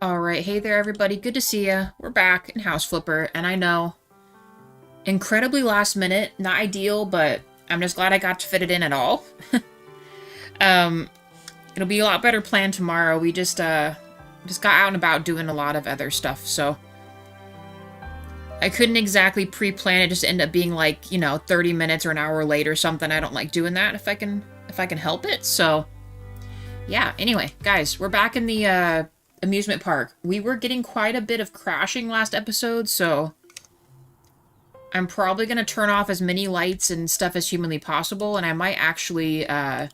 Alright, hey there everybody, good to see ya. We're back in House Flipper, and I know, incredibly last minute, not ideal, but I'm just glad I got to fit it in at all. um, it'll be a lot better planned tomorrow. We just got out and about doing a lot of other stuff, so I couldn't exactly pre-plan it, just end up being like, 30 minutes or an hour late or something. I don't like doing that if I can help it, so yeah. Anyway, guys, we're back in the, amusement park. We were getting quite a bit of crashing last episode, so I'm probably going to turn off as many lights and stuff as humanly possible, and I might actually, I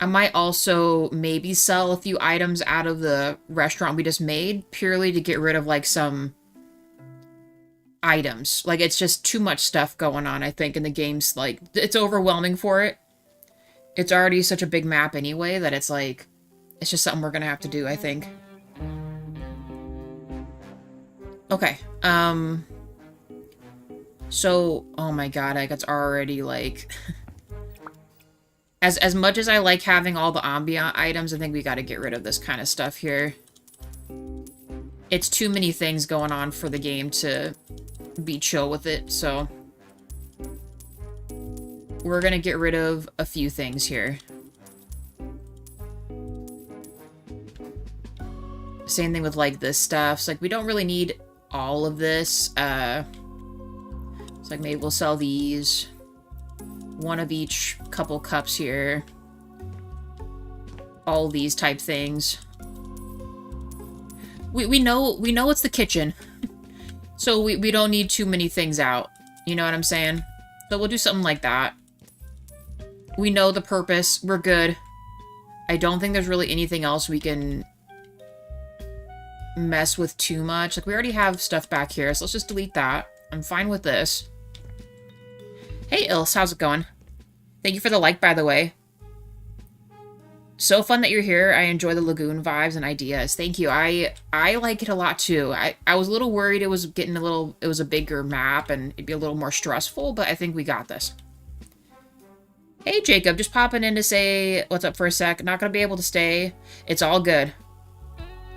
might also maybe sell a few items out of the restaurant we just made, purely to get rid of, like, some items. Like, it's just too much stuff going on, I think, in the game's, like, it's overwhelming for it. It's already such a big map anyway that it's, like, it's just something we're going to have to do, I think. Okay, so, oh my god, like, it's already, like, as much as I like having all the ambient items, I think we gotta get rid of this kind of stuff here. It's too many things going on for the game to be chill with it, so we're gonna get rid of a few things here. Same thing with, like, this stuff. It's like, we don't really need all of this. It's like, maybe we'll sell these. One of each couple cups here. All these type things. We know it's the kitchen. So we don't need too many things out. You know what I'm saying? So we'll do something like that. We know the purpose. We're good. I don't think there's really anything else we can mess with too much. Like, we already have stuff back here, so let's just delete that. I'm fine with this. Hey, Ilse, how's it going? Thank you for the like, by the way. So fun that you're here. I enjoy the lagoon vibes and ideas. Thank you. I like it a lot, too. I was a little worried it was getting it was a bigger map and it'd be a little more stressful, but I think we got this. Hey, Jacob, just popping in to say what's up for a sec. Not gonna be able to stay. It's all good.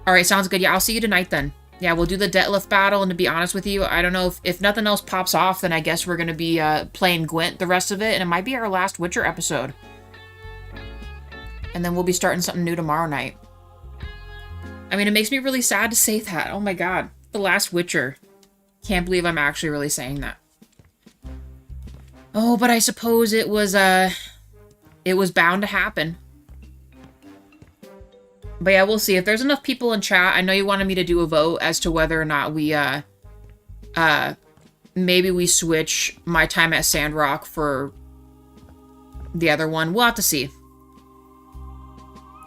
Alright, sounds good. Yeah, I'll see you tonight then. Yeah, we'll do the deadlift battle, and to be honest with you, I don't know if nothing else pops off, then I guess we're going to be playing Gwent the rest of it, and it might be our last Witcher episode. And then we'll be starting something new tomorrow night. I mean, it makes me really sad to say that. Oh my god. The last Witcher. Can't believe I'm actually really saying that. Oh, but I suppose it was bound to happen. But yeah, we'll see. If there's enough people in chat, I know you wanted me to do a vote as to whether or not we, maybe we switch my time at Sandrock for the other one. We'll have to see.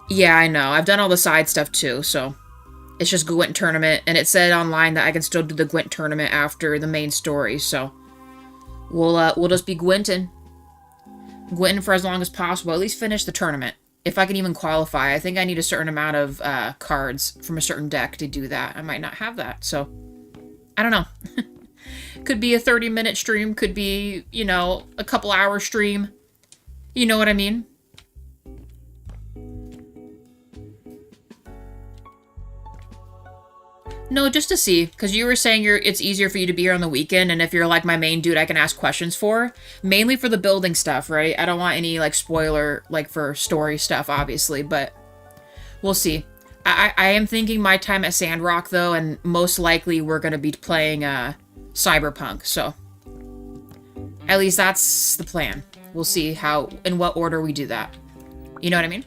Yeah, I know. I've done all the side stuff too, so it's just Gwent tournament, and it said online that I can still do the Gwent tournament after the main story, so we'll just be Gwenting for as long as possible. At least finish the tournament. If I can even qualify. I think I need a certain amount of cards from a certain deck to do that. I might not have that, so I don't know. Could be a 30-minute stream, could be, a couple hour stream. You know what I mean? No, just to see, because you were saying it's easier for you to be here on the weekend, and if you're like my main dude I can ask questions for, mainly for the building stuff, right? I don't want any, like, spoiler, like, for story stuff, obviously, but we'll see. I am thinking my time at Sandrock, though, and most likely we're going to be playing Cyberpunk, so at least that's the plan. We'll see in what order we do that. You know what I mean?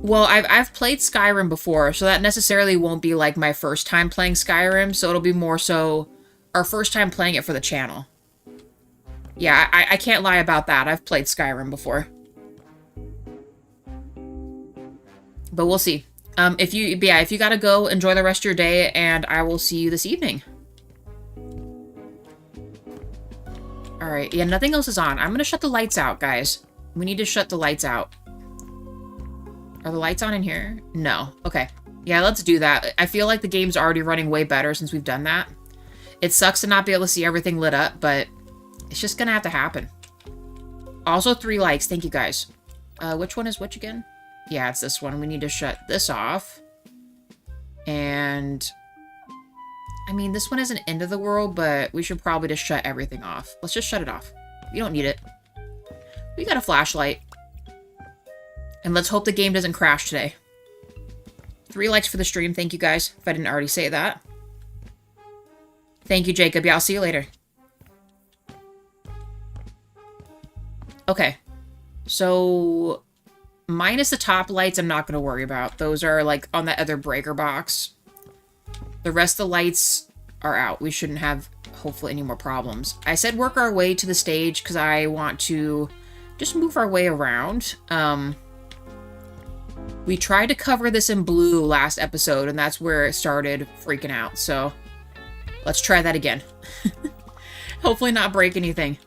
Well, I've played Skyrim before, so that necessarily won't be, like, my first time playing Skyrim, so it'll be more so our first time playing it for the channel. Yeah, I can't lie about that. I've played Skyrim before. But we'll see. If you gotta go, enjoy the rest of your day, and I will see you this evening. Alright, yeah, nothing else is on. I'm gonna shut the lights out, guys. We need to shut the lights out. Are the lights on in here? No. Okay. Yeah, let's do that. I feel like the game's already running way better since we've done that. It sucks to not be able to see everything lit up, but it's just gonna have to happen. Also, 3 likes. Thank you, guys. Which one is which again? Yeah, it's this one. We need to shut this off. And I mean, this one isn't end of the world, but we should probably just shut everything off. Let's just shut it off. You don't need it. We got a flashlight. And let's hope the game doesn't crash today. 3 likes for the stream. Thank you, guys, if I didn't already say that. Thank you, Jacob. Yeah, I'll see you later. Okay. So, minus the top lights, I'm not going to worry about. Those are, like, on that other breaker box. The rest of the lights are out. We shouldn't have, hopefully, any more problems. I said work our way to the stage because I want to just move our way around. We tried to cover this in blue last episode, and that's where it started freaking out. So, let's try that again. Hopefully not break anything.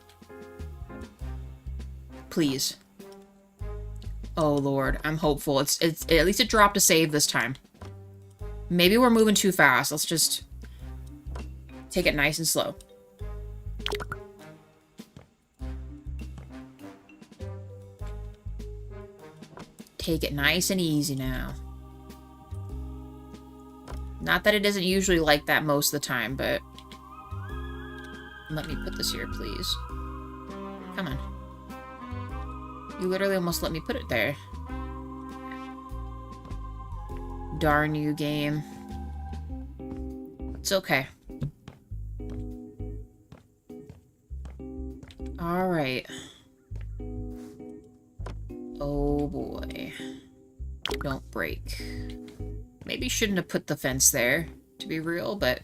Please. Oh, Lord. I'm hopeful. It's at least it dropped a save this time. Maybe we're moving too fast. Let's just take it nice and slow. Take it nice and easy now. Not that it isn't usually like that most of the time, but... Let me put this here, please. Come on. You literally almost let me put it there. Darn you, game. It's okay. Alright. Oh boy. Don't break. Maybe shouldn't have put the fence there, to be real, but...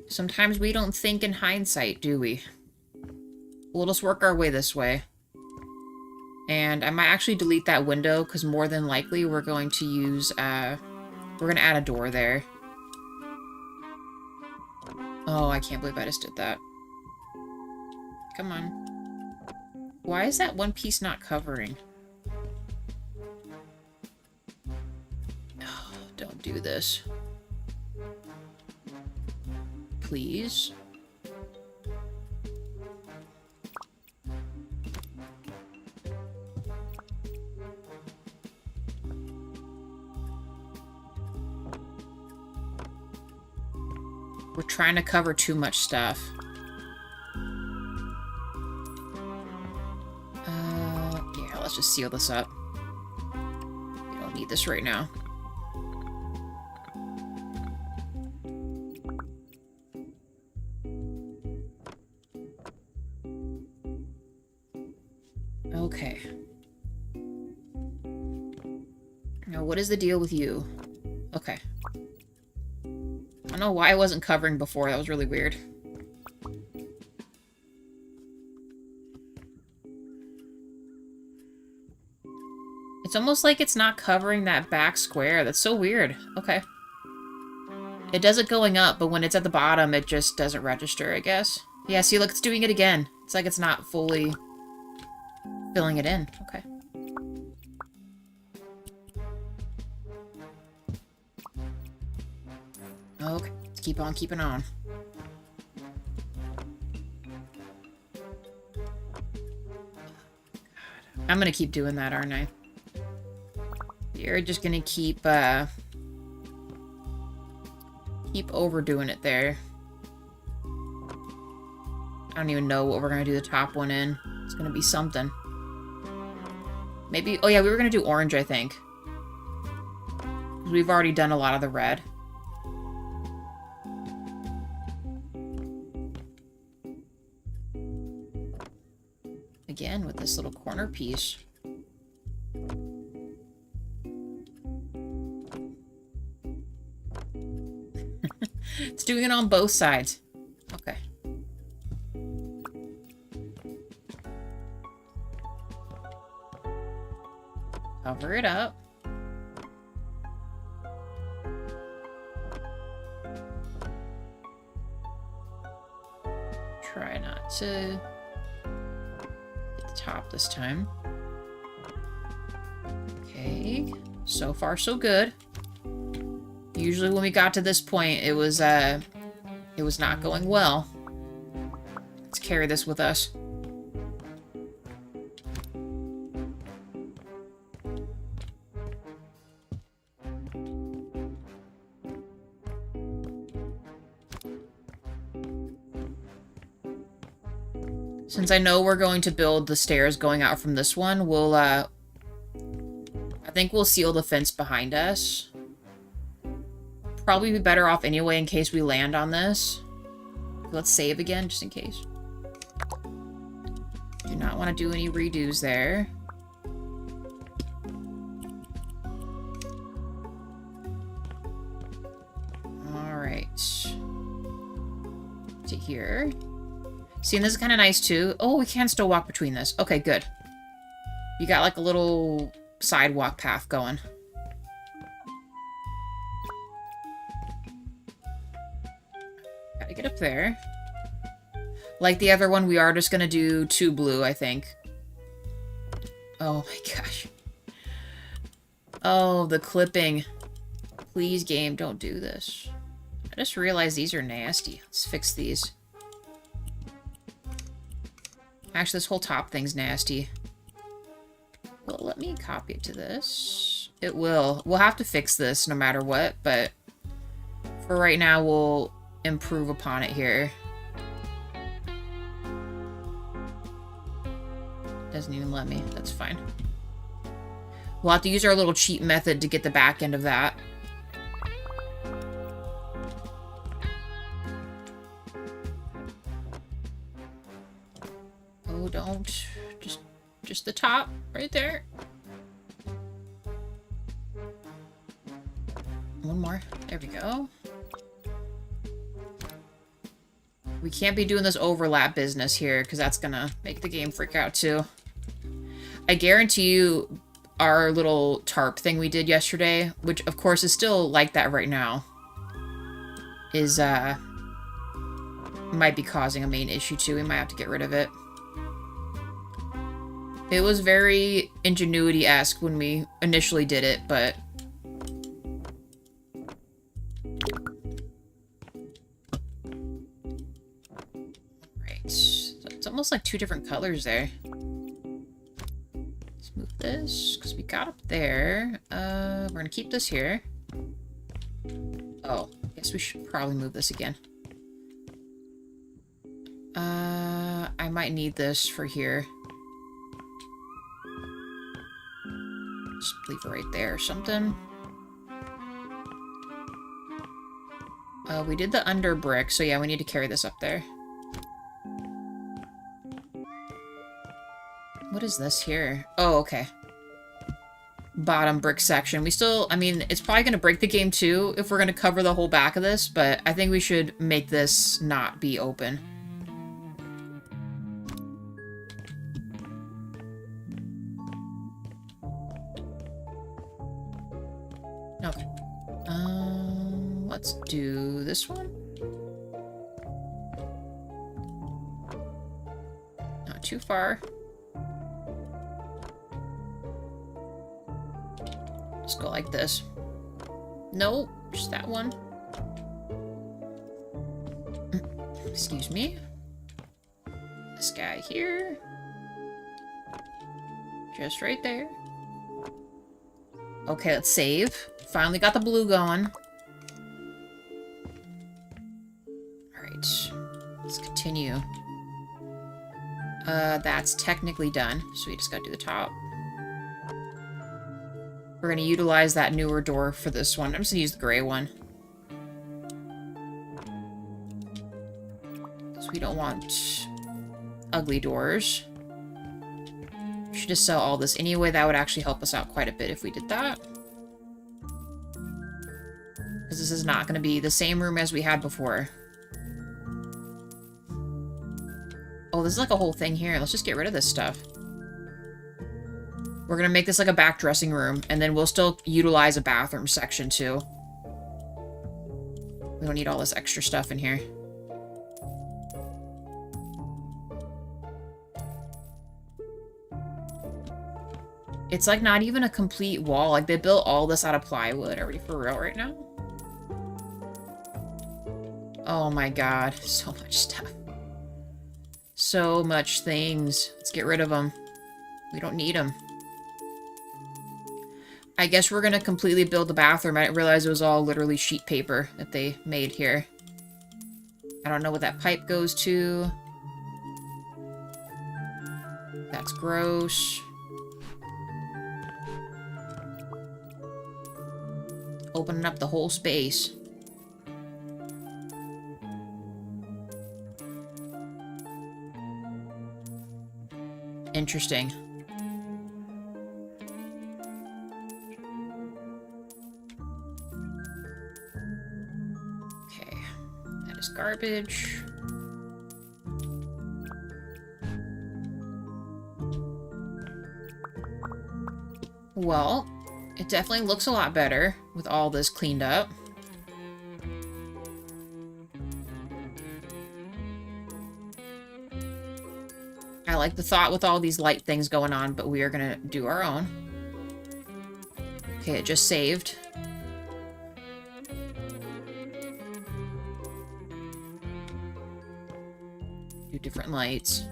Sometimes we don't think in hindsight, do we? We'll just work our way this way. And I might actually delete that window, because more than likely we're going to use, we're going to add a door there. Oh, I can't believe I just did that. Come on. Why is that one piece not covering? Oh, don't do this. Please. We're trying to cover too much stuff. Yeah, let's just seal this up. We don't need this right now. Okay. Now, what is the deal with you? Okay. I don't know why I wasn't covering before. That was really weird. It's almost like it's not covering that back square. That's so weird. Okay. It does it going up, but when it's at the bottom, it just doesn't register, I guess. Yeah, see, look, it's doing it again. It's like it's not fully filling it in. Okay. Okay, let's keep on keeping on. I'm gonna keep doing that, aren't I? You're just gonna keep overdoing it there. I don't even know what we're gonna do the top one in. It's gonna be something. Maybe, oh yeah, we were gonna do orange, I think. We've already done a lot of the red. Again, with this little corner piece. It's doing it on both sides. Okay. Cover it up. Try not to hit the top this time. Okay. So far, so good. Usually when we got to this point, it was not going well. Let's carry this with us. Since I know we're going to build the stairs going out from this one, we'll, I think we'll seal the fence behind us. Probably be better off anyway in case we land on this. Let's save again, just in case. Do not want to do any redos there. Alright. To here. See, and this is kind of nice, too. Oh, we can still walk between this. Okay, good. You got, like, a little sidewalk path going. Gotta get up there. Like the other one, we are just gonna do 2 blue, I think. Oh my gosh. Oh, the clipping. Please, game, don't do this. I just realized these are nasty. Let's fix these. Actually, this whole top thing's nasty. Well, let me copy it to this. It will. We'll have to fix this no matter what, but for right now, we'll improve upon it here. Doesn't even let me. That's fine. We'll have to use our little cheat method to get the back end of that. Oh, don't. Just the top right there. One more. There we go. We can't be doing this overlap business here because that's gonna make the game freak out too. I guarantee you our little tarp thing we did yesterday, which of course is still like that right now, is might be causing a main issue too. We might have to get rid of it. It was very Ingenuity-esque when we initially did it, but right. So it's almost like 2 different colors there. Let's move this, because we got up there. We're gonna keep this here. Oh, I guess we should probably move this again. I might need this for here. Just leave it right there or something. We did the under brick, so yeah, we need to carry this up there. What is this here? Oh, okay. Bottom brick section. We still, I mean, it's probably going to break the game too if we're going to cover the whole back of this, but I think we should make this not be open. Okay. Let's do this one. Not too far. Just go like this. Nope, just that one. Excuse me. This guy here. Just right there. Okay, let's save. Finally got the blue going. Alright. Let's continue. That's technically done, so we just gotta do the top. We're going to utilize that newer door for this one. I'm just going to use the gray one. Because we don't want ugly doors. We should just sell all this anyway. That would actually help us out quite a bit if we did that. Because this is not going to be the same room as we had before. Oh, this is like a whole thing here. Let's just get rid of this stuff. We're going to make this like a back dressing room, and then we'll still utilize a bathroom section, too. We don't need all this extra stuff in here. It's like not even a complete wall. Like, they built all this out of plywood. Are we for real right now? Oh my god. So much stuff. So much things. Let's get rid of them. We don't need them. I guess we're gonna completely build the bathroom. I didn't realize it was all literally sheet paper that they made here. I don't know what that pipe goes to. gross. Opening up the whole space. Interesting. Okay, that is garbage. Well, it definitely looks a lot better with all this cleaned up. I like the thought with all these light things going on, but we are gonna do our own. Okay, it just saved. Do different lights.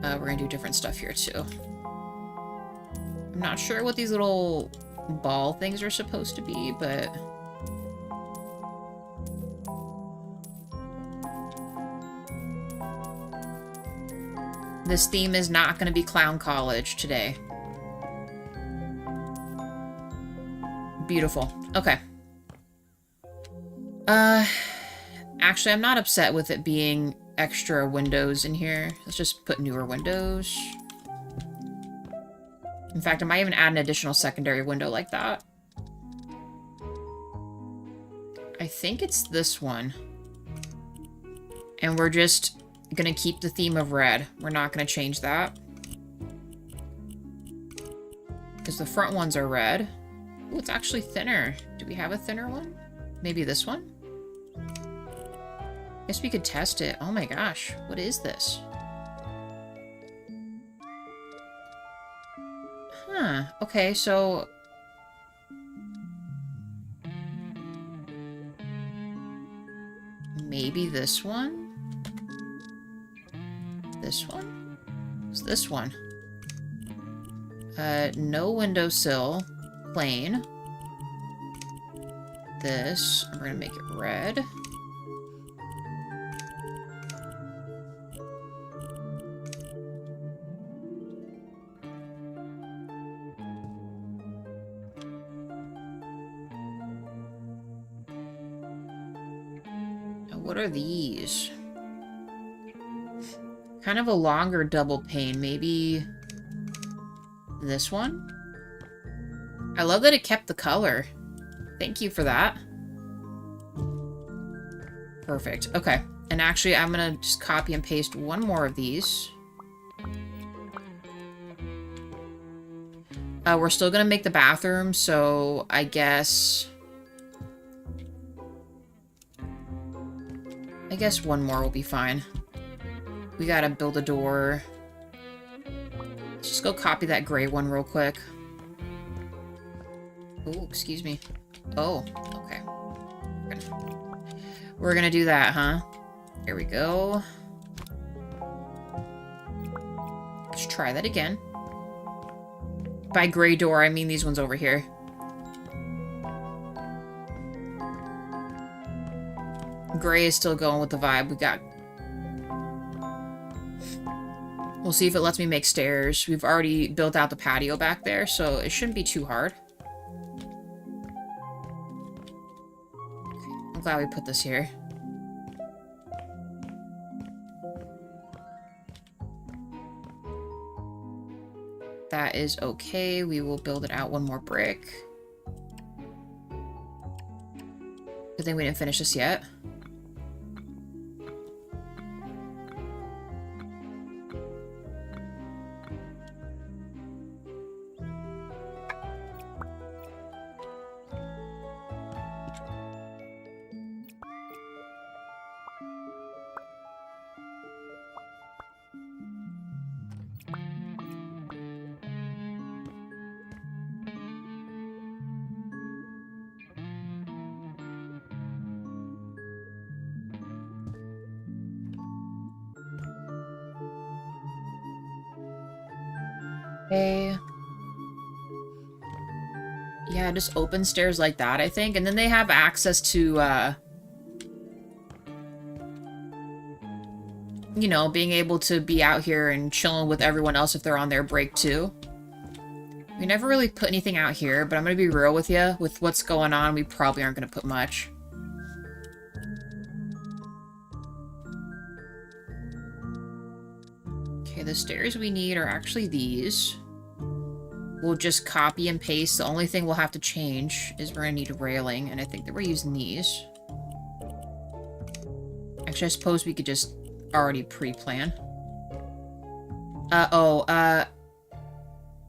We're gonna do different stuff here too. I'm not sure what these little ball things are supposed to be, but... this theme is not going to be Clown College today. Beautiful. Okay. Actually, I'm not upset with it being extra windows in here. Let's just put newer windows. In fact, I might even add an additional secondary window like that. I think it's this one. And we're just gonna keep the theme of red. We're not gonna change that. Because the front ones are red. Ooh, it's actually thinner. Do we have a thinner one? Maybe this one? Guess we could test it. Oh my gosh, what is this? Huh, okay, so... maybe this one? This one? What's this one? No windowsill. Plain. This, we're gonna make it red. What are these? Kind of a longer double pane. Maybe this one? I love that it kept the color. Thank you for that. Perfect. Okay. And actually, I'm gonna just copy and paste one more of these. We're still gonna make the bathroom, so I guess one more will be fine. We gotta build a door. Let's just go copy that gray one real quick. Oh, excuse me. Oh, okay. We're gonna do that, huh? Here we go. Let's try that again. By gray door, I mean these ones over here. Gray is still going with the vibe we got. We'll see if it lets me make stairs. We've already built out the patio back there, so it shouldn't be too hard. Okay, I'm glad we put this here. That is okay. We will build it out one more brick. Good thing we didn't finish this yet. Okay. Yeah, just open stairs like that, I think. And then they have access to, you know, being able to be out here and chilling with everyone else if they're on their break too. We never really put anything out here, but I'm going to be real with you. With what's going on, we probably aren't going to put much. Okay, the stairs we need are actually these. We'll just copy and paste. The only thing we'll have to change is we're going to need a railing, and I think that we're using these. Actually, I suppose we could just already pre-plan.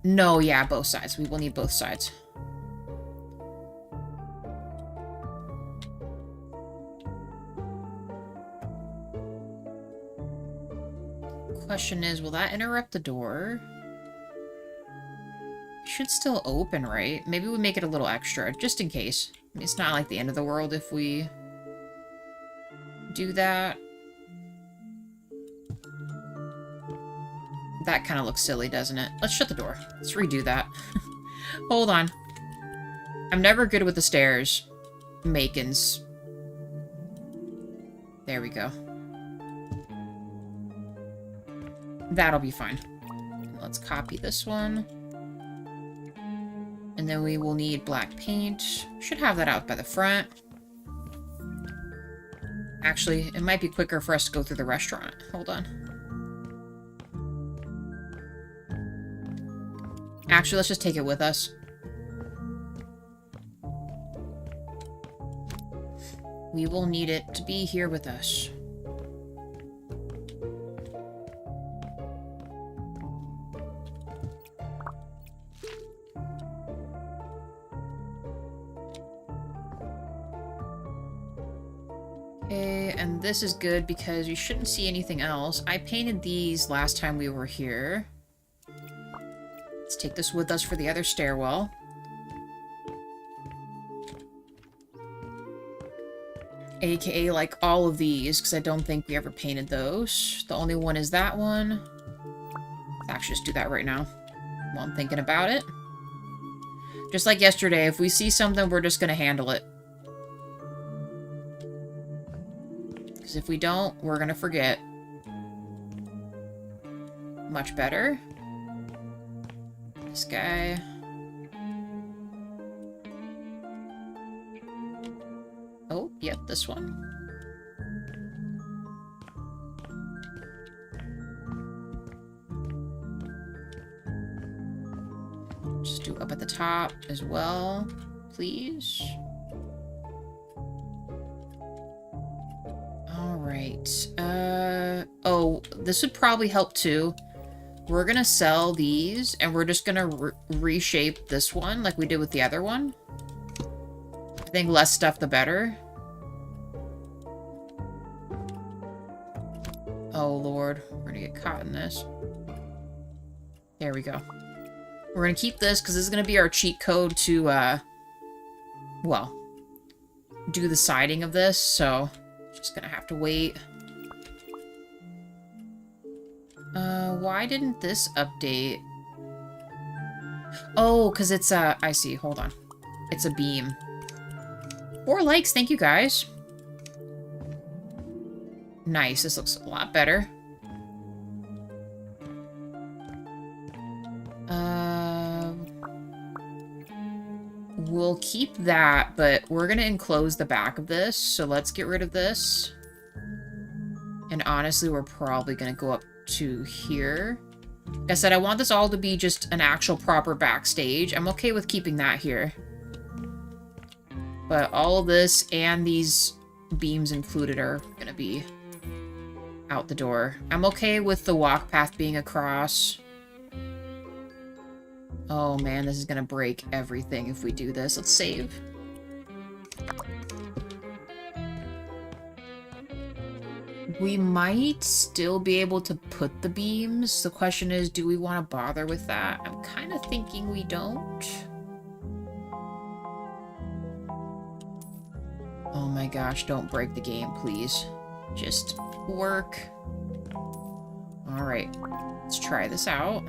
No, yeah, both sides. We will need both sides. Question is, will that interrupt the door? It should still open, right? Maybe we make it a little extra, just in case. I mean, it's not like the end of the world if we do that. That kind of looks silly, doesn't it? Let's shut the door. Let's redo that. Hold on. I'm never good with the stairs. Makins. There we go. That'll be fine. Let's copy this one. And then we will need black paint. Should have that out by the front. Actually, it might be quicker for us to go through the restaurant. Hold on. Actually, let's just take it with us. We will need it to be here with us. Okay, and this is good because you shouldn't see anything else. I painted these last time we were here. Let's take this with us for the other stairwell. AKA like all of these, because I don't think we ever painted those. The only one is that one. Let's actually just do that right now while I'm thinking about it. Just like yesterday, if we see something, we're just going to handle it. Because if we don't, we're going to forget. Much better. This guy. Oh, yep, this one. Just do up at the top as well, please. All right. Oh, this would probably help too. We're gonna sell these, and we're just gonna reshape this one like we did with the other one. I think less stuff, the better. Oh, Lord. We're gonna get caught in this. There we go. We're gonna keep this, because this is gonna be our cheat code to, well, do the siding of this, so just gonna have to wait. Why didn't this update? Oh, because it's a... I see. Hold on. It's a beam. 4 likes. Thank you, guys. Nice. This looks a lot better. We'll keep that, but we're going to enclose the back of this, so let's get rid of this. And honestly, we're probably going to go up to here. Like I said, I want this all to be just an actual proper backstage. I'm okay with keeping that here. But all of this and these beams included are going to be out the door. I'm okay with the walk path being across. Oh man, this is going to break everything if we do this. Let's save. We might still be able to put the beams. The question is, do we want to bother with that? I'm kind of thinking we don't. Oh my gosh, don't break the game, please. Just work. Alright, let's try this out.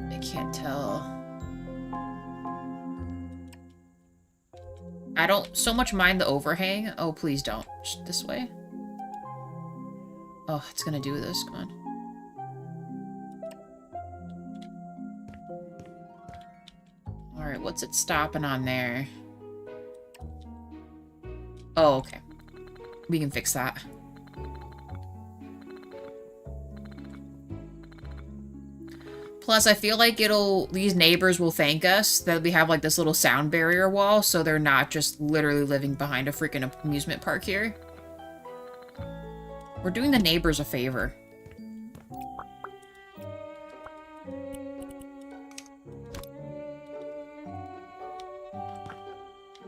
I can't tell. I don't so much mind the overhang. Oh, please don't. Just this way. Oh, it's gonna do this. Come on. Alright, what's it stopping on there? Oh, okay. We can fix that. Plus, I feel like these neighbors will thank us that we have like this little sound barrier wall, so they're not just literally living behind a freaking amusement park here. We're doing the neighbors a favor.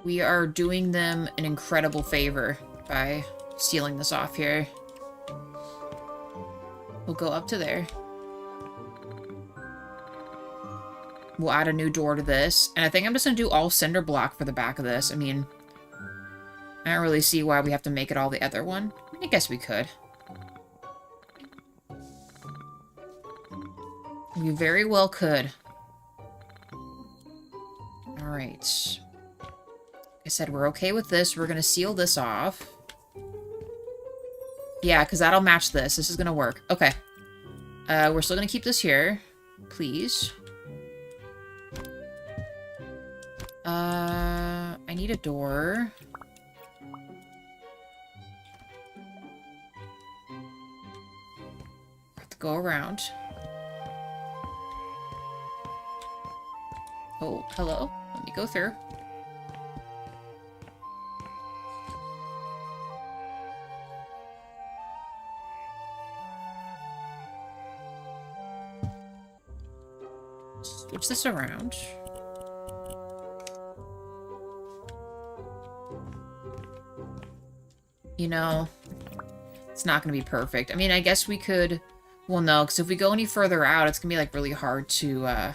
We are doing them an incredible favor by sealing this off here. We'll go up to there. We'll add a new door to this. And I think I'm just going to do all cinder block for the back of this. I mean, I don't really see why we have to make it all the other one. I guess we could. We very well could. Alright. I said we're okay with this. We're going to seal this off. Yeah, because that'll match this. This is going to work. Okay. We're still going to keep this here. Please. I need a door. Have to go around. Oh, hello. Let me go through. Switch this around. You know, it's not going to be perfect. I mean, I guess we could... Well, no, because if we go any further out, it's going to be, like, really hard to,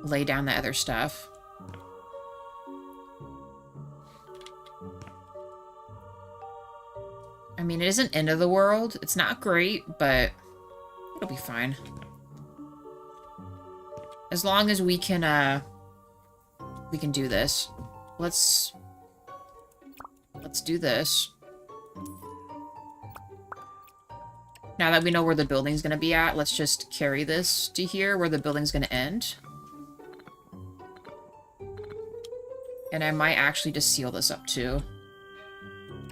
lay down the other stuff. I mean, it isn't end of the world. It's not great, but it'll be fine. As long as we can do this. Let's do this. Now that we know where the building's gonna be at, let's just carry this to here where the building's gonna end. And I might actually just seal this up too.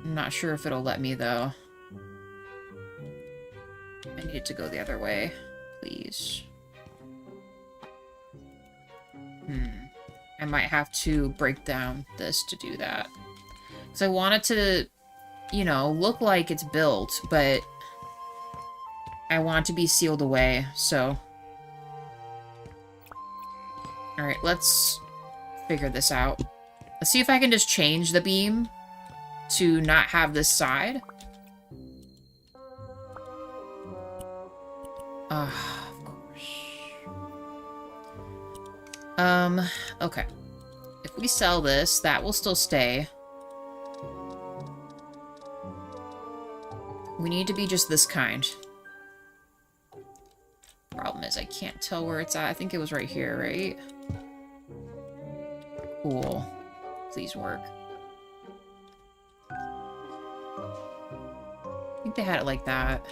I'm not sure if it'll let me though. I need it to go the other way, please. I might have to break down this to do that. Because I want it to, you know, look like it's built, but I want it to be sealed away, so. Alright, let's figure this out. Let's see if I can just change the beam to not have this side. Of course. Okay. If we sell this, that will still stay. We need to be just this kind. Problem is, I can't tell where it's at. I think it was right here, right? Cool. Please work. I think they had it like that.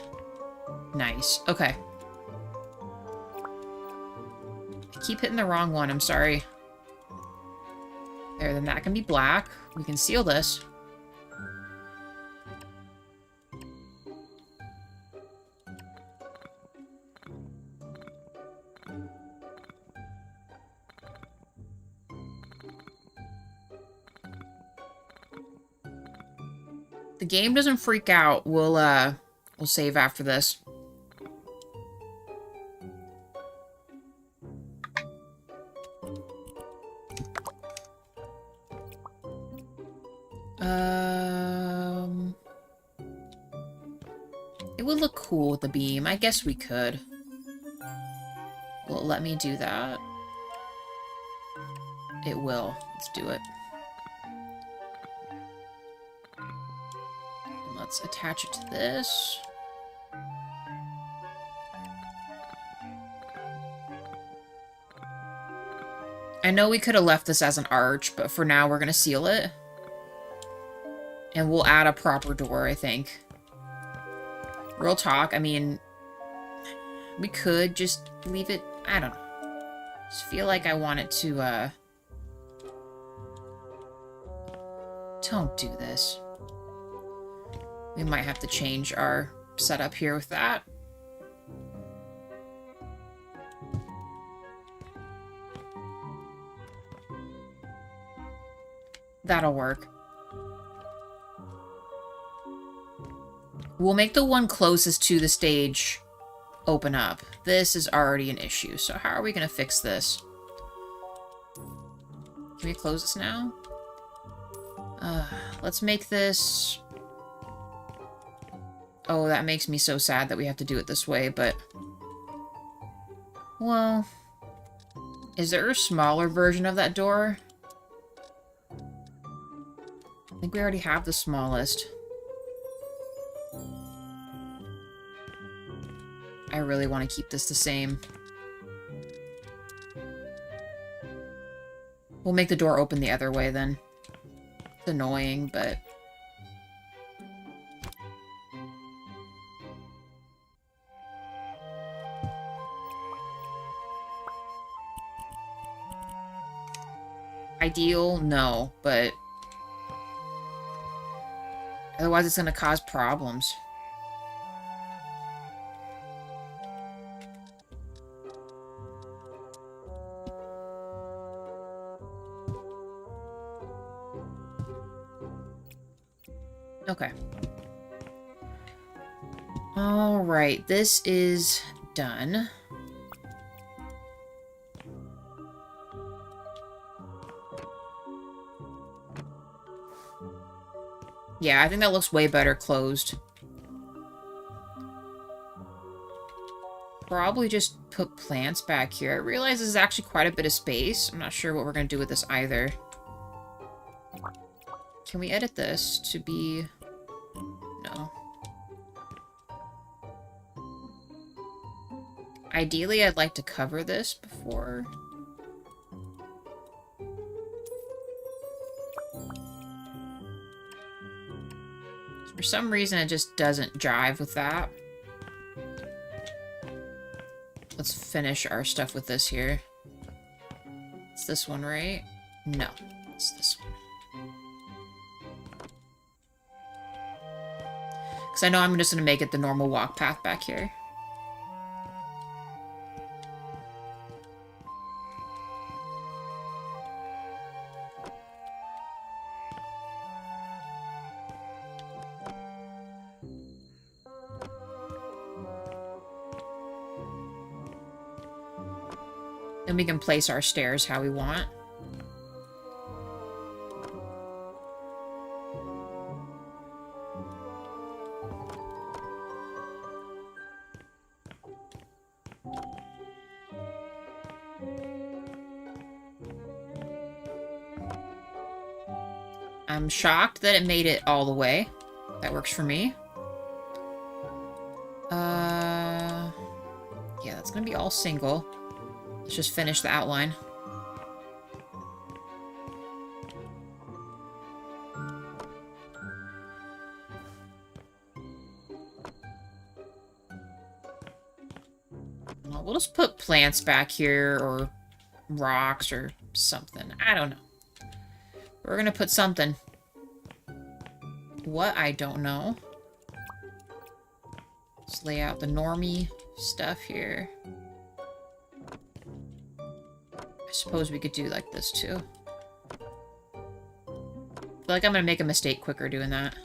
Nice. Okay. I keep hitting the wrong one. I'm sorry. There, then that can be black. We can seal this. The game doesn't freak out. We'll save after this. It would look cool with the beam. I guess we could. Will it let me do that? It will. Let's do it. And let's attach it to this. I know we could have left this as an arch, but for now we're going to seal it. And we'll add a proper door, I think. Real talk, I mean, we could just leave it, I don't know. Just feel like I want it to, don't do this. We might have to change our setup here with that. That'll work. We'll make the one closest to the stage open up. This is already an issue, so how are we going to fix this? Can we close this now? Let's make this... Oh, that makes me so sad that we have to do it this way, but... Well... Is there a smaller version of that door? I think we already have the smallest. I really want to keep this the same. We'll make the door open the other way then. It's annoying, but... Ideal? No, but... Otherwise it's going to cause problems. Okay. Alright, this is done. Yeah, I think that looks way better closed. Probably just put plants back here. I realize this is actually quite a bit of space. I'm not sure what we're going to do with this either. Can we edit this to be... No. Ideally, I'd like to cover this before... For some reason, it just doesn't jive with that. Let's finish our stuff with this here. It's this one, right? No, it's this one. Because I know I'm just going to make it the normal walk path back here. And we can place our stairs how we want. I'm shocked that it made it all the way. That works for me. Yeah, that's gonna be all single. Let's just finish the outline. Well, we'll just put plants back here, or rocks, or something. I don't know. We're gonna put something. What? I don't know. Let's lay out the normie stuff here. I suppose we could do like this too. I feel like I'm gonna make a mistake quicker doing that.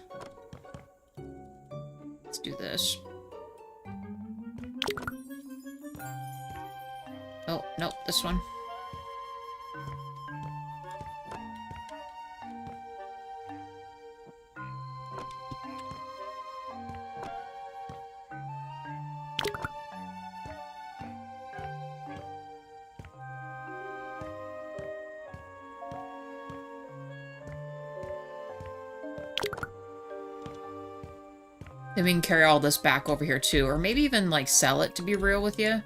Let's do this. Oh, nope, this one. Then we can carry all this back over here too, or maybe even like sell it, to be real with you.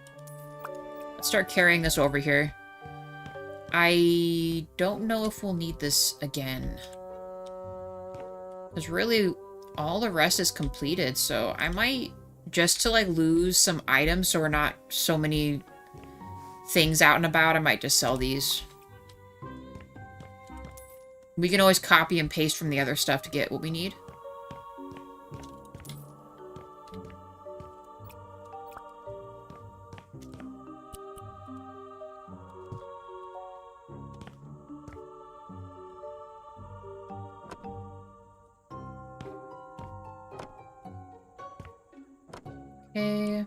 Let's start carrying this over here. I don't know if we'll need this again. Because really, all the rest is completed, so I might, just to like lose some items so we're not so many things out and about, I might just sell these. We can always copy and paste from the other stuff to get what we need. Okay.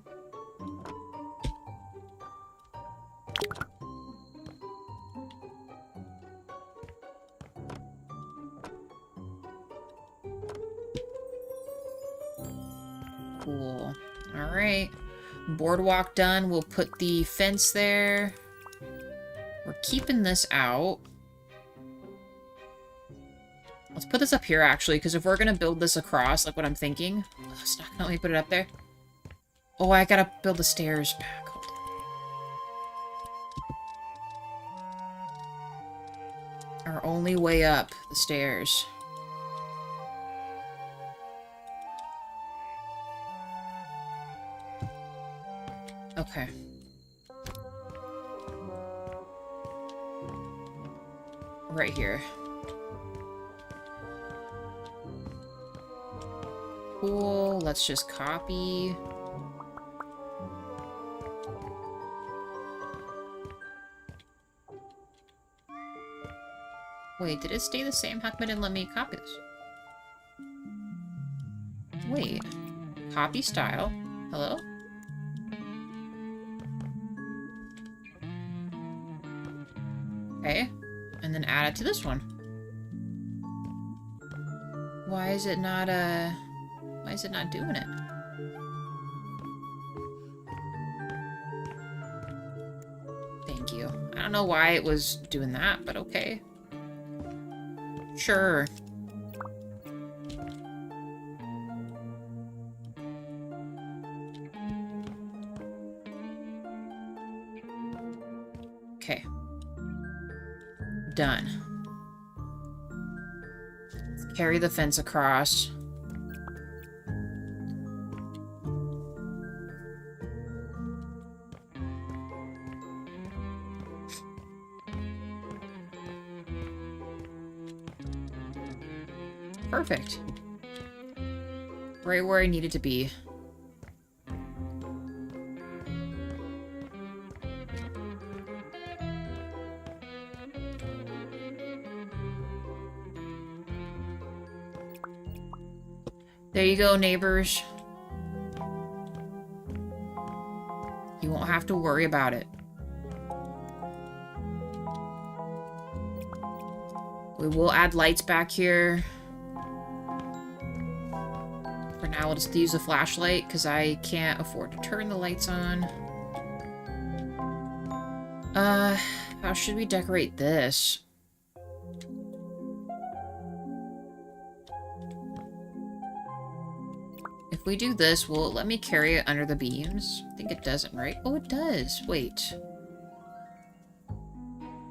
Cool. All right. Boardwalk done. We'll put the fence there. We're keeping this out. Let's put this up here, actually, because if we're going to build this across, like what I'm thinking... Oh, it's not going to let me put it up there. Oh, I gotta build the stairs back. Hold on. Our only way up the stairs. Okay. Right here. Cool. Let's just copy. Wait, did it stay the same? How come it didn't let me copy this? Wait. Copy style. Hello? Okay. And then add it to this one. Why is it not, why is it not doing it? Thank you. I don't know why it was doing that, but okay. Sure. Okay. Done. Let's carry the fence across. Perfect. Right where I needed to be. There you go, neighbors. You won't have to worry about it. We will add lights back here. For now, we'll just use a flashlight because I can't afford to turn the lights on. How should we decorate this? If we do this, will it let me carry it under the beams? I think it doesn't, right? Oh, it does. Wait.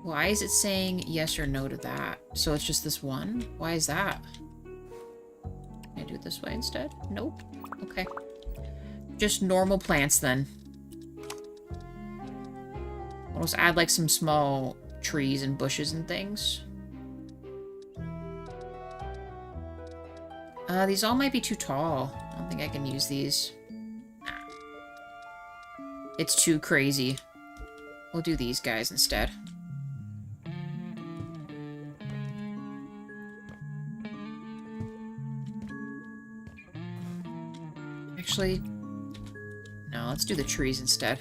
Why is it saying yes or no to that? So it's just this one? Why is that? Can I do it this way instead? Nope. Okay. Just normal plants then. I'll just add like some small trees and bushes and things. These all might be too tall. I don't think I can use these. Nah. It's too crazy. We'll do these guys instead. Actually, no, let's do the trees instead.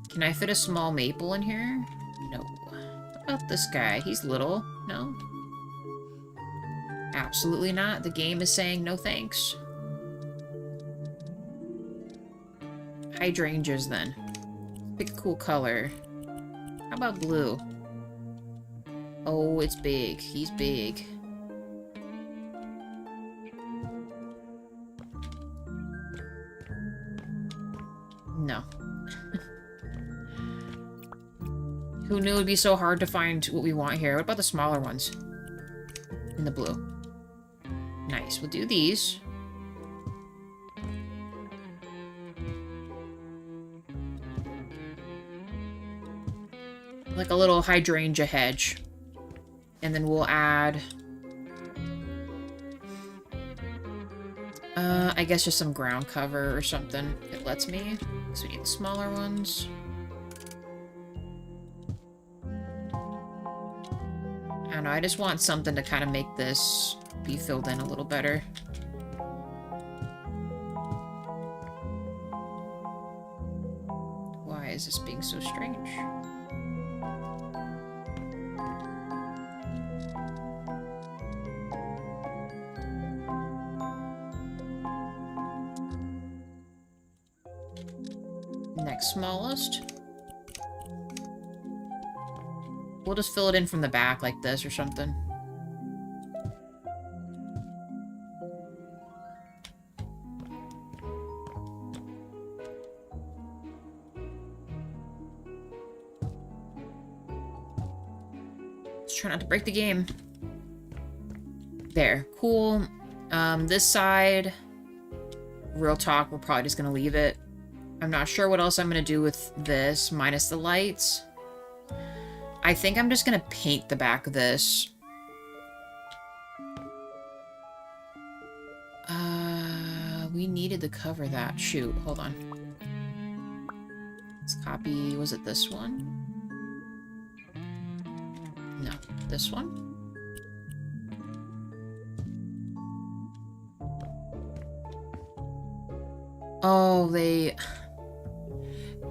Can I fit a small maple in here? No. What about this guy? He's little. No? Absolutely not. The game is saying no thanks. Hydrangeas, then. Pick a cool color. How about blue? Oh, it's big. He's big. No. Who knew it'd be so hard to find what we want here? What about the smaller ones? In the blue. Nice. We'll do these. Like a little hydrangea hedge. And then we'll add... I guess just some ground cover or something, if it lets me. So we need the smaller ones. I don't know, I just want something to kind of make this be filled in a little better. Why is this being so strange? Next smallest. We'll just fill it in from the back like this or something. Just try not to break the game. There. Cool. This side, real talk, we're probably just gonna leave it. I'm not sure what else I'm going to do with this, minus the lights. I think I'm just going to paint the back of this. We needed to cover that. Shoot, hold on. Let's copy, was it this one? No, this one? Oh,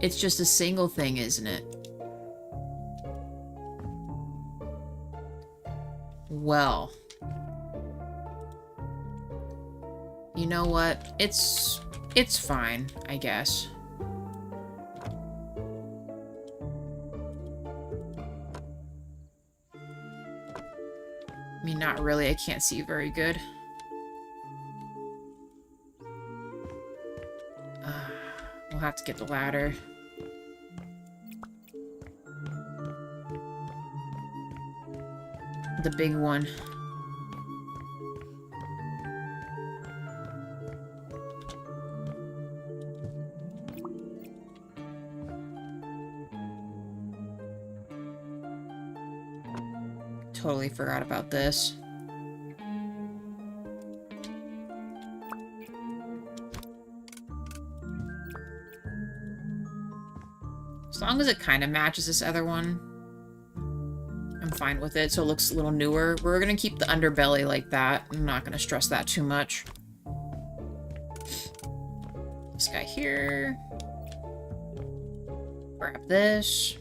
it's just a single thing, isn't it? Well. You know what? It's fine, I guess. I mean, not really. I can't see very good. We'll have to get the ladder. The big one. Totally forgot about this. As long as it kind of matches this other one, I'm fine with it, so it looks a little newer. We're gonna keep the underbelly like that. I'm not gonna stress that too much. This guy here. Grab this.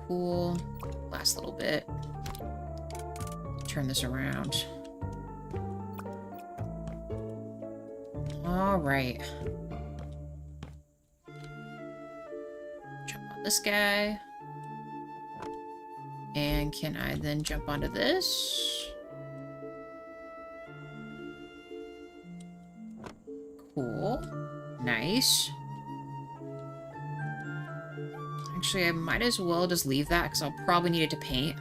Cool. Last little bit. Turn this around. All right. Jump on this guy. And can I then jump onto this? Cool. Nice. Actually, I might as well just leave that because I'll probably need it to paint.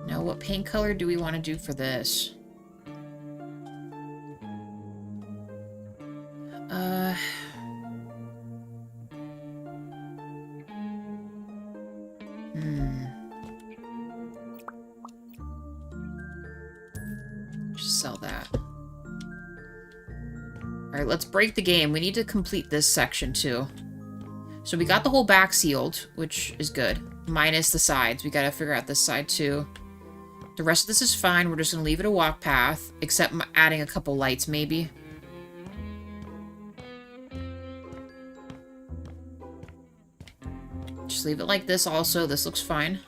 Now, what paint color do we want to do for this? Just sell that. Alright, let's break the game. We need to complete this section, too. So we got the whole back sealed, which is good. Minus the sides. We gotta figure out this side, too. The rest of this is fine. We're just gonna leave it a walk path, except adding a couple lights, maybe. Just leave it like this also. This looks fine.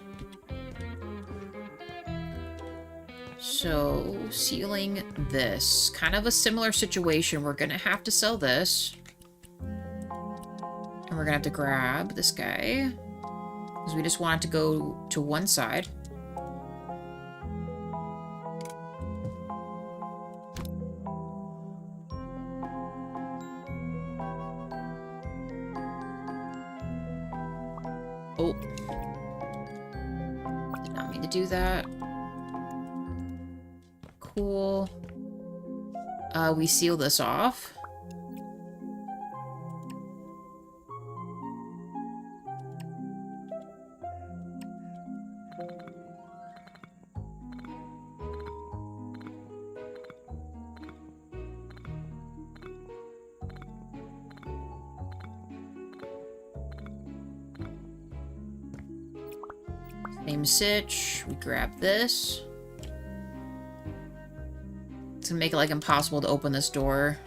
So, sealing this. Kind of a similar situation. We're gonna have to sell this. And we're gonna have to grab this guy. Because we just want it to go to one side. Oh. Did not mean to do that. Cool. We seal this off. Same sitch. We grab this. It's gonna make it like impossible to open this door.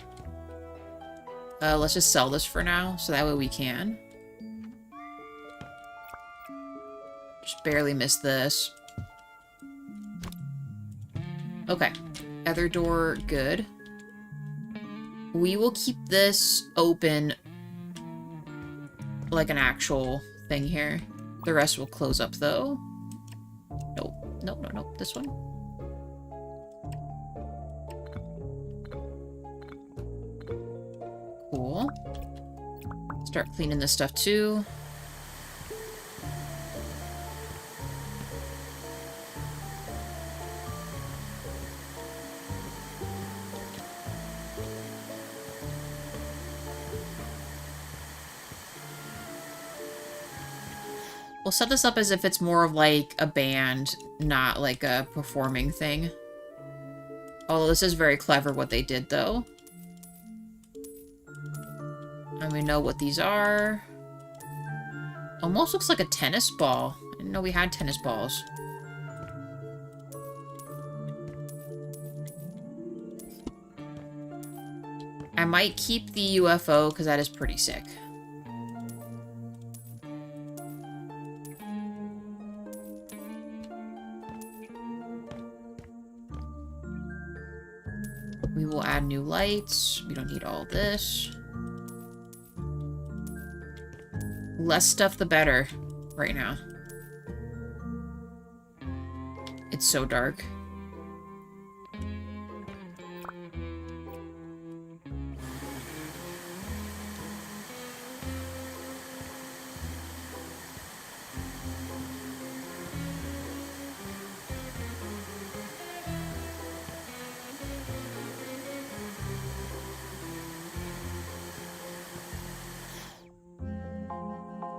Let's just sell this for now, so that way we can. Just barely missed this. Okay. Other door, good. We will keep this open like an actual thing here. The rest will close up, though. Nope. Nope, no, nope. This one. Cool. Start cleaning this stuff, too. We'll set this up as if it's more of like a band, not like a performing thing. Although this is very clever what they did, though. And we know what these are. Almost looks like a tennis ball. I didn't know we had tennis balls. I might keep the UFO because that is pretty sick. We will add new lights. We don't need all this. Less stuff, the better right now. It's so dark.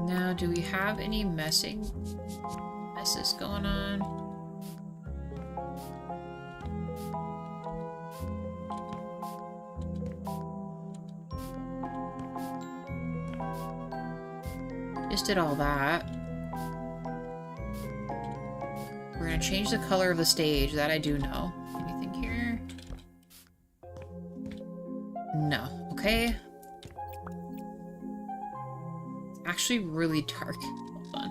Now, do we have any messes going on? Just did all that. We're gonna change the color of the stage, that I do know. Anything here? No. Okay. Actually really dark. Hold on.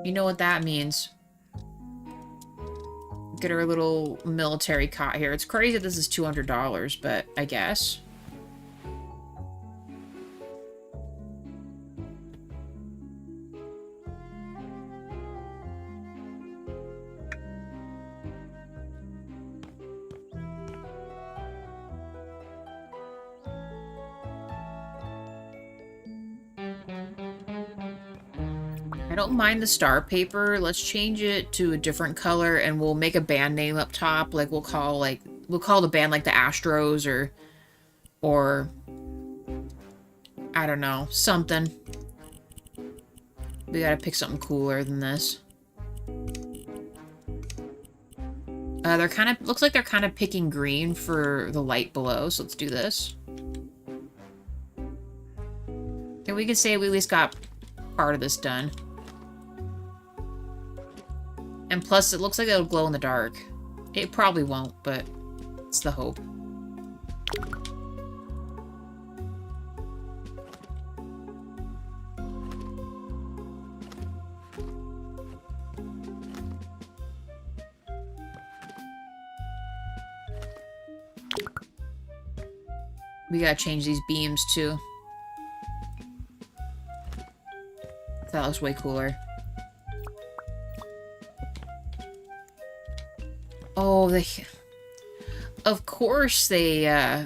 You know what that means. Get our little military cot here. It's crazy this is $200, but I guess. I don't mind the star paper. Let's change it to a different color and we'll make a band name up top. Like we'll call the band like the Astros or I don't know, something. We gotta pick something cooler than this. They're kind of, looks like they're kind of picking green for the light below, so let's do this. And we can say we at least got part of this done. And plus, it looks like it'll glow in the dark. It probably won't, but it's the hope. We gotta change these beams, too. That looks way cooler. Oh, of course they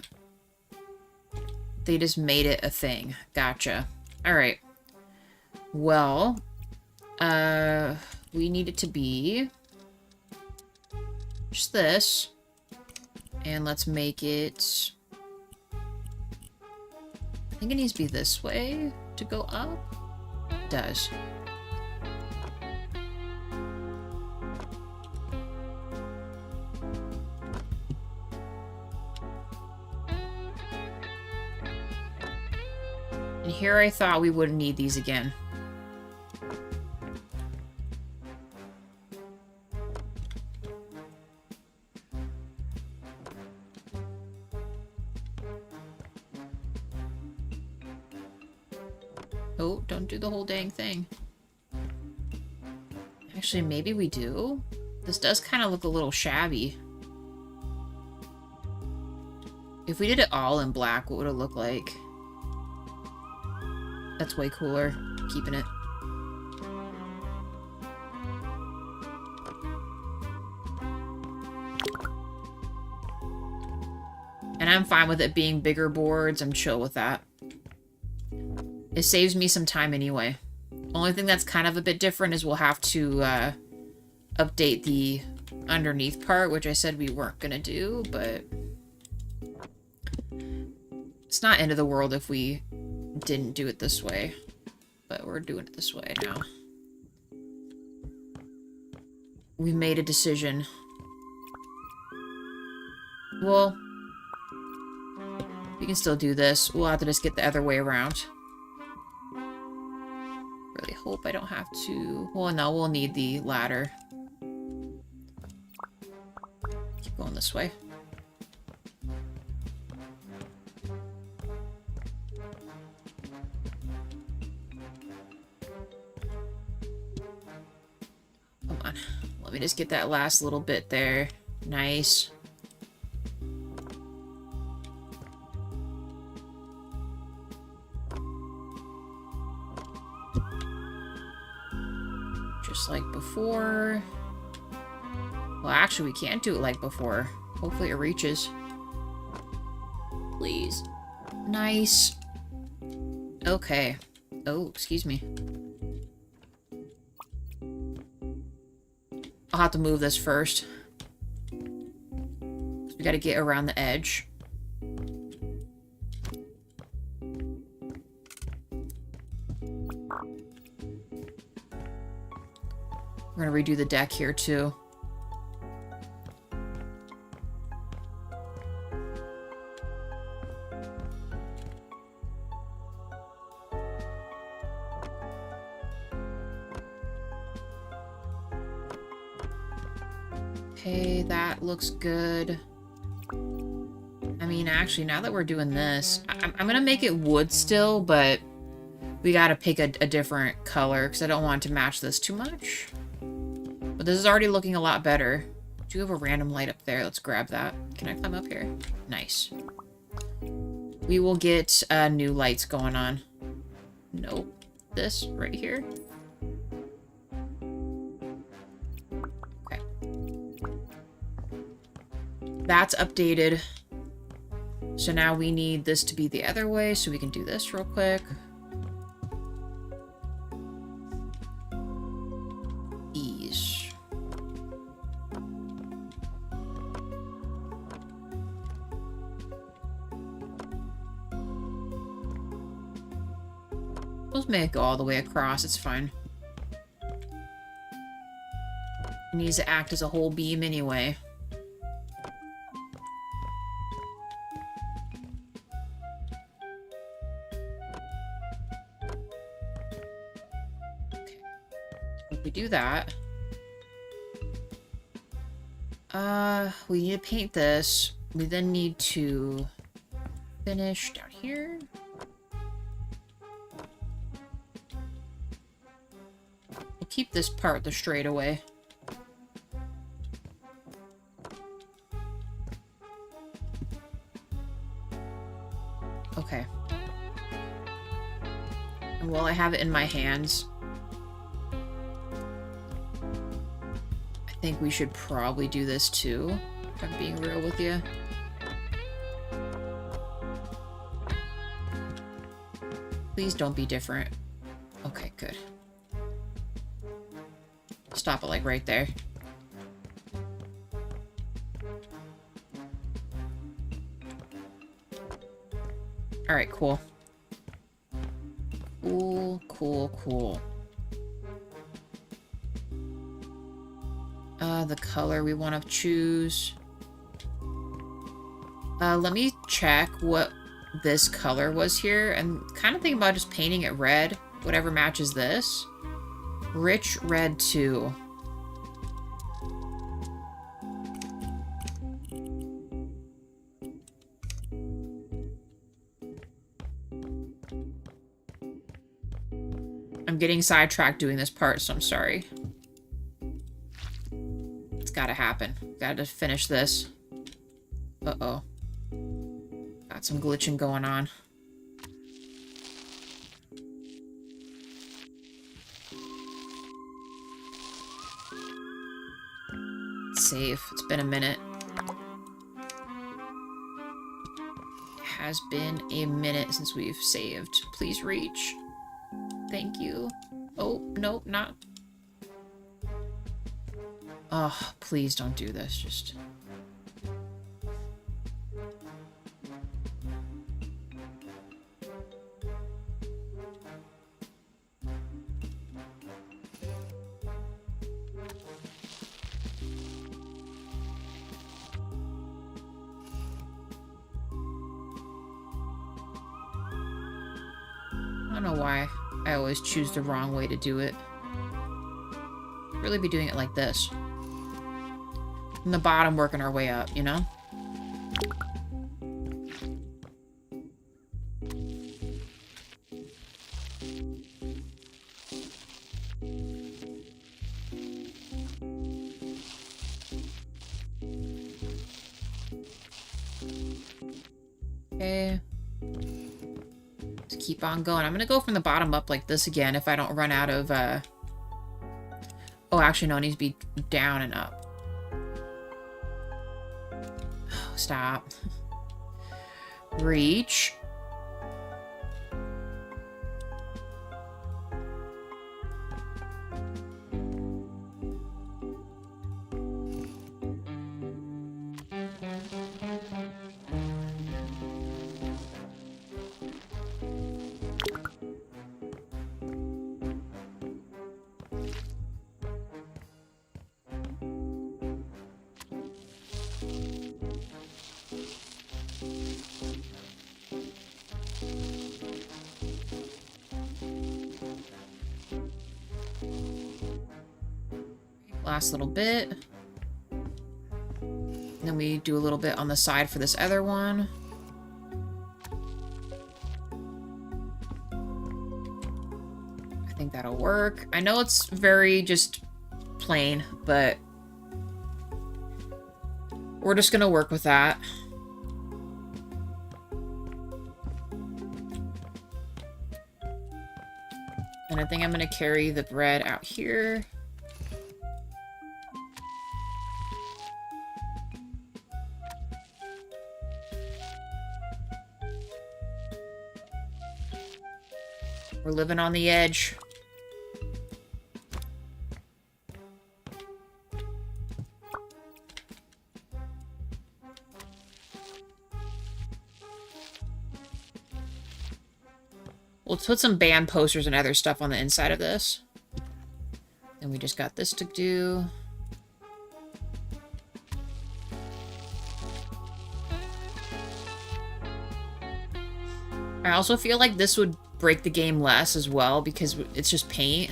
just made it a thing. Gotcha. Alright. Well, we need it to be just this. And let's make it... I think it needs to be this way to go up. It does. And here I thought we wouldn't need these again. Oh, don't do the whole dang thing. Actually, maybe we do. This does kind of look a little shabby. If we did it all in black, what would it look like? That's way cooler. Keeping it. And I'm fine with it being bigger boards. I'm chill with that. It saves me some time anyway. Only thing that's kind of a bit different is we'll have to update the underneath part, which I said we weren't gonna do, but it's not end of the world if we didn't do it this way. But we're doing it this way now. We made a decision. Well, we can still do this. We'll have to just get the other way around. Really hope I don't have to... Well, no, we'll need the ladder. Keep going this way. Come on. Let me just get that last little bit there. Nice. Just like before. Well, actually, we can't do it like before. Hopefully it reaches. Please. Nice. Okay. Oh, excuse me. I'll have to move this first. We gotta get around the edge. We're gonna redo the deck here too. Okay, that looks good. I mean, actually, now that we're doing this, I'm gonna make it wood still, but we gotta pick a different color because I don't want it to match this too much. But this is already looking a lot better. Do you have a random light up there? Let's grab that. Can I climb up here? Nice. We will get new lights going on. Nope. This right here. Okay. That's updated. So now we need this to be the other way, so we can do this real quick. Ease. Let's make it go all the way across, it's fine. It needs to act as a whole beam anyway. We do that. We need to paint this. We then need to finish down here. We'll keep this part the straightaway. Okay. And while I have it in my hands, I think we should probably do this too, if I'm being real with you. Please don't be different. Okay, good. Stop it, like, right there. Alright, cool. Cool, cool, cool. The color we want to choose. Let me check what this color was here. And kind of thinking about just painting it red. Whatever matches this. Rich red 2. I'm getting sidetracked doing this part, so I'm sorry. It's gotta happen. Gotta finish this. Uh-oh. Got some glitching going on. Save. It's been a minute. It has been a minute since we've saved. Please reach. Thank you. Oh, no, not. Oh, please don't do this. Just. I don't know why I always choose the wrong way to do it. Really be doing it like this. From the bottom, working our way up, you know? Okay. Keep on going. I'm gonna go from the bottom up like this again if I don't run out of, Oh, actually, no, it needs to be down and up. Oh, stop. Reach. Last little bit. And then we do a little bit on the side for this other one. I think that'll work. I know it's very just plain, but we're just gonna work with that. And I think I'm gonna carry the bread out here. We're living on the edge. We'll put some band posters and other stuff on the inside of this. And we just got this to do. I also feel like this would break the game less as well because it's just paint.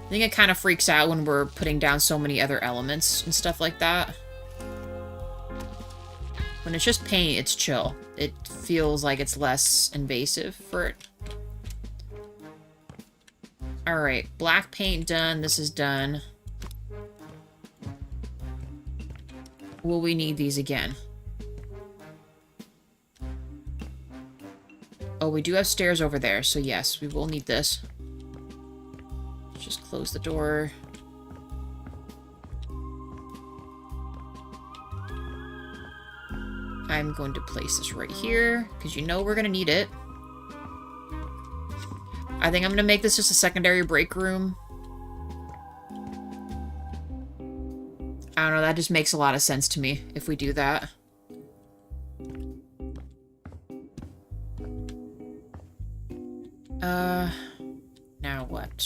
I think it kind of freaks out when we're putting down so many other elements and stuff like that. When it's just paint, it's chill. It feels like it's less invasive for it. Alright, black paint done. This is done. Will we need these again? Oh, we do have stairs over there, so yes, we will need this. Let's just close the door. I'm going to place this right here, because you know we're going to need it. I think I'm gonna make this just a secondary break room. I don't know, that just makes a lot of sense to me if we do that. Now what?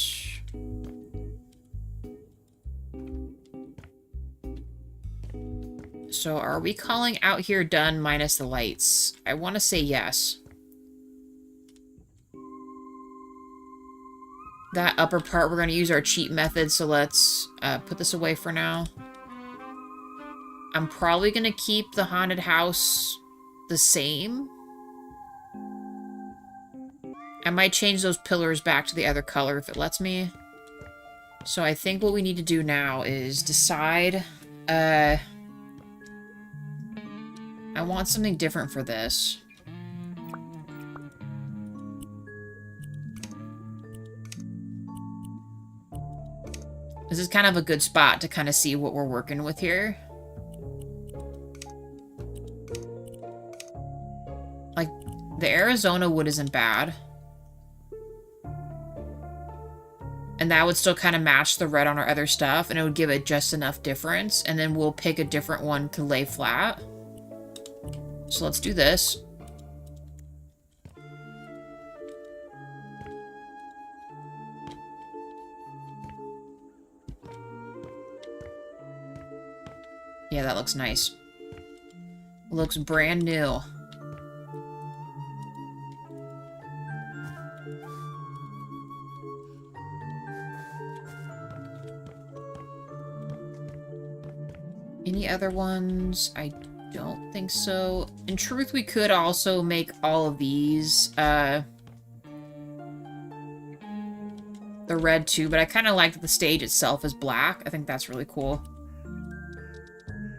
So are we calling out here done minus the lights? I want to say yes. That upper part, we're going to use our cheat method, so let's put this away for now. I'm probably going to keep the haunted house the same. I might change those pillars back to the other color if it lets me. So I think what we need to do now is decide... I want something different for this. This is kind of a good spot to kind of see what we're working with here. Like, the Arizona wood isn't bad. And that would still kind of match the red on our other stuff, and it would give it just enough difference, and then we'll pick a different one to lay flat. So let's do this. Yeah, that looks nice. Looks brand new. Any other ones? I don't think so. In truth, we could also make all of these the red too, but I kind of like that the stage itself is black. I think that's really cool.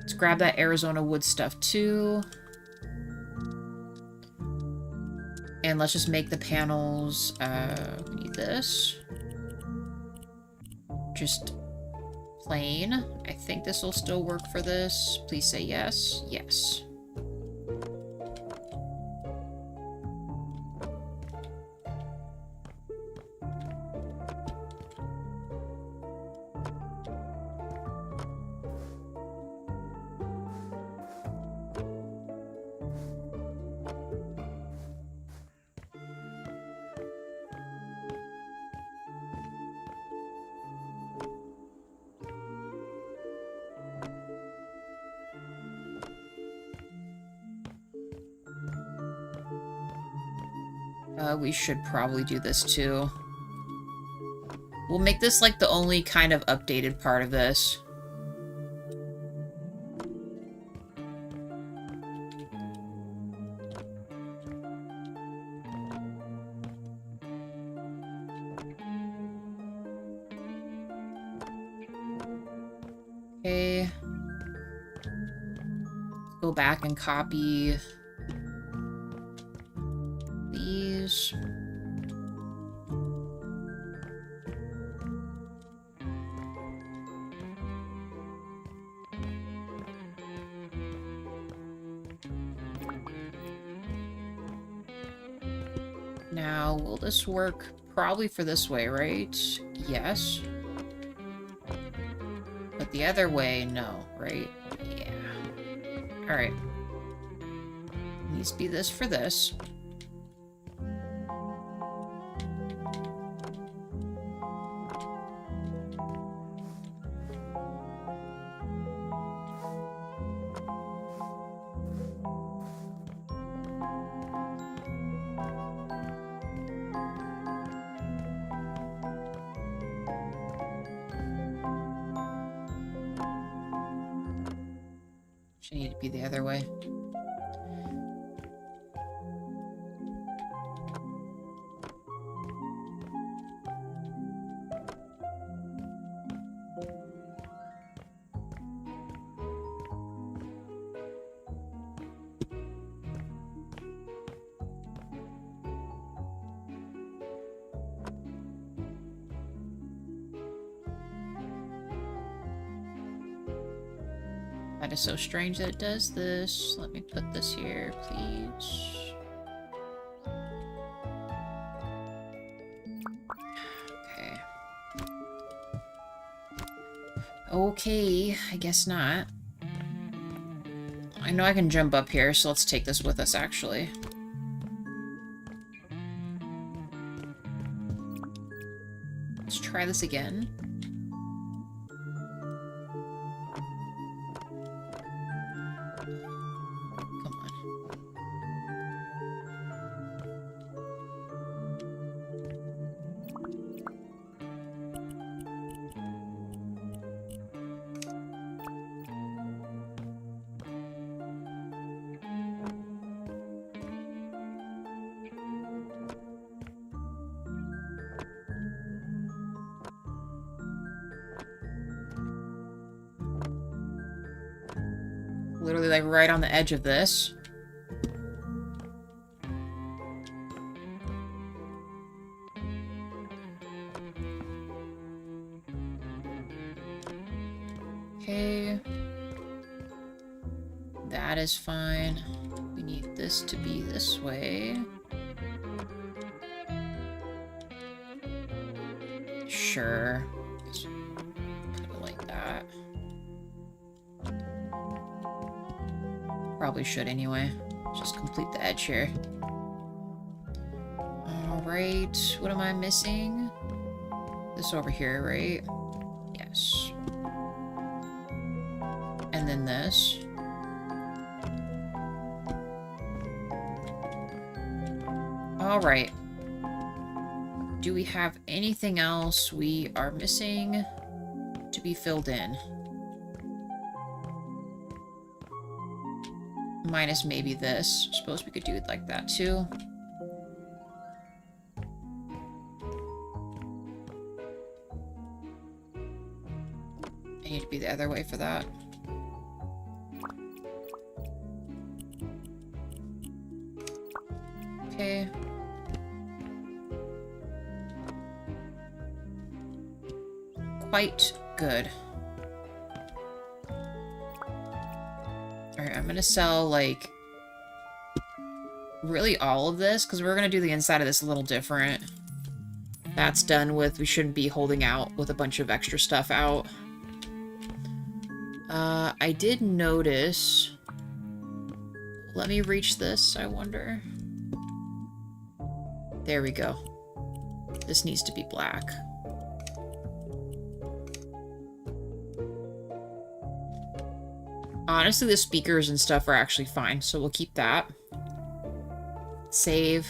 Let's grab that Arizona wood stuff too. And let's just make the panels, we need this. Just plain. I think this will still work for this. Please say yes. Yes. We should probably do this too. We'll make this like the only kind of updated part of this. Okay. Go back and copy these. Now, will this work? Probably for this way, right? Yes. But the other way, no, right? Yeah. Alright. Needs to be this for this. Should need to be the other way. That is so strange that it does this. Let me put this here, please. Okay, I guess not. I know I can jump up here, so let's take this with us, actually. Let's try this again. Come on. Literally, like, right on the edge of this. Okay. That is fine. We need this to be this way. Sure. Just put it like that. Probably should anyway. Just complete the edge here. Alright, what am I missing? This over here, right? Yes. And then this. Alright. Do we have anything else we are missing to be filled in? Minus maybe this. Suppose we could do it like that too. I need to be the other way for that. Okay. Quite good. Alright, I'm gonna sell, like, really all of this, because we're gonna do the inside of this a little different. That's done with. We shouldn't be holding out with a bunch of extra stuff out. I did notice... Let me reach this, I wonder. There we go. This needs to be black. Honestly, the speakers and stuff are actually fine, so we'll keep that. Save.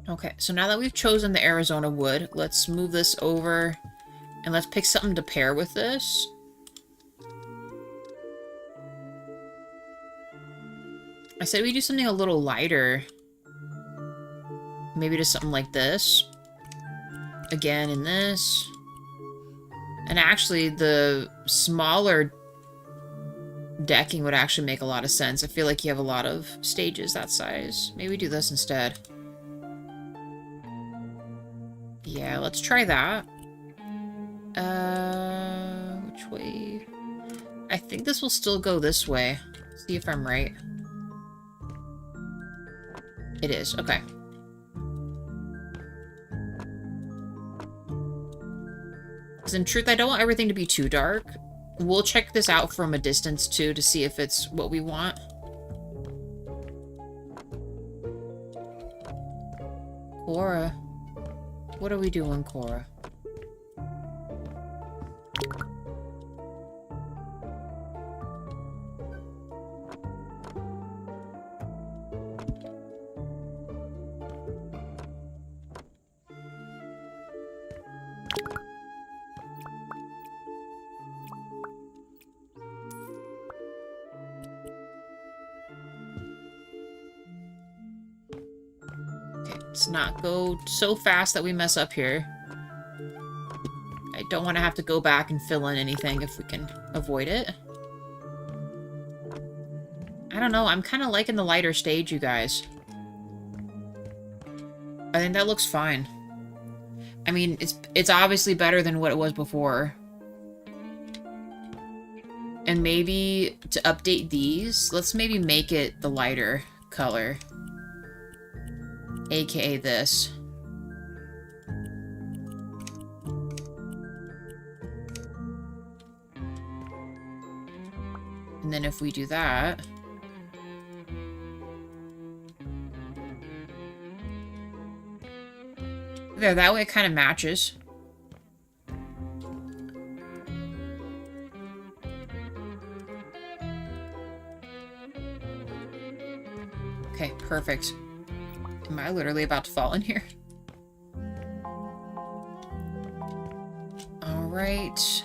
Okay, so now that we've chosen the Arizona wood, let's move this over and let's pick something to pair with this. I said we do something a little lighter. Maybe just something like this. Again, in this. And actually, the smaller decking would actually make a lot of sense. I feel like you have a lot of stages that size. Maybe do this instead. Yeah, let's try that. Which way? I think this will still go this way. See if I'm right. It is, okay. Because in truth, I don't want everything to be too dark. We'll check this out from a distance, too, to see if it's what we want. Cora. What are we doing, Cora? Let's not go so fast that we mess up here. I don't want to have to go back and fill in anything if we can avoid it. I don't know, I'm kind of liking the lighter stage, you guys. I think that looks fine. I mean, it's obviously better than what it was before. And maybe to update these, let's maybe make it the lighter color. AKA this. And then if we do that... There, that way it kind of matches. Okay, perfect. Am I literally about to fall in here? Alright.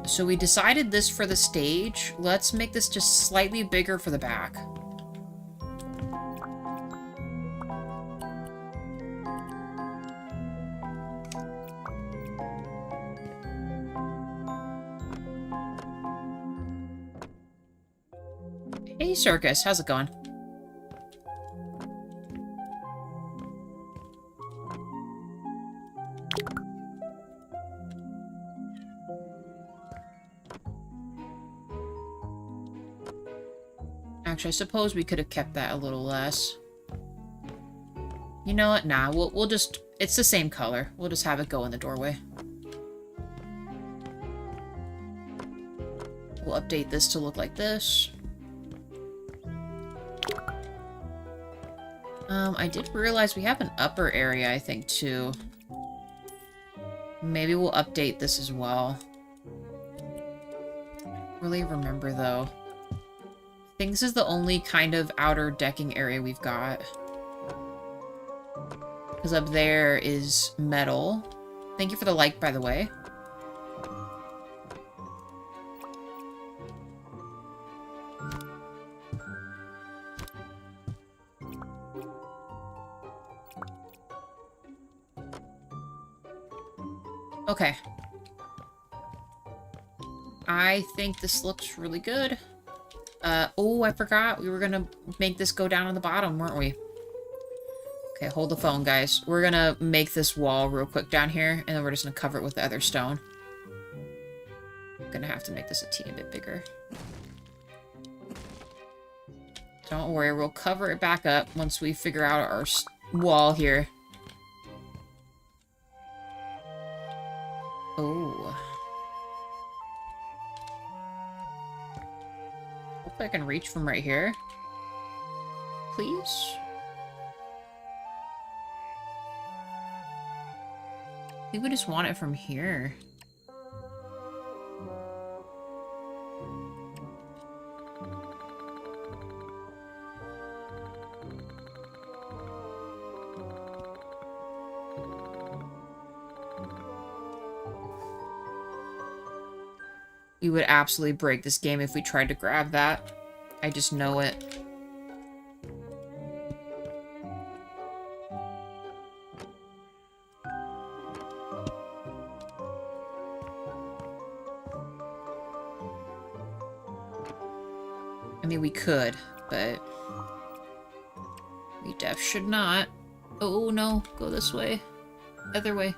So we decided this for the stage. Let's make this just slightly bigger for the back. Hey, Circus, how's it going? Actually, I suppose we could have kept that a little less. You know what? Nah, we'll just... It's the same color. We'll just have it go in the doorway. We'll update this to look like this. I did realize we have an upper area, I think, too. Maybe we'll update this as well. Really remember, though. I think this is the only kind of outer decking area we've got. Because up there is metal. Thank you for the like, by the way. Okay. I think this looks really good. Oh, I forgot. We were gonna make this go down on the bottom, weren't we? Okay, hold the phone, guys. We're gonna make this wall real quick down here, and then we're just gonna cover it with the other stone. I'm gonna have to make this a teeny bit bigger. Don't worry, we'll cover it back up once we figure out our wall here. Oh. Hope I can reach from right here. Please? I think we just want it from here. We would absolutely break this game if we tried to grab that. I just know it. I mean, we could, but we def should not. Oh, no. Go this way. Other way.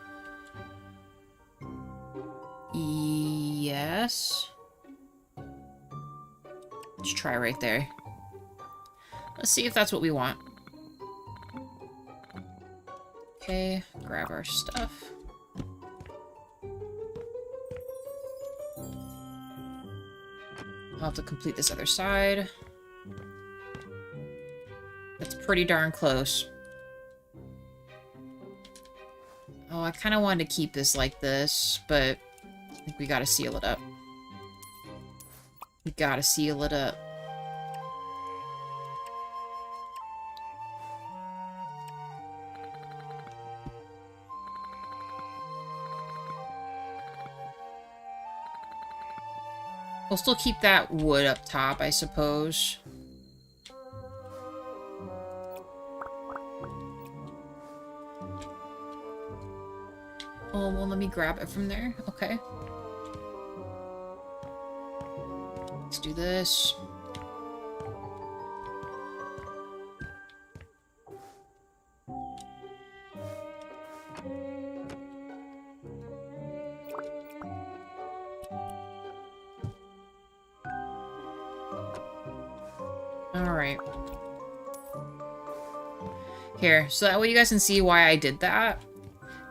Yes. Let's try right there. Let's see if that's what we want. Okay, grab our stuff. I'll have to complete this other side. That's pretty darn close. Oh, I kind of wanted to keep this like this, but I think we gotta seal it up. We gotta seal it up. We'll still keep that wood up top, I suppose. Oh, well, let me grab it from there. Okay. Let's do this. Alright. Here, so that way you guys can see why I did that.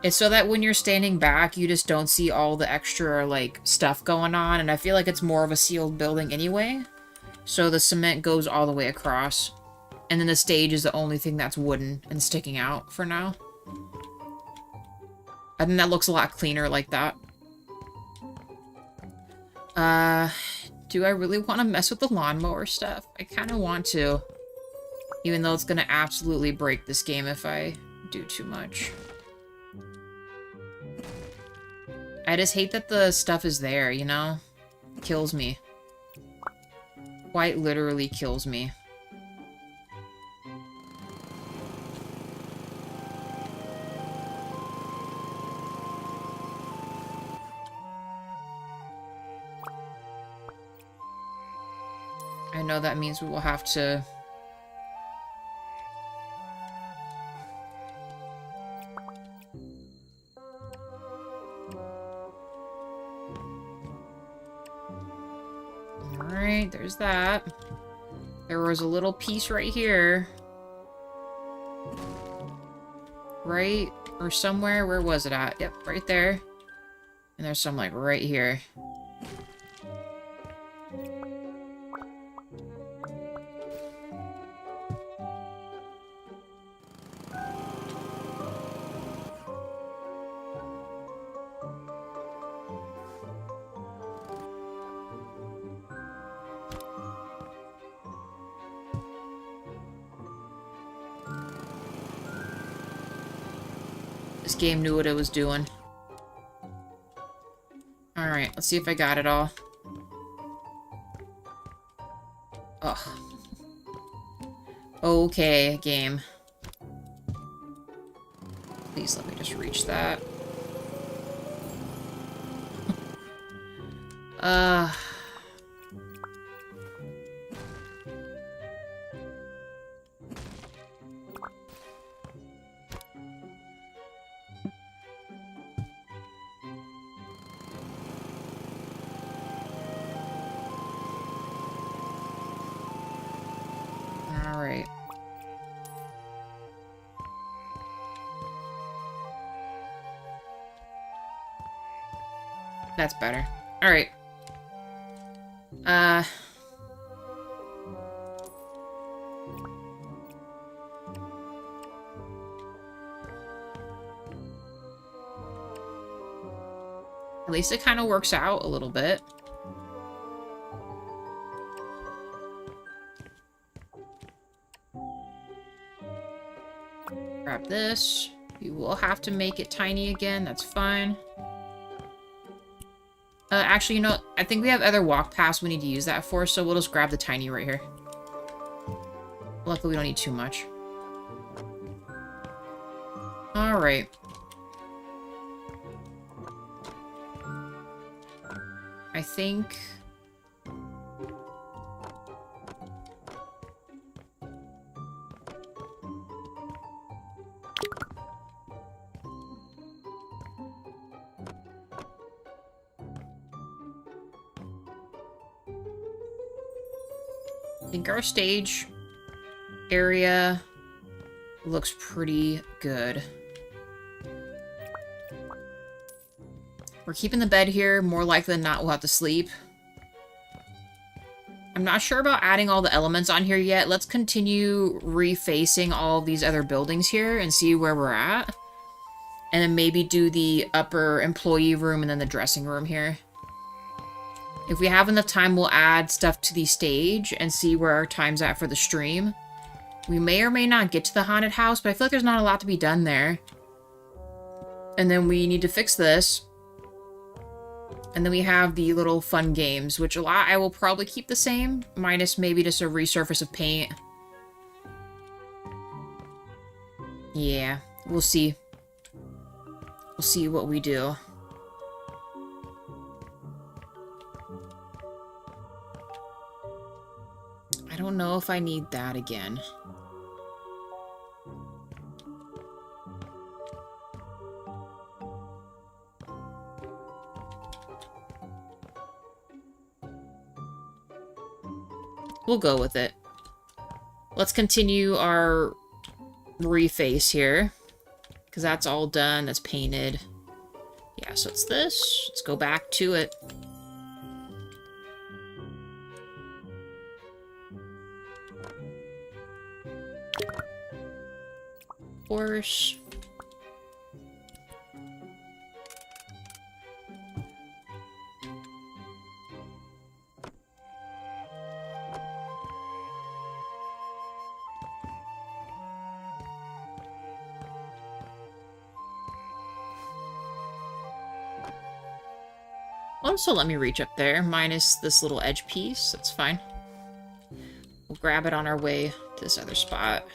It's so that when you're standing back, you just don't see all the extra, like, stuff going on. And I feel like it's more of a sealed building anyway. So the cement goes all the way across. And then the stage is the only thing that's wooden and sticking out for now. I think that looks a lot cleaner like that. Do I really want to mess with the lawnmower stuff? I kind of want to. Even though it's going to absolutely break this game if I do too much. I just hate that the stuff is there, you know? It kills me. Quite literally kills me. I know that means we will have to... Alright, there's that. There was a little piece right here. Right? Or somewhere. Where was it at? Yep, right there. And there's some, like, right here. This game knew what it was doing. Alright, let's see if I got it all. Ugh. Okay, game. Please let me just reach that. Alright. That's better. Alright. At least it kind of works out a little bit. Grab this. We will have to make it tiny again. That's fine. Actually, you know, I think we have other walk paths we need to use that for, so we'll just grab the tiny right here. Luckily, we don't need too much. Alright. I think... I think our stage area looks pretty good. We're keeping the bed here. More likely than not, we'll have to sleep. I'm not sure about adding all the elements on here yet. Let's continue refacing all these other buildings here and see where we're at. And then maybe do the upper employee room and then the dressing room here. If we have enough time, we'll add stuff to the stage and see where our time's at for the stream. We may or may not get to the haunted house, but I feel like there's not a lot to be done there. And then we need to fix this. And then we have the little fun games, which a lot I will probably keep the same, minus maybe just a resurface of paint. Yeah, we'll see. We'll see what we do. I don't know if I need that again. We'll go with it. Let's continue our reface here. Because that's all done. That's painted. Yeah, so it's this. Let's go back to it. Of course. Also, let me reach up there, minus this little edge piece. That's fine. We'll grab it on our way to this other spot.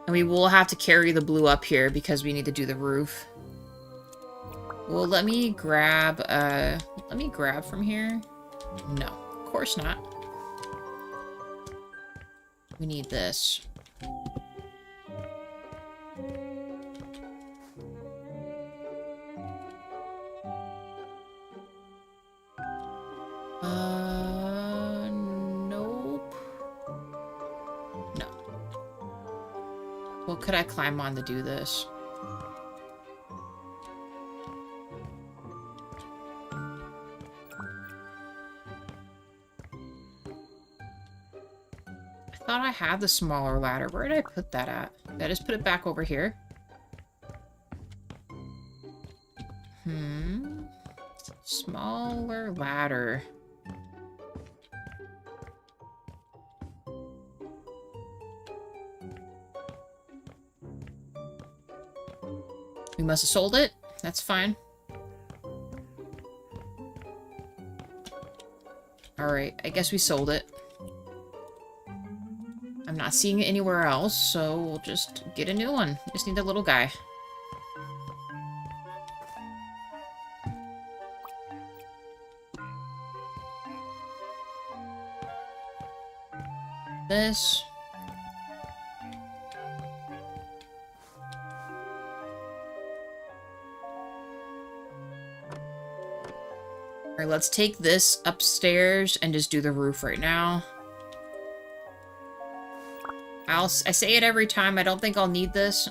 And we will have to carry the blue up here because we need to do the roof. Well, let me grab from here. No, of course not. We need this. Nope. No. What could I climb on to do this? I thought I had the smaller ladder. Where did I put that at? Did I just put it back over here? Smaller ladder. We must have sold it. That's fine. Alright, I guess we sold it. I'm not seeing it anywhere else, so we'll just get a new one. Just need a little guy. This. Alright, let's take this upstairs and just do the roof right now. I say it every time, I don't think I'll need this.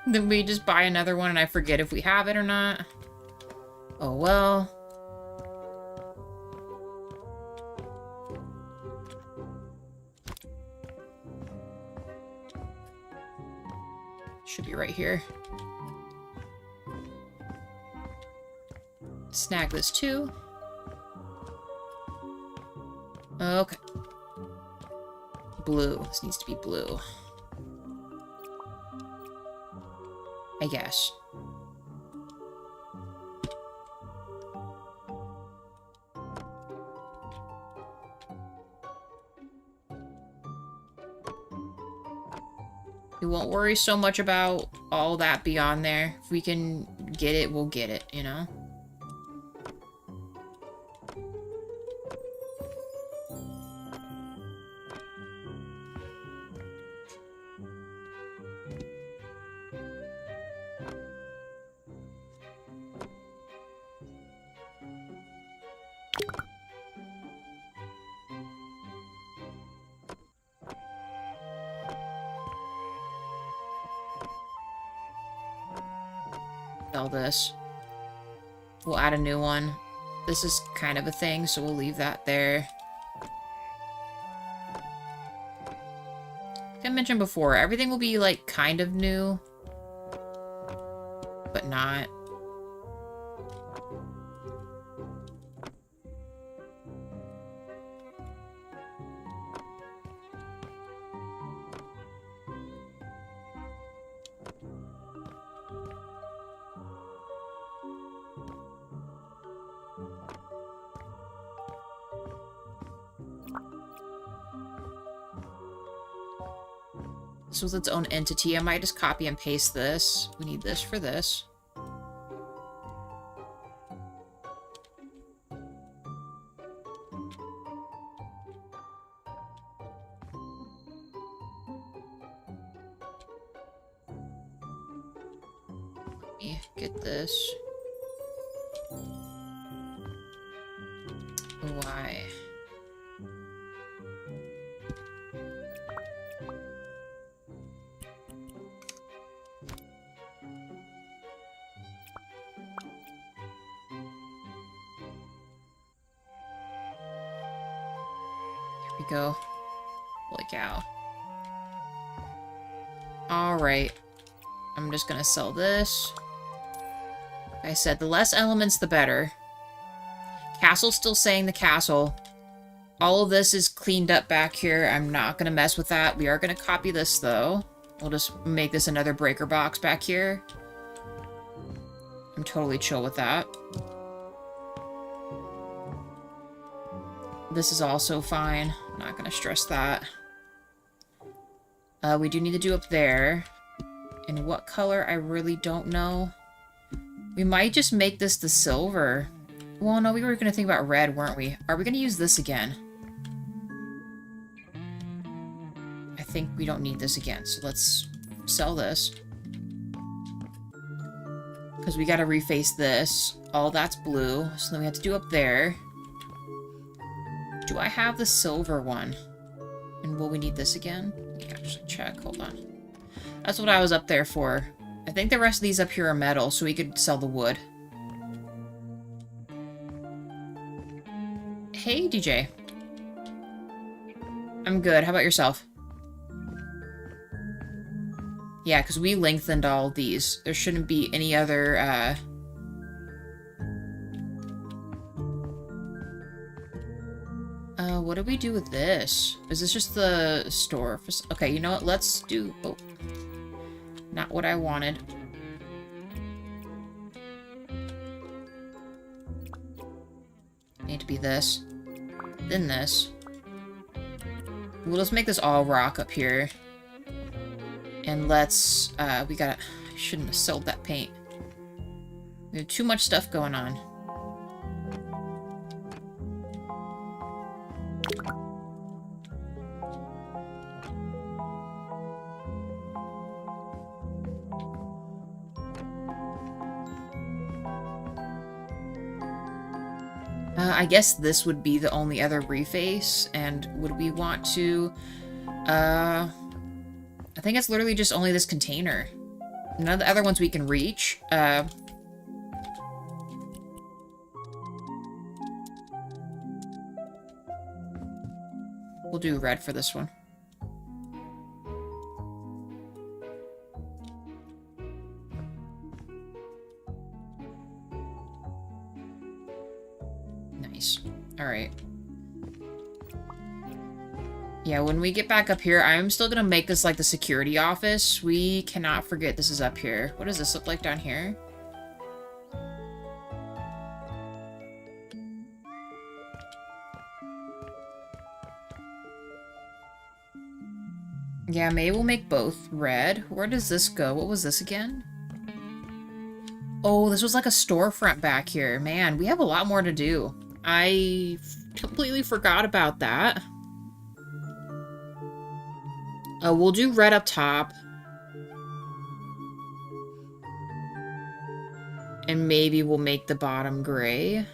Then we just buy another one and I forget if we have it or not. Oh well. Should be right here. Snag this too. Okay. Blue. This needs to be blue. I guess. We won't worry so much about all that beyond there. If we can get it, we'll get it, you know? Sell this. We'll add a new one. This is kind of a thing, so we'll leave that there. Like I mentioned before, everything will be like kind of new, but not. This was its own entity. I might just copy and paste this. We need this for this. Let me get this. Why? go. Holy cow. Alright. I'm just gonna sell this. Like I said, the less elements, the better. Castle's still saying the castle. All of this is cleaned up back here. I'm not gonna mess with that. We are gonna copy this, though. We'll just make this another breaker box back here. I'm totally chill with that. This is also fine. I'm not gonna stress that. We do need to do up there. In what color, I really don't know. We might just make this the silver. Well, no, we were gonna think about red, weren't we? Are we gonna use this again? I think we don't need this again, so let's sell this. Because we gotta reface this. All that's blue, so then we have to do up there. Do I have the silver one? And will we need this again? Let me actually check, hold on. That's what I was up there for. I think the rest of these up here are metal, so we could sell the wood. Hey, DJ. I'm good, how about yourself? Yeah, because we lengthened all these. There shouldn't be any other, what do we do with this? Is this just the store? Okay, you know what? Let's do... Oh. Not what I wanted. Need to be this. Then this. We'll just make this all rock up here. And let's, we gotta... I shouldn't have sold that paint. We have too much stuff going on. I guess this would be the only other reface, and would we want to, I think it's literally just only this container. None of the other ones we can reach. We'll do red for this one. Nice. Alright. Yeah, when we get back up here, I'm still gonna make this like the security office. We cannot forget this is up here. What does this look like down here? Yeah, maybe we'll make both red. Where does this go? What was this again? Oh, this was like a storefront back here. Man, we have a lot more to do. I completely forgot about that. We'll do red up top. And maybe we'll make the bottom gray.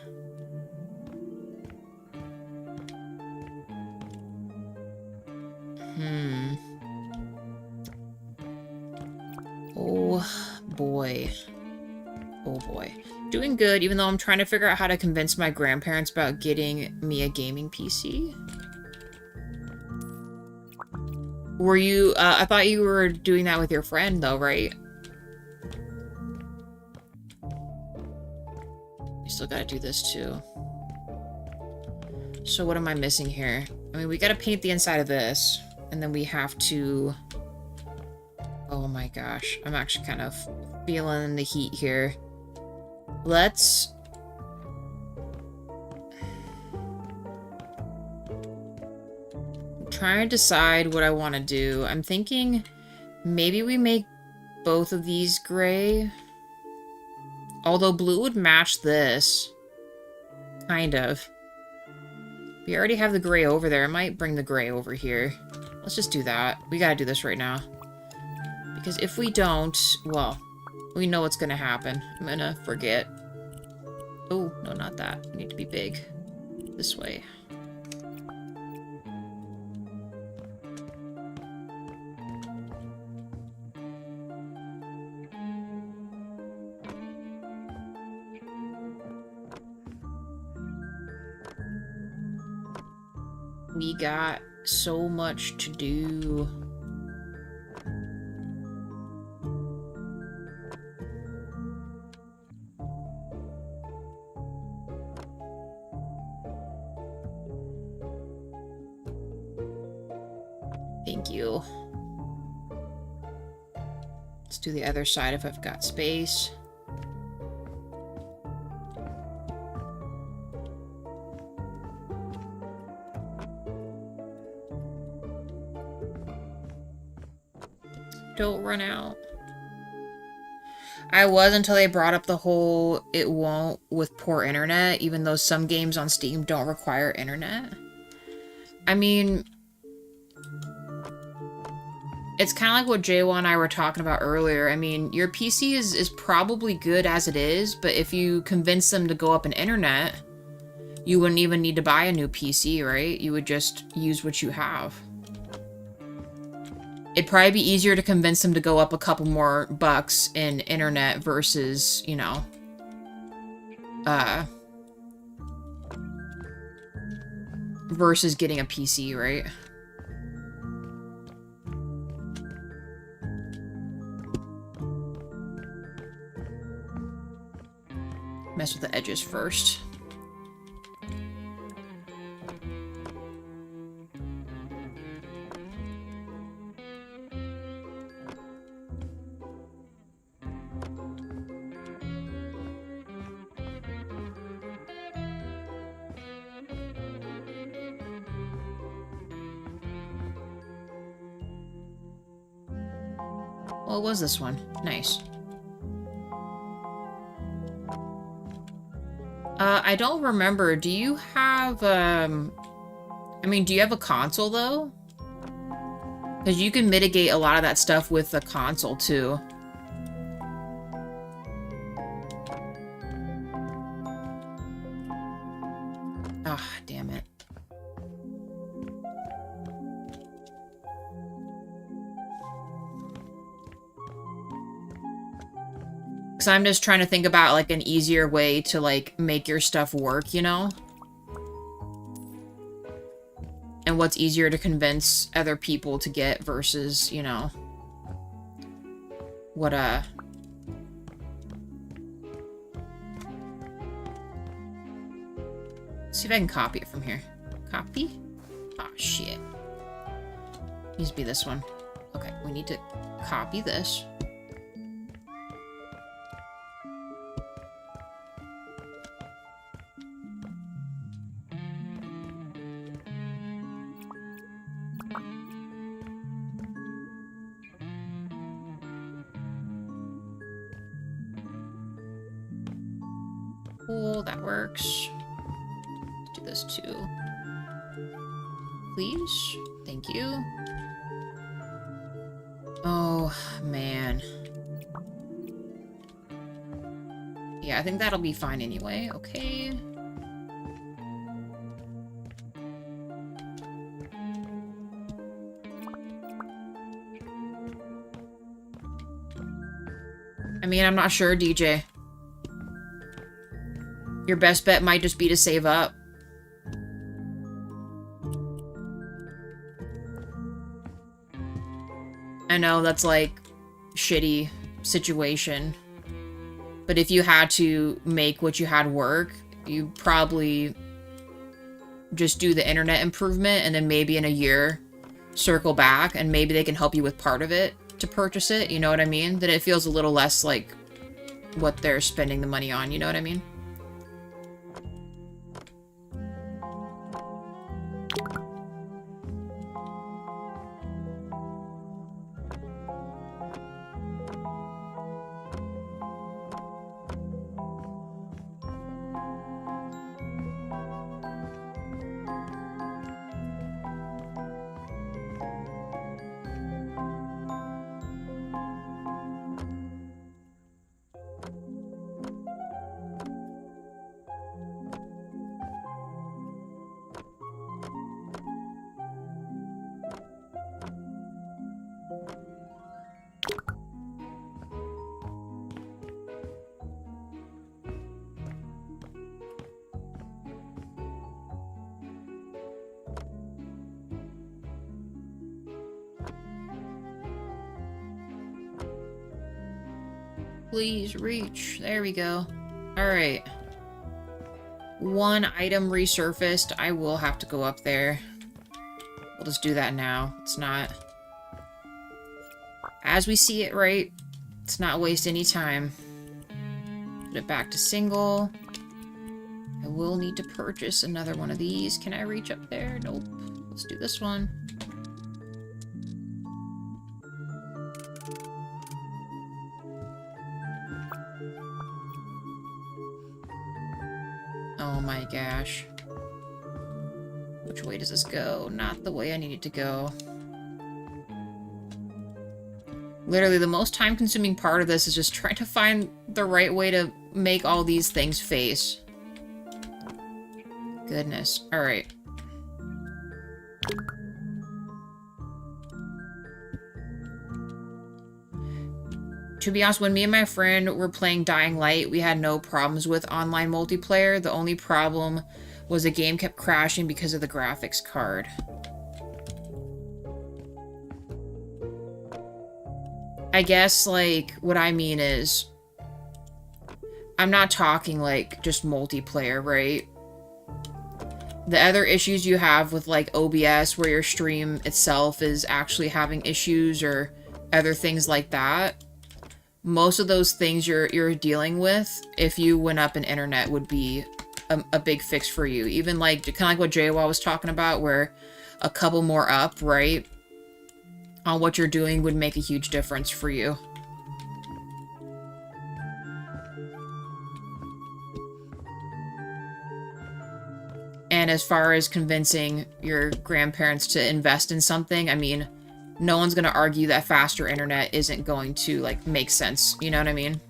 Oh, boy. Oh, boy. Doing good, even though I'm trying to figure out how to convince my grandparents about getting me a gaming PC. Were you, I thought you were doing that with your friend, though, right? You still gotta do this, too. So what am I missing here? I mean, we gotta paint the inside of this, and then we have to... Oh my gosh, I'm actually kind of feeling the heat here. Let's... trying to decide what I want to do. I'm thinking maybe we make both of these gray. Although blue would match this. Kind of. We already have the gray over there. I might bring the gray over here. Let's just do that. We gotta do this right now. Because if we don't, well, we know what's gonna happen. I'm gonna forget. Oh, no, not that. We need to be big. This way. We got so much to do. Thank you. Let's do the other side if I've got space. Don't run out. I was until they brought up the whole it won't with poor internet, even though some games on Steam don't require internet. I mean, it's kind of like what Jaywa and I were talking about earlier. I mean, your PC is probably good as it is, but if you convince them to go up an internet, you wouldn't even need to buy a new PC, right? You would just use what you have. It'd probably be easier to convince them to go up a couple more bucks in internet versus, you know, versus getting a PC, right? Mess with the edges first. What was this one? Nice. I don't remember. Do you have, I mean, do you have a console, though? Because you can mitigate a lot of that stuff with the console, too. Ah, damn it. Because I'm just trying to think about, like, an easier way to, like, make your stuff work, you know? And what's easier to convince other people to get versus, you know... What, Let's see if I can copy it from here. Copy? Ah, shit. Needs to be this one. Okay, we need to copy this. Cool, that works. Let's do this too. Please? Thank you. Oh, man. Yeah, I think that'll be fine anyway. Okay. I mean, I'm not sure, DJ. Your best bet might just be to save up. I know that's like shitty situation. But if you had to make what you had work, you probably just do the internet improvement and then maybe in a year circle back and maybe they can help you with part of it to purchase it, you know what I mean? Then it feels a little less like what they're spending the money on, you know what I mean? Please reach. There we go. Alright. One item resurfaced. I will have to go up there. We'll just do that now. It's not... As we see it, right? Let's not waste any time. Put it back to single. I will need to purchase another one of these. Can I reach up there? Nope. Let's do this one. Oh my gosh. Which way does this go? Not the way I need it to go. Literally, the most time-consuming part of this is just trying to find the right way to make all these things face. Goodness. Alright. To be honest, when me and my friend were playing Dying Light, we had no problems with online multiplayer. The only problem was the game kept crashing because of the graphics card. I guess, like, what I mean is, I'm not talking, like, just multiplayer, right? The other issues you have with, like, OBS, where your stream itself is actually having issues, or other things like that, most of those things you're dealing with, if you went up an internet, would be a big fix for you. Even, like, kind of like what JWoww was talking about, where a couple more up, right, on what you're doing would make a huge difference for you. And as far as convincing your grandparents to invest in something, I mean, no one's going to argue that faster internet isn't going to, like, make sense. You know what I mean?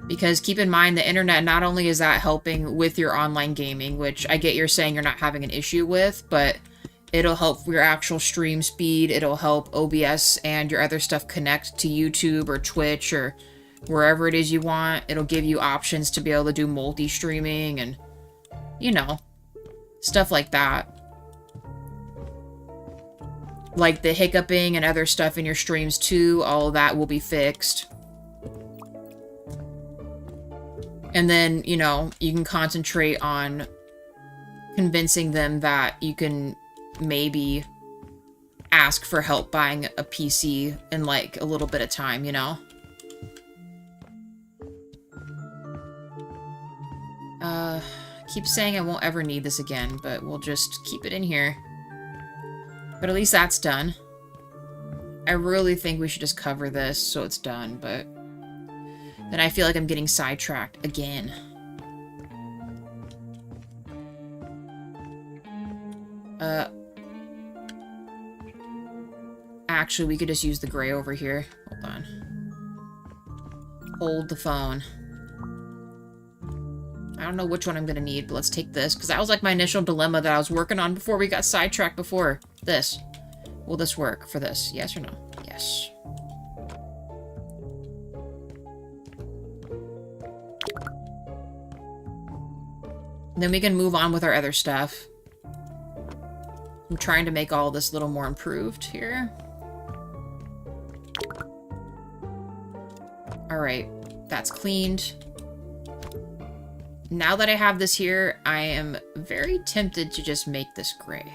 Because keep in mind, the internet, not only is that helping with your online gaming, which I get you're saying you're not having an issue with, but it'll help your actual stream speed, it'll help OBS and your other stuff connect to YouTube or Twitch or wherever it is you want. It'll give you options to be able to do multi-streaming and, you know, stuff like that. Like the hiccuping and other stuff in your streams too, all of that will be fixed. And then, you know, you can concentrate on convincing them that you can maybe ask for help buying a PC in, like, a little bit of time, you know? Keep saying I won't ever need this again, but we'll just keep it in here. But at least that's done. I really think we should just cover this so it's done, but then I feel like I'm getting sidetracked again. Actually, we could just use the gray over here. Hold on. Hold the phone. I don't know which one I'm gonna need, but let's take this, because that was like my initial dilemma that I was working on before we got sidetracked before. This. Will this work for this? Yes or no? Yes. Then we can move on with our other stuff. I'm trying to make all this a little more improved here. Alright, that's cleaned. Now that I have this here, I am very tempted to just make this gray.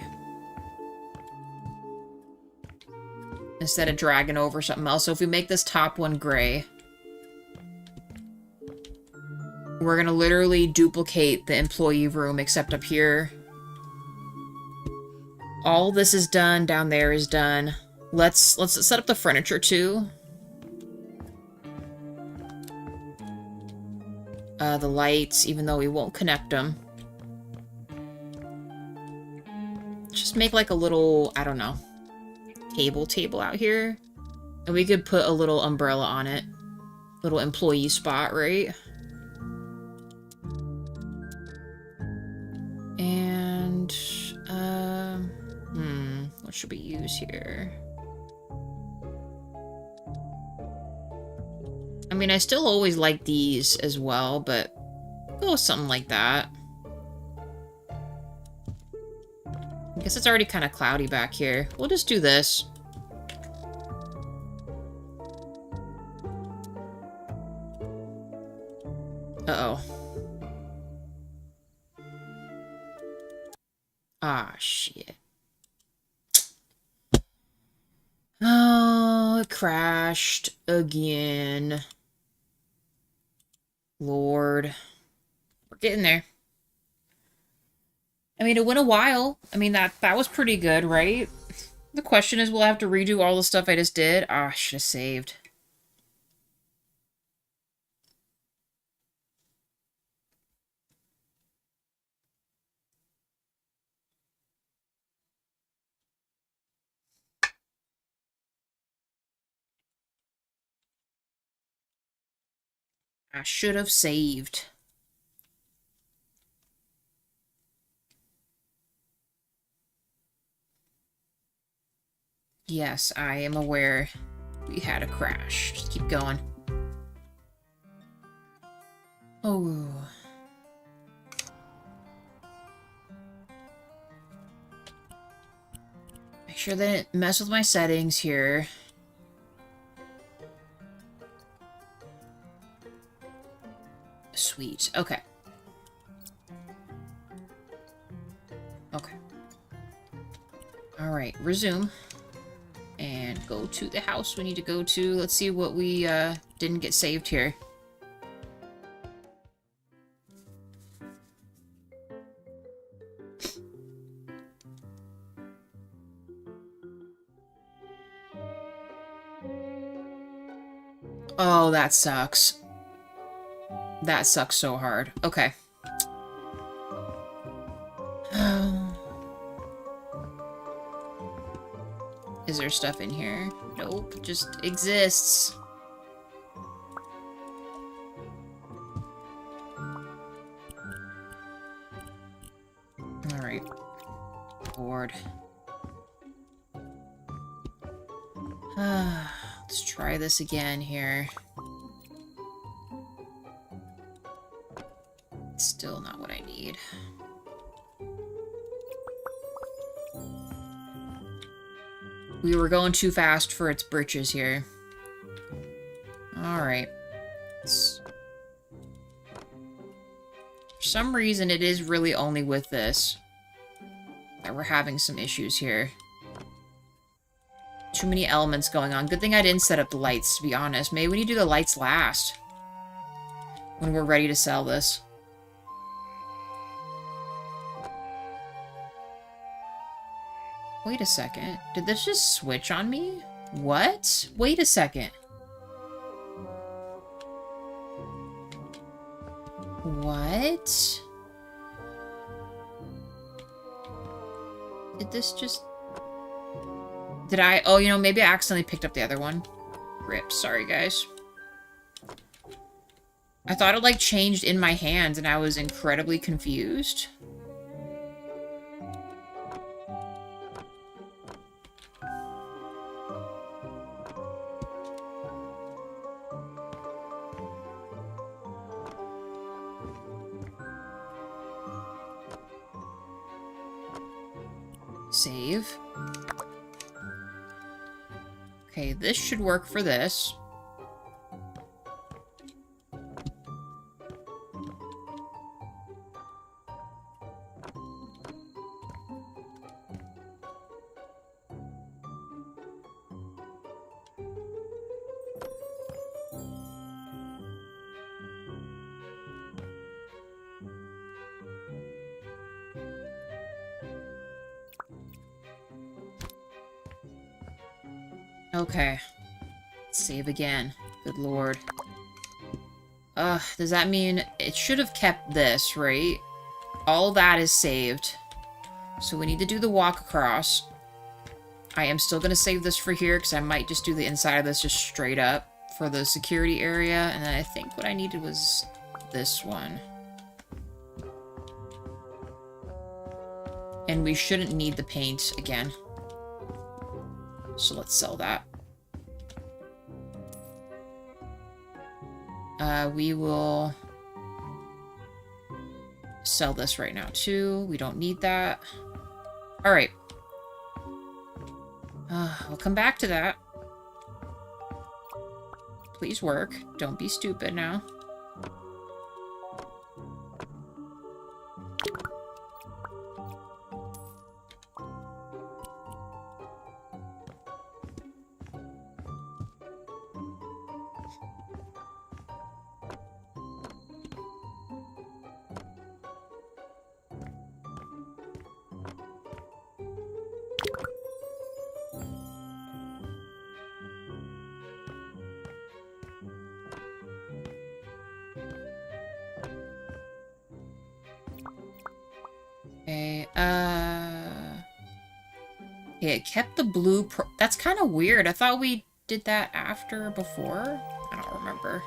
Instead of dragging over something else. So if we make this top one gray, we're gonna literally duplicate the employee room except up here. All this is done, down there is done. Let's set up the furniture too. The lights, even though we won't connect them. Just make like a little, I don't know, table out here. And we could put a little umbrella on it. Little employee spot, right? And, what should we use here? I mean, I still always like these as well, but Go with something like that. I guess it's already kind of cloudy back here. We'll just do this. Uh-oh. Ah, shit. Oh, it crashed again. Lord. We're getting there. I mean, it went a while. I mean, that was pretty good, right? The question is, will I have to redo all the stuff I just did? Ah, I should have saved. I should have saved. Yes, I am aware we had a crash. Just keep going. Oh. Make sure they didn't mess with my settings here. Sweet. Okay. Okay. Alright, resume. And go to the house we need to go to. Let's see what we didn't get saved here. Oh, that sucks. That sucks so hard. Okay. Is there stuff in here? Nope, it just exists. Alright. Board. Let's try this again here. Still not what I need. We were going too fast for its britches here. Alright. For some reason, it is really only with this that we're having some issues here. Too many elements going on. Good thing I didn't set up the lights, to be honest. Maybe we need to do the lights last. When we're ready to sell this. Wait a second. Did this just switch on me? What? Wait a second. What? Did this just... Did I... Oh, you know, maybe I accidentally picked up the other one. Rip. Sorry, guys. I thought it, like, changed in my hands, and I was incredibly confused. Save. Okay, this should work for this. Okay. Save again. Good lord. Does that mean it should have kept this, right? All that is saved. So we need to do the walk across. I am still going to save this for here, because I might just do the inside of this just straight up for the security area. And then I think what I needed was this one. And we shouldn't need the paint again. So let's sell that. We will Sell this right now, too. We don't need that. Alright. We'll come back to that. Please work. Don't be stupid now. Okay, yeah, it kept the blue that's kind of weird. I thought we did that after or before. I don't remember.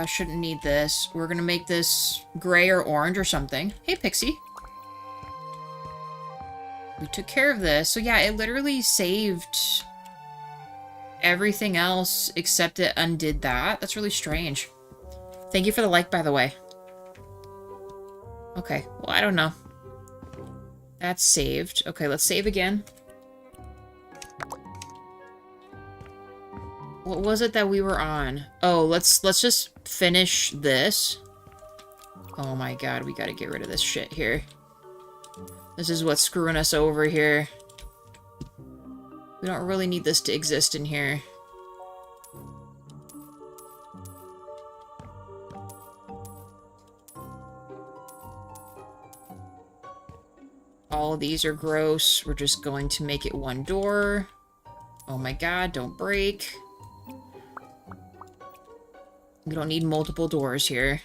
Shouldn't need this. We're gonna make this gray or orange or something. Hey, Pixie. We took care of this. So yeah, it literally saved everything else except it undid that. That's really strange. Thank you for the like, by the way. Okay, well, I don't know. That's saved. Okay, let's save again. What was it that we were on? Oh, let's just finish this. Oh my god, we gotta get rid of this shit here. This is what's screwing us over here. We don't really need this to exist in here. All of these are gross. We're just going to make it one door. Oh my god, don't break. We don't need multiple doors here.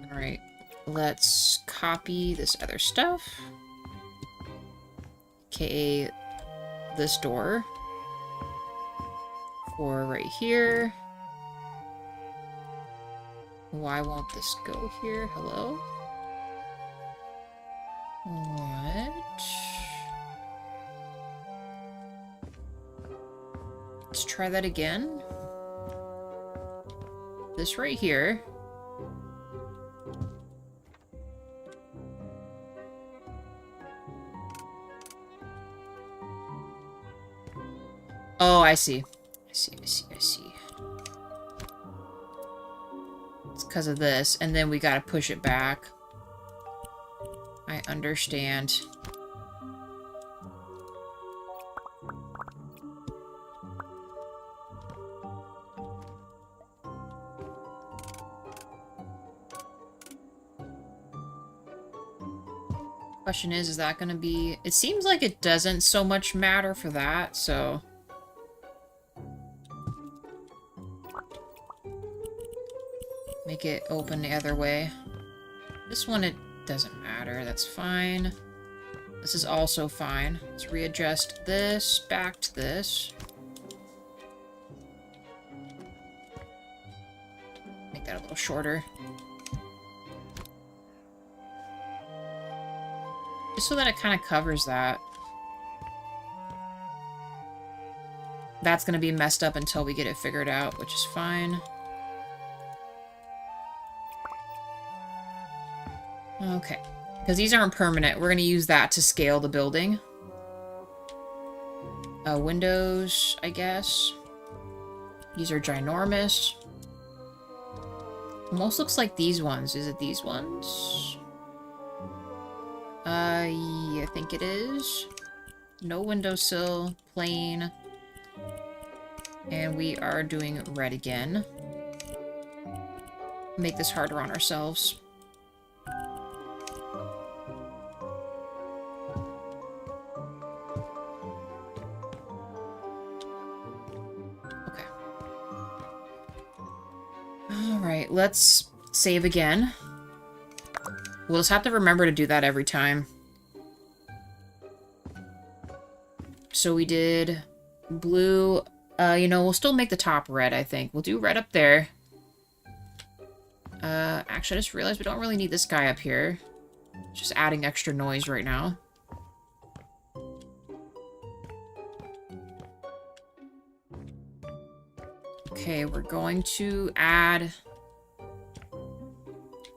Alright, let's copy this other stuff. AKA this door. For right here. Why won't this go here? Hello? What? Let's try that again. This right here. Oh, I see. I see. It's because of this, and then we gotta push it back. I understand. Question is that gonna be... It seems like it doesn't so much matter for that, so... Make it open the other way. This one, it doesn't matter. That's fine. This is also fine. Let's readjust this back to this. Make that a little shorter. Just so that it kind of covers that. That's going to be messed up until we get it figured out, which is fine. Okay, because these aren't permanent. We're going to use that to scale the building. Windows, I guess. These are ginormous. Almost looks like these ones. Is it these ones? Yeah, I think it is. No windowsill, plain. And we are doing red again. Make this harder on ourselves. Alright, let's save again. We'll just have to remember to do that every time. So we did blue. You know, we'll still make the top red, I think. We'll do red up there. Actually, I just realized we don't really need this guy up here. Just adding extra noise right now. Okay, we're going to add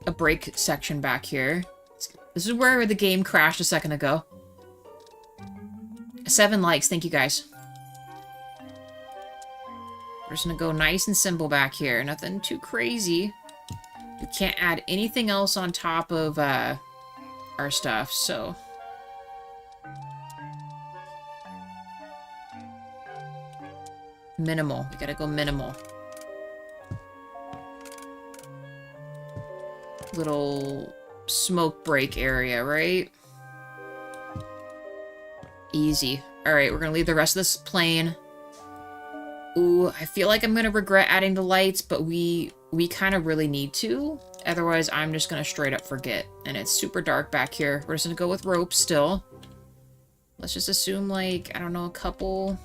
a break section back here. This is where the game crashed a second ago. 7 likes, thank you guys. We're just gonna go nice and simple back here. Nothing too crazy. We can't add anything else on top of our stuff, so... Minimal. We gotta go minimal. Little smoke break area, right? Easy. Alright, we're gonna leave the rest of this plain. Ooh, I feel like I'm gonna regret adding the lights, but we kind of really need to. Otherwise, I'm just gonna straight up forget. And it's super dark back here. We're just gonna go with ropes still. Let's just assume, like, I don't know, a couple...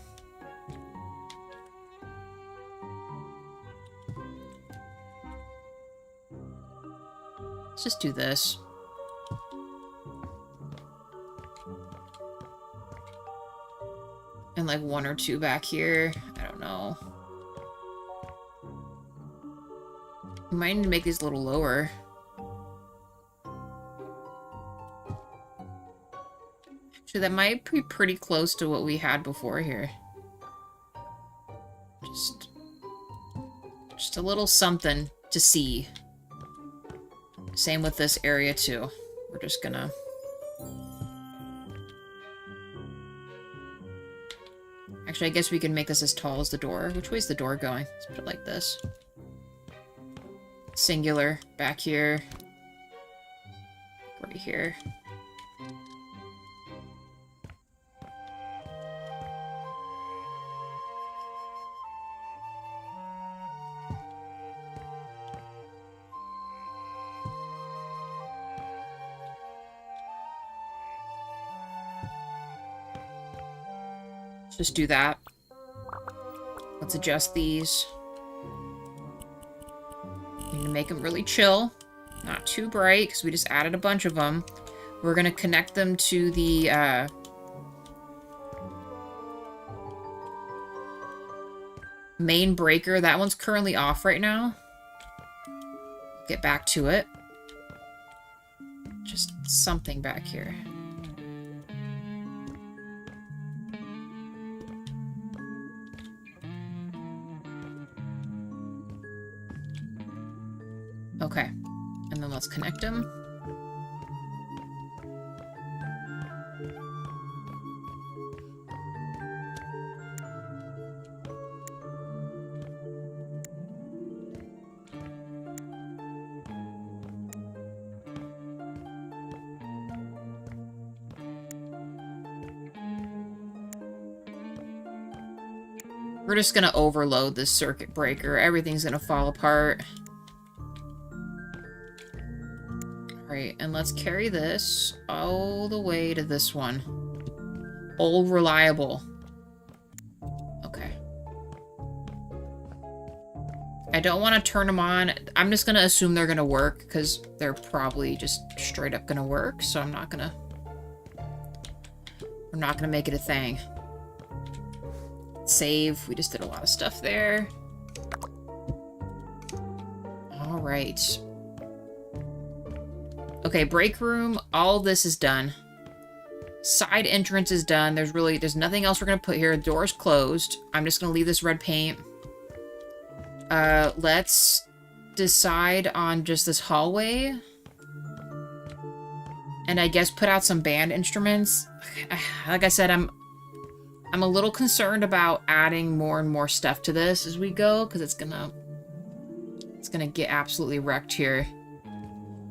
Let's just do this. And like 1 or 2 back here. I don't know. We might need to make these a little lower. Actually, that might be pretty close to what we had before here. Just a little something to see. Same with this area too. We're just gonna... Actually, I guess we can make this as tall as the door. Which way's the door going? Let's put it like this. Singular back here. Right here. Just do that. Let's adjust these. Need to make them really chill. Not too bright, because we just added a bunch of them. We're going to connect them to the, main breaker. That one's currently off right now. Get back to it. Just something back here. Okay, and then let's connect them. We're just gonna overload this circuit breaker. Everything's gonna fall apart. Alright, and let's carry this all the way to this one. Old reliable. Okay. I don't want to turn them on. I'm just going to assume they're going to work, because they're probably just straight up going to work, so I'm not going to... We're not going to make it a thing. Save. We just did a lot of stuff there. Alright. Okay, break room, all this is done. Side entrance is done. There's nothing else we're gonna put here. The door's closed. I'm just gonna leave this red paint. Let's decide on just this hallway. And I guess put out some band instruments. Like I said, I'm a little concerned about adding more and more stuff to this as we go, because it's gonna get absolutely wrecked here.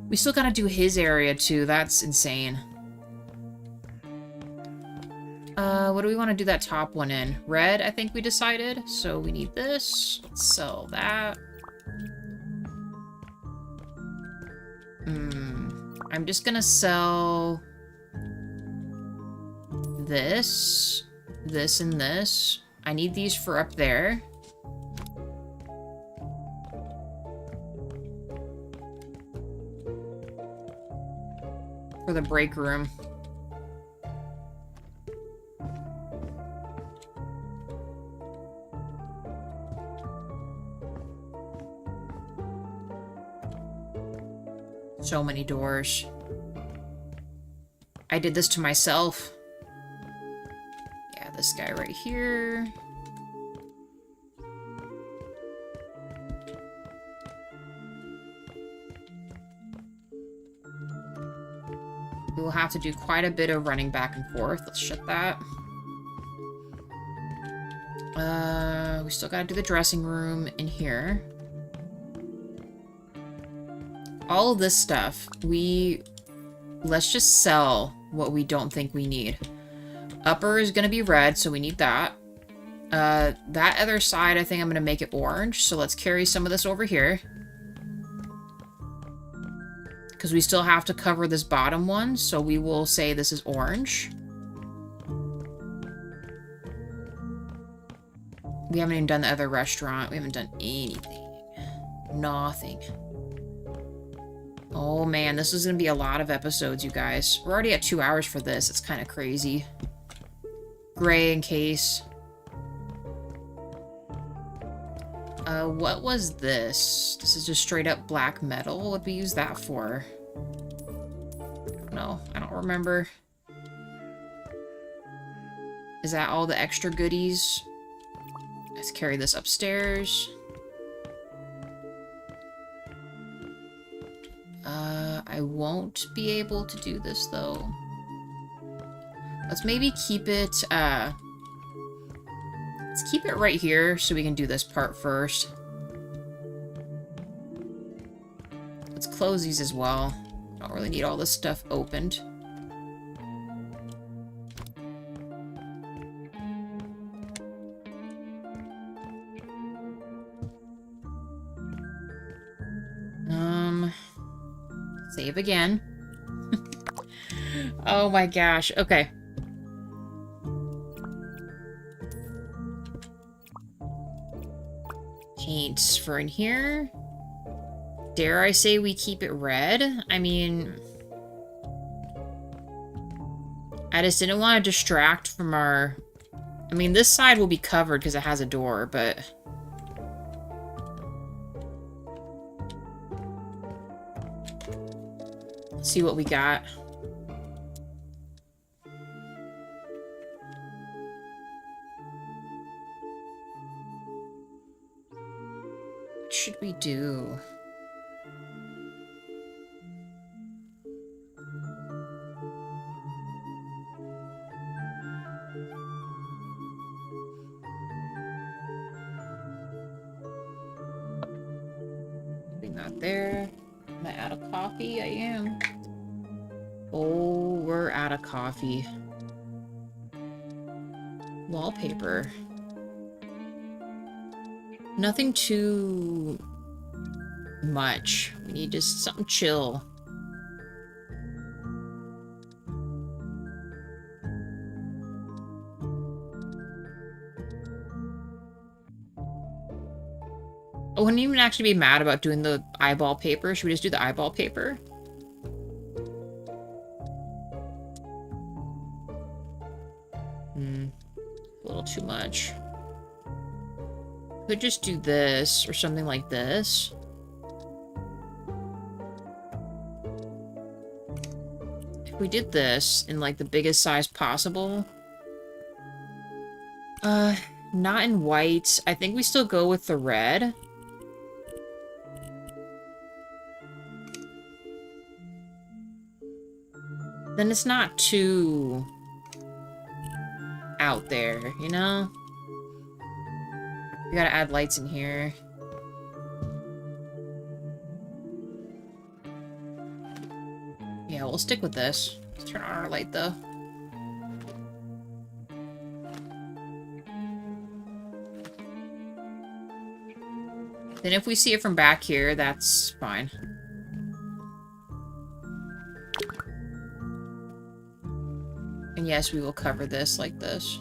We still gotta do his area, too. That's insane. What do we want to do that top one in? Red, I think we decided. So we need this. Let's sell that. I'm just gonna sell... this, and this. I need these for up there. for the break room. So many doors. I did this to myself. Yeah, this guy right here. We will have to do quite a bit of running back and forth. Let's shut that. We still gotta do the dressing room in here. All of this stuff, let's just sell what we don't think we need. Upper is gonna be red, so we need that. That other side, I think I'm gonna make it orange, so let's carry some of this over here. Because we still have to cover this bottom one, so we will say this is orange. We haven't even done the other restaurant. We haven't done anything. Nothing. Oh man, this is gonna be a lot of episodes, you guys. We're already at 2 hours for this. It's kind of crazy. Gray in case. What was this? This is just straight up black metal. What would we use that for? No, I don't remember. Is that all the extra goodies? Let's carry this upstairs. I won't be able to do this though. Let's maybe keep it, let's keep it right here so we can do this part first. Let's close these as well. Don't really need all this stuff opened. Save again. Oh my gosh. Okay. Paints for in here. Dare I say we keep it red? I mean, I just didn't want to distract from our... I mean, this side will be covered because it has a door, but... Let's see what we got. What should we do? Not there. Am I out of coffee? I am. Oh, we're out of coffee. Wallpaper. Nothing too much. We need just something chill. I wouldn't even actually be mad about doing the eyeball paper. Should we just do the eyeball paper? A little too much. Could just do this or something like this. If we did this in like the biggest size possible. Not in white. I think we still go with the red. Then it's not too out there, you know? We gotta add lights in here. Yeah, we'll stick with this. Let's turn on our light, though. Then if we see it from back here, that's fine. And yes, we will cover this like this.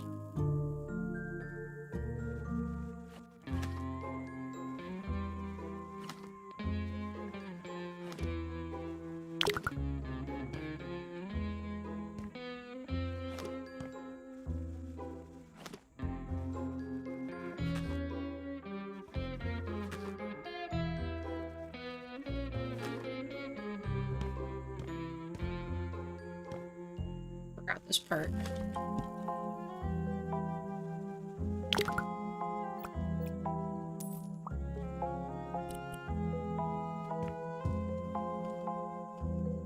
this part.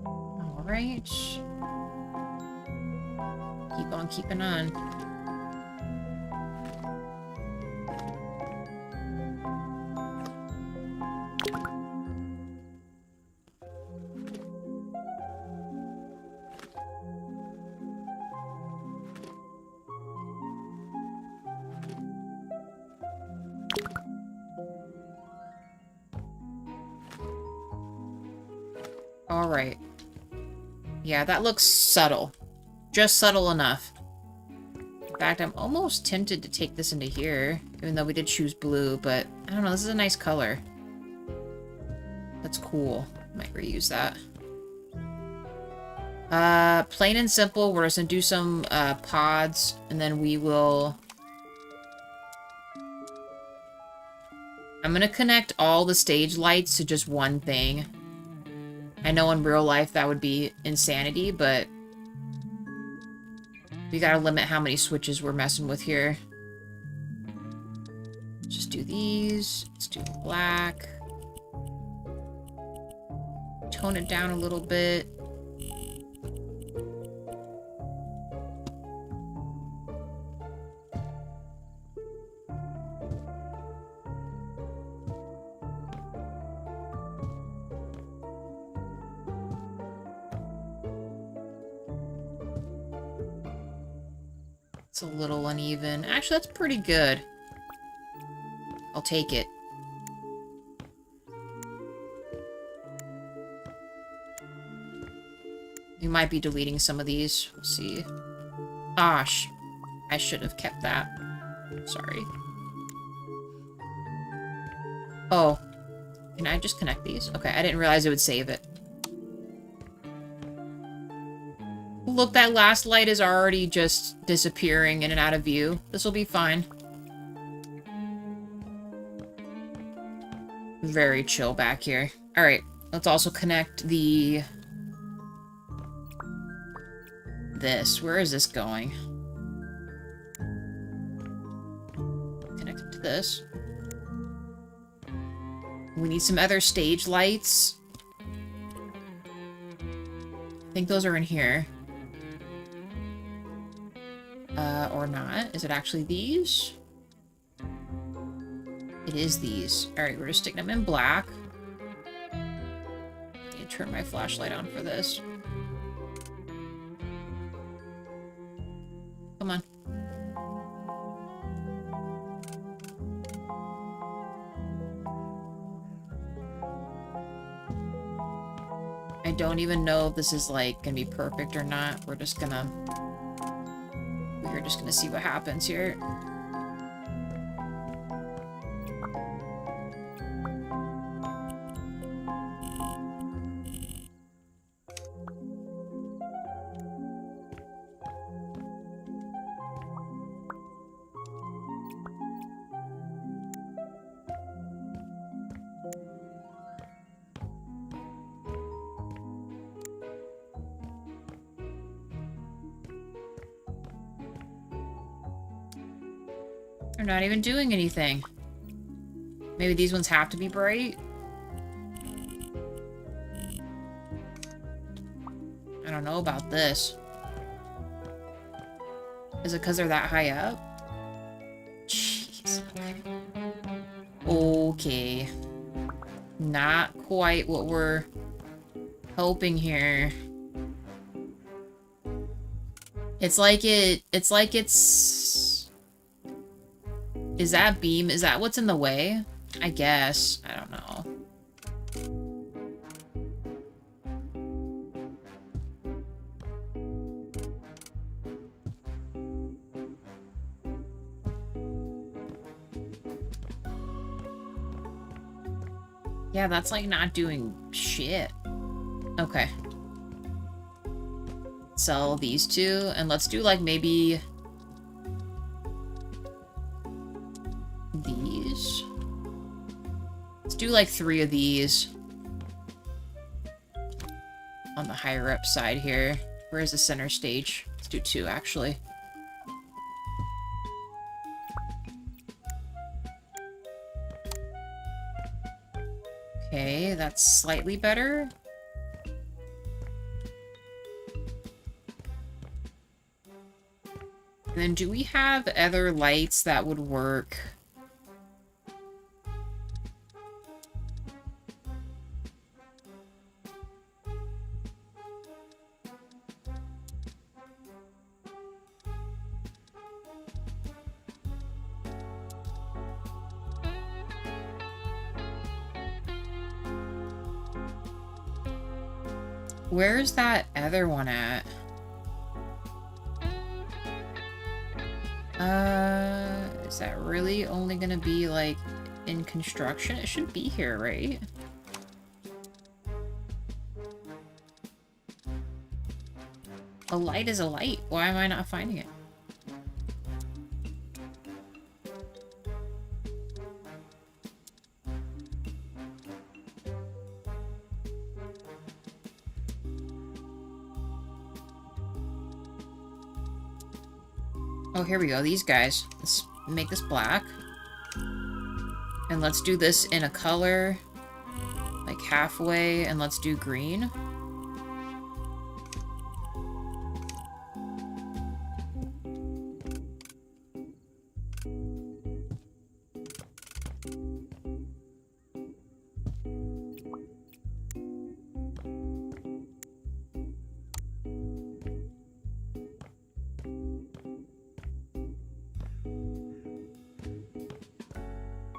All right. Keep on keeping on. All right. Yeah, that looks subtle. Just subtle enough. In fact, I'm almost tempted to take this into here, even though we did choose blue, but I don't know, this is a nice color. That's cool. Might reuse that. Plain and simple, we're just gonna do some pods, and then we will... I'm gonna connect all the stage lights to just one thing. I know in real life that would be insanity, but we gotta limit how many switches we're messing with here. Just do these. Let's do black. Tone it down a little bit. It's a little uneven. Actually, that's pretty good. I'll take it. We might be deleting some of these. We'll see. Gosh, I should have kept that. Sorry. Oh. Can I just connect these? Okay, I didn't realize it would save it. Look, that last light is already just disappearing in and out of view. This will be fine. Very chill back here. Alright, let's also connect the... this. Where is this going? Connect it to this. We need some other stage lights. I think those are in here. Or not. Is it actually these? It is these. Alright, we're just sticking them in black. I need to turn my flashlight on for this. Come on. I don't even know if this is, like, gonna be perfect or not. We're just gonna see what happens here. They're not even doing anything. Maybe these ones have to be bright? I don't know about this. Is it because they're that high up? Jeez. Okay. Not quite what we're hoping here. It's like it's... Is that beam? Is that what's in the way? I guess. I don't know. Yeah, that's like not doing shit. Okay. Sell these two, and let's do like maybe... these. Let's do like 3 of these. On the higher up side here. Where's the center stage? It's do 2, actually. Okay, that's slightly better. And then do we have other lights that would work? Where's that other one at? Is that really only gonna be, like, in construction? It should be here, right? A light is a light. Why am I not finding it? Oh, here we go. These guys. Let's make this black. And let's do this in a color, like halfway, and let's do green.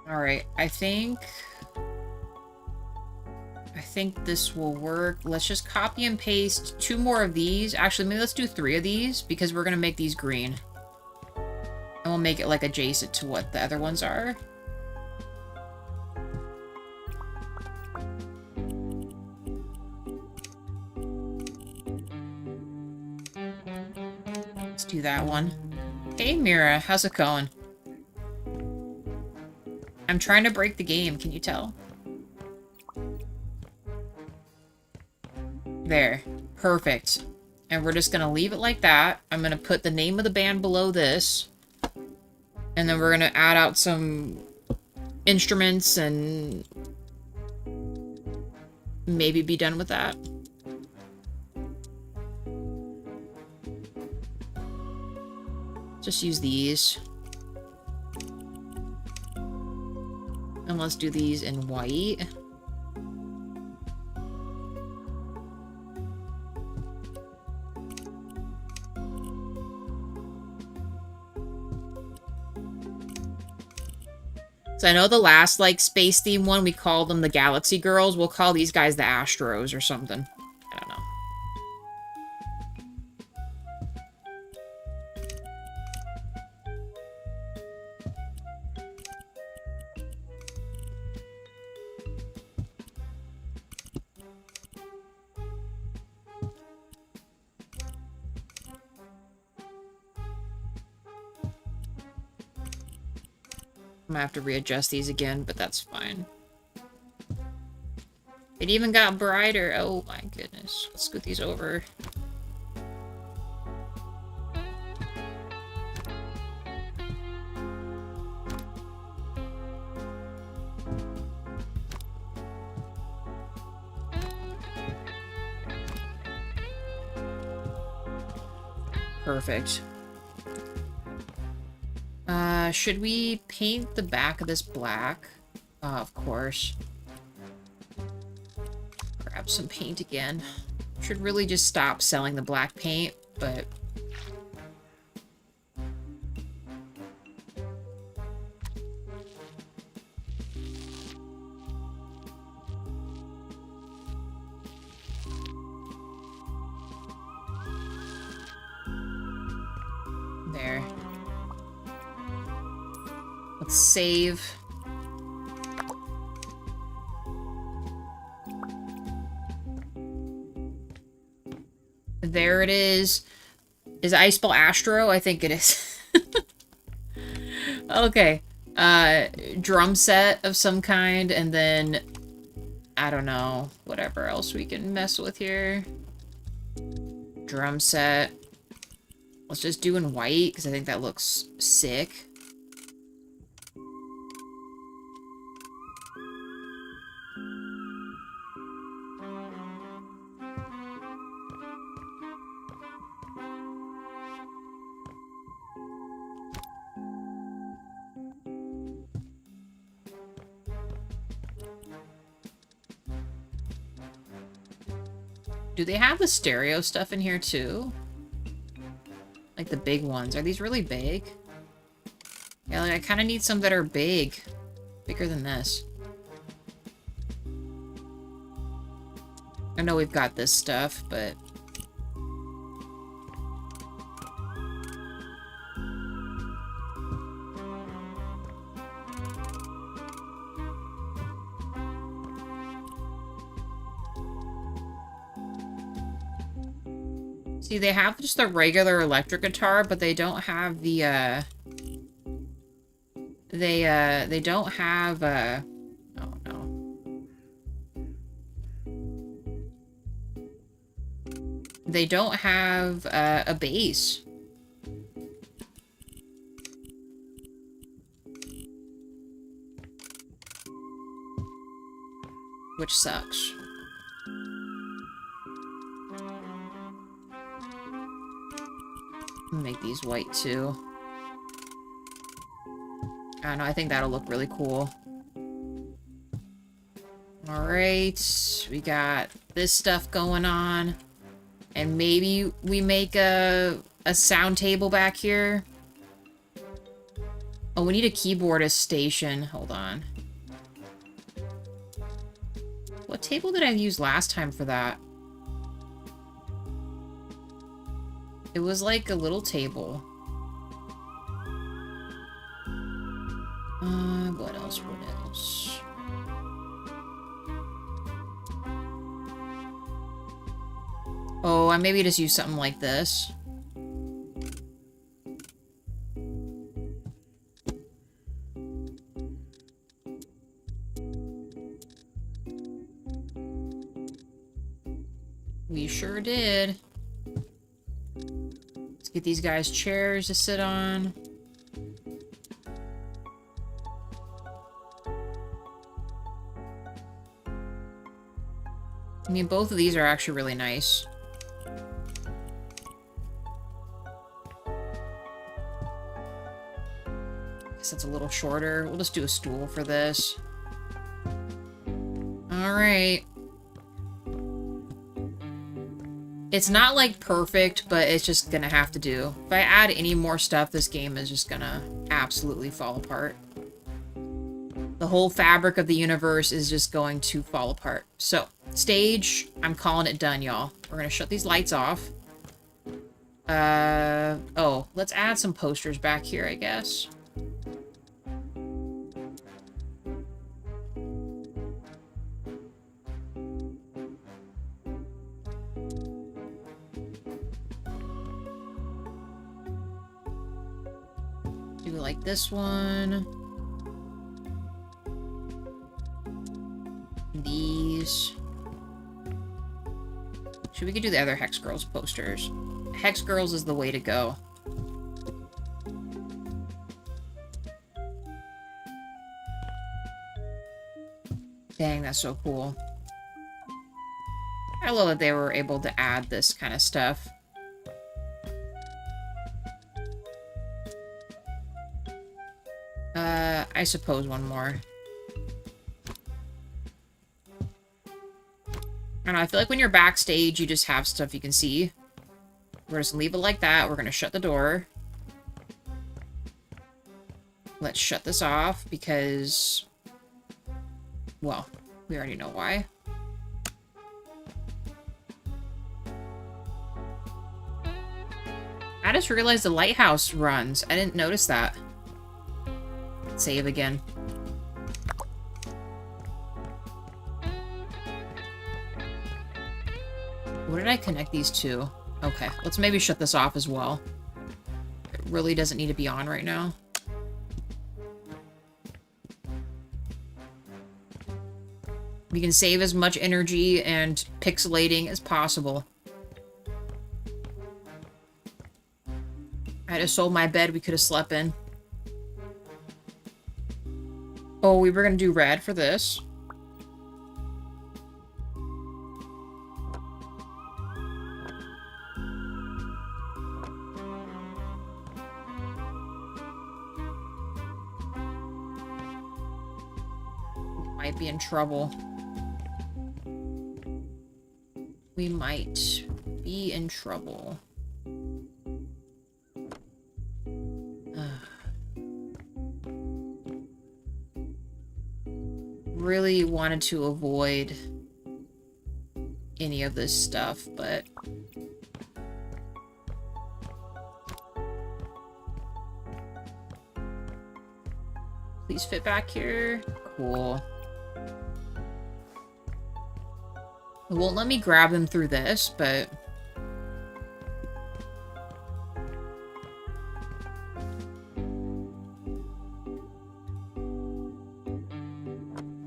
Alright, I think this will work. Let's just copy and paste 2 more of these. Actually, maybe let's do 3 of these, because we're gonna make these green. And we'll make it, like, adjacent to what the other ones are. Let's do that one. Hey, Mira, how's it going? I'm trying to break the game, can you tell? There. Perfect. And we're just gonna leave it like that. I'm gonna put the name of the band below this. And then we're gonna add out some instruments and maybe be done with that. Just use these. And let's do these in white. So I know the last, like, space theme one, we called them the Galaxy Girls. We'll call these guys the Astros or something. I don't know. I'm gonna have to readjust these again, but that's fine. It even got brighter. Oh my goodness. Let's scoot these over. Perfect. Should we paint the back of this black? Of course. Grab some paint again. Should really just stop selling the black paint, but... There. Let's save. There it is. Is I spell Astro? I think it is. Okay. Drum set of some kind, and then I don't know, whatever else we can mess with here. Drum set. Let's just do in white, because I think that looks sick. Do they have the stereo stuff in here too? Like the big ones. Are these really big? Yeah, like I kind of need some that are big. Bigger than this. I know we've got this stuff, but... See, they have just the regular electric guitar, but they don't have the, they don't have, oh no. They don't have, a bass. Which sucks. Make these white too. I don't know, I think that'll look really cool. Alright, we got this stuff going on. And maybe we make a sound table back here. Oh, we need a keyboardist station. Hold on. What table did I use last time for that? It was like a little table. What else? What else? Oh, I maybe just use something like this. We sure did. Let's get these guys chairs to sit on. I mean, both of these are actually really nice. Guess that's a little shorter. We'll just do a stool for this. Alright. It's not, like, perfect, but it's just gonna have to do. If I add any more stuff, this game is just gonna absolutely fall apart. The whole fabric of the universe is just going to fall apart. So, stage, I'm calling it done, y'all. We're gonna shut these lights off. Oh, let's add some posters back here, I guess. Do like this one. These. Should we could do the other Hex Girls posters? Hex Girls is the way to go. Dang, that's so cool. I love that they were able to add this kind of stuff. I suppose one more. I don't know, I feel like when you're backstage, you just have stuff you can see. We're just gonna leave it like that. We're gonna shut the door. Let's shut this off because... well, we already know why. I just realized the lighthouse runs. I didn't notice that. Save again. What did I connect these to? Okay, let's maybe shut this off as well. It really doesn't need to be on right now. We can save as much energy and pixelating as possible. I just sold my bed we could have slept in. Oh, we were gonna do red for this. Might be in trouble. We might be in trouble. Really wanted to avoid any of this stuff, but please fit back here. Cool. It won't let me grab them through this, but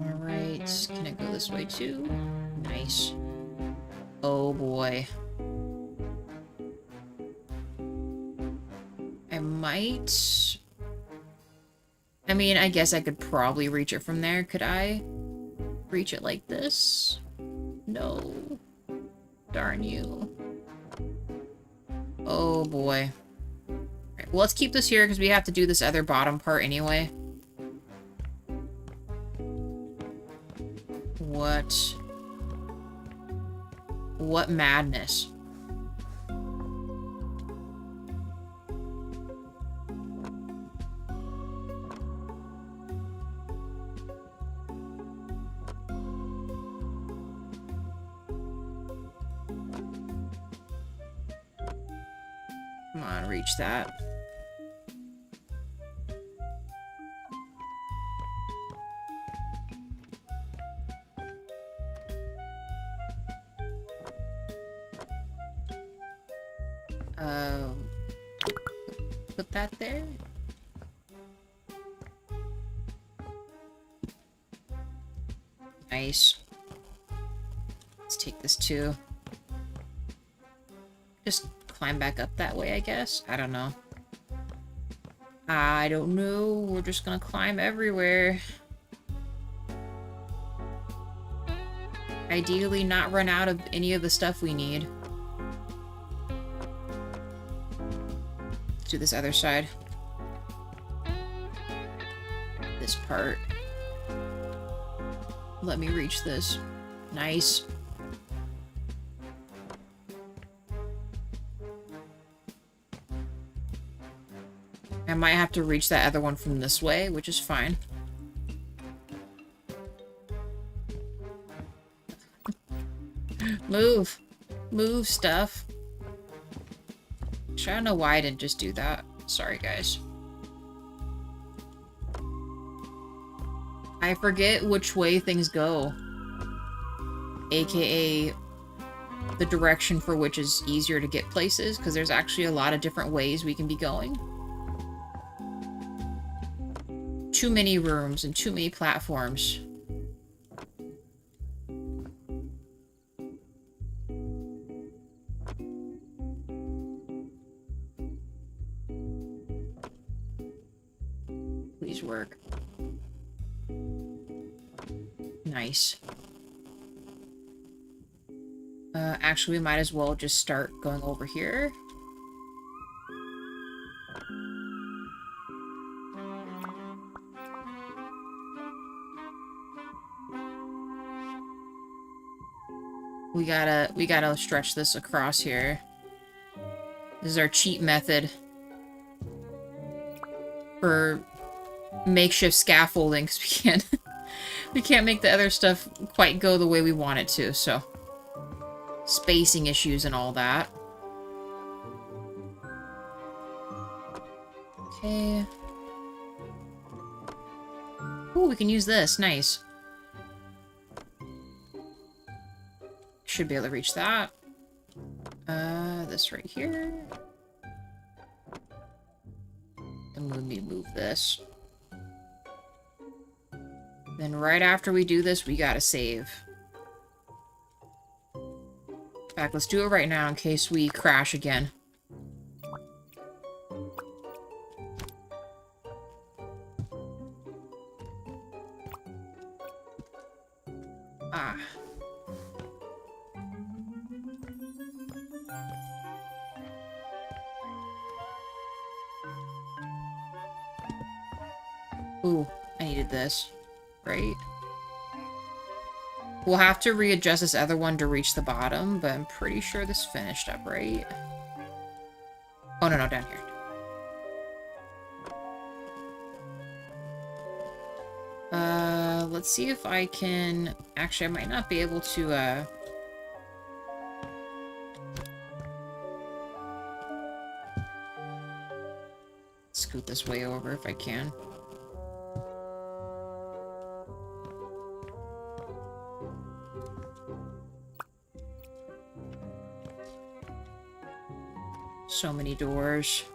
alright, can it go this way too? Nice. Oh boy. I might... I mean, I guess I could probably reach it from there. Could I reach it like this? No. Darn you. Oh boy. Alright, well, let's keep this here because we have to do this other bottom part anyway. What madness. Come on, reach that. Put that there. Nice. Let's take this too. Just climb back up that way, I guess. I don't know. I don't know. We're just gonna climb everywhere. Ideally, not run out of any of the stuff we need. Let's do this other side. This part. Let me reach this. Nice. I might have to reach that other one from this way, which is fine. Move! Move, stuff. I don't know why I didn't just do that. Sorry, guys. I forget which way things go. AKA the direction for which is easier to get places, because there's actually a lot of different ways we can be going. Too many rooms and too many platforms. Please work. Nice. Actually, we might as well just start going over here. We gotta stretch this across here. This is our cheat method for makeshift scaffolding, because we can't make the other stuff quite go the way we want it to, so spacing issues and all that. Okay. Ooh, we can use this. Nice. Should be able to reach that. This right here. And let me move this. Then right after we do this, we gotta save. In fact, let's do it right now in case we crash again. Ooh, I needed this. Right? We'll have to readjust this other one to reach the bottom, but I'm pretty sure this finished up, right? Oh, no, down here. Let's see if I can... Actually, I might not be able to, scoot this way over if I can. So many doors.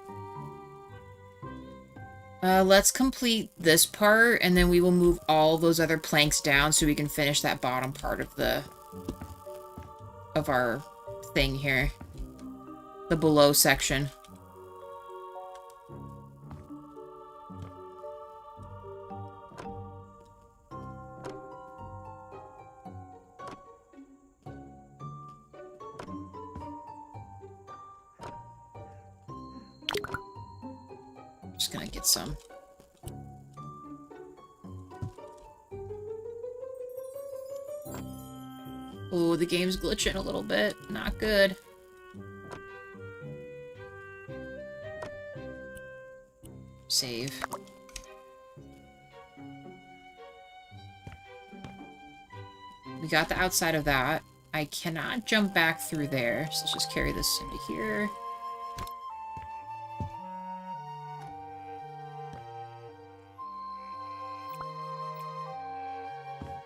Let's complete this part, and then we will move all those other planks down so we can finish that bottom part of our thing here. The below section. Just gonna get some. Oh, the game's glitching a little bit. Not good. Save. We got the outside of that. I cannot jump back through there, so let's just carry this into here.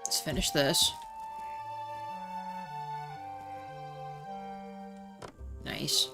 Let's finish this. Nice.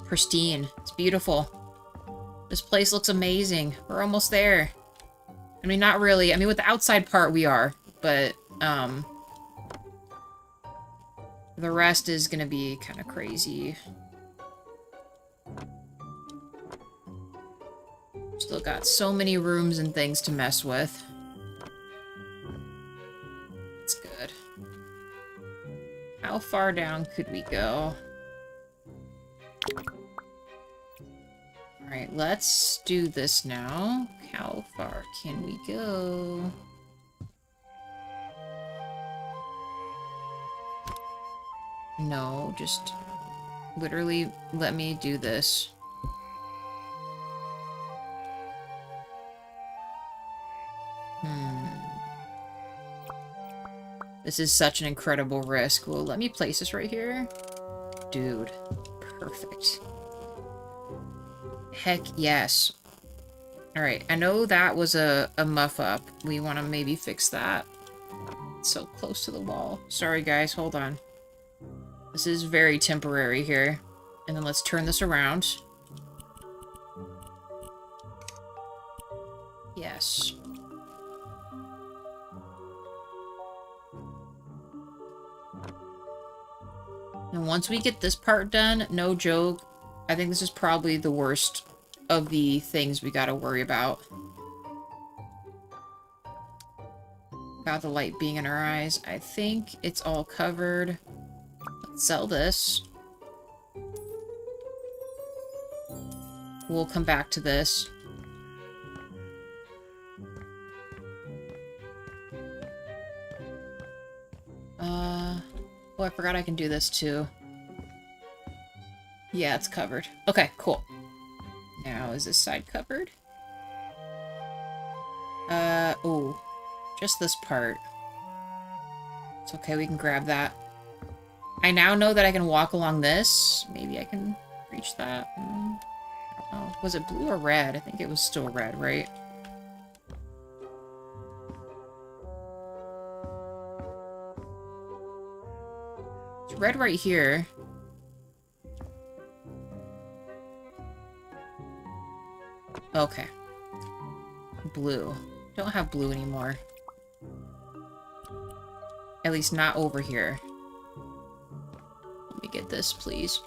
Pristine. It's beautiful. This place looks amazing. We're almost there. I mean, not really. I mean, with the outside part, we are. But, the rest is gonna be kind of crazy. Still got so many rooms and things to mess with. It's good. How far down could we go? Alright, let's do this now. How far can we go? No, just literally let me do this. This is such an incredible risk. Well, let me place this right here. Dude, perfect. Heck yes. Alright, I know that was a muff up. We want to maybe fix that. It's so close to the wall. Sorry guys, hold on. This is very temporary here. And then let's turn this around. Yes. And once we get this part done, no joke, I think this is probably the worst of the things we gotta worry about. About the light being in our eyes. I think it's all covered. Let's sell this. We'll come back to this. Oh, I forgot I can do this too. Yeah, it's covered. Okay, cool. Now, is this side covered? Oh. Just this part. It's okay, we can grab that. I now know that I can walk along this. Maybe I can reach that. I don't know. Was it blue or red? I think it was still red, right? It's red right here. Okay. Blue. Don't have blue anymore. At least not over here. Let me get this, please.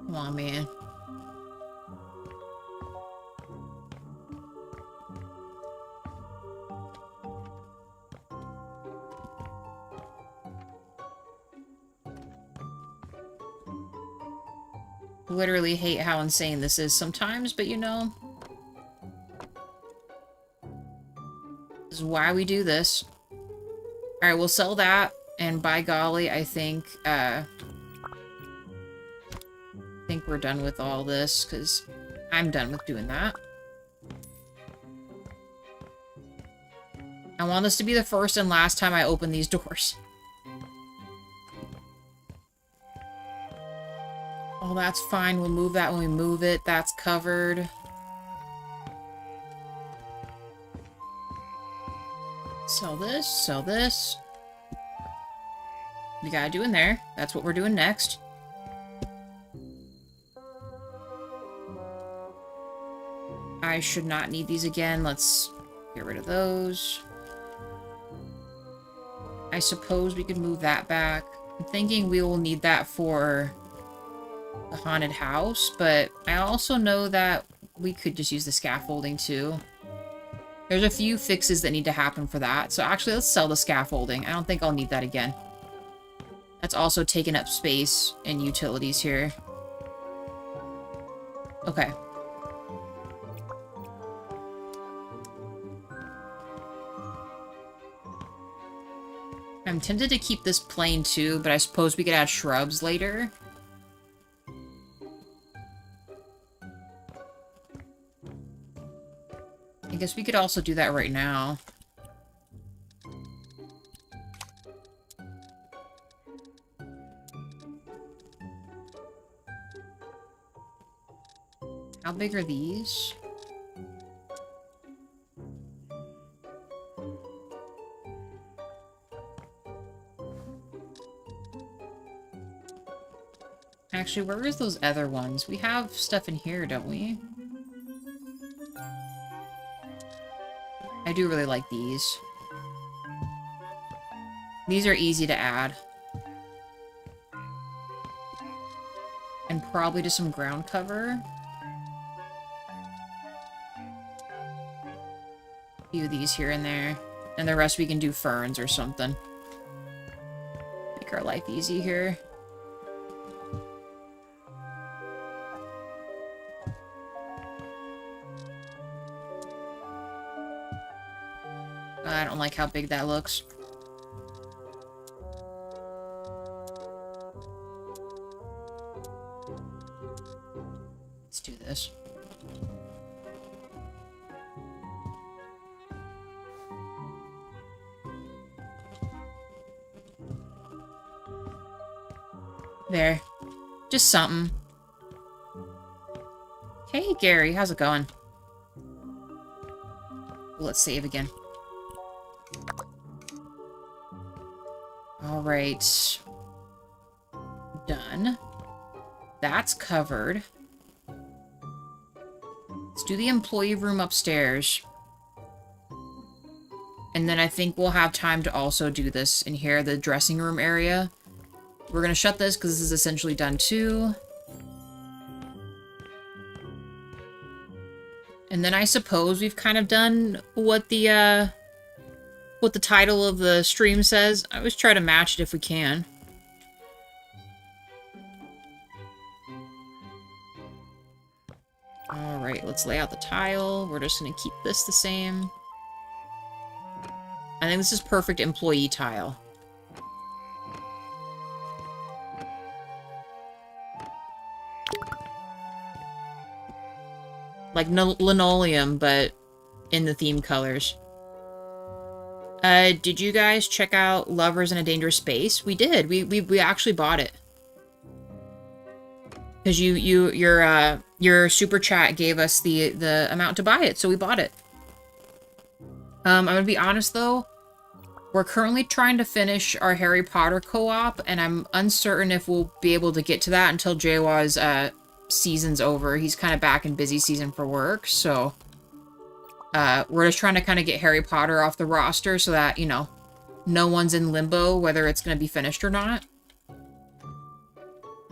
Come on, man. Literally hate how insane this is sometimes, but you know, this is why we do this. Alright, we'll sell that, and by golly, I think we're done with all this, because I'm done with doing that. I want this to be the first and last time I open these doors. Oh, that's fine. We'll move that when we move it. That's covered. Sell this, sell this. We gotta do in there. That's what we're doing next. I should not need these again. Let's get rid of those. I suppose we could move that back. I'm thinking we will need that for the haunted house, but I also know that we could just use the scaffolding too. There's a few fixes that need to happen for that, so actually let's sell the scaffolding. I don't think I'll need that again. That's also taking up space and utilities here. Okay. I'm tempted to keep this plain too, but I suppose we could add shrubs later. I guess we could also do that right now. How big are these? Actually, where is those other ones? We have stuff in here, don't we? I do really like these. These are easy to add. And probably just some ground cover. A few of these here and there. And the rest we can do ferns or something. Make our life easy here. I don't like how big that looks. Let's do this. There. Just something. Hey, Gary, how's it going? Let's save again. Alright. Done. That's covered. Let's do the employee room upstairs. And then I think we'll have time to also do this in here, the dressing room area. We're gonna shut this because this is essentially done too. And then I suppose we've kind of done what the title of the stream says. I always try to match it if we can. Alright, let's lay out the tile. We're just gonna keep this the same. I think this is perfect employee tile. Like linoleum, but in the theme colors. Did you guys check out Lovers in a Dangerous Space? We did. We actually bought it. Because your super chat gave us the amount to buy it, so we bought it. I'm gonna be honest though, we're currently trying to finish our Harry Potter co-op, and I'm uncertain if we'll be able to get to that until Jaywaw's season's over. He's kind of back in busy season for work, so We're just trying to kind of get Harry Potter off the roster so that, you know, no one's in limbo whether it's going to be finished or not.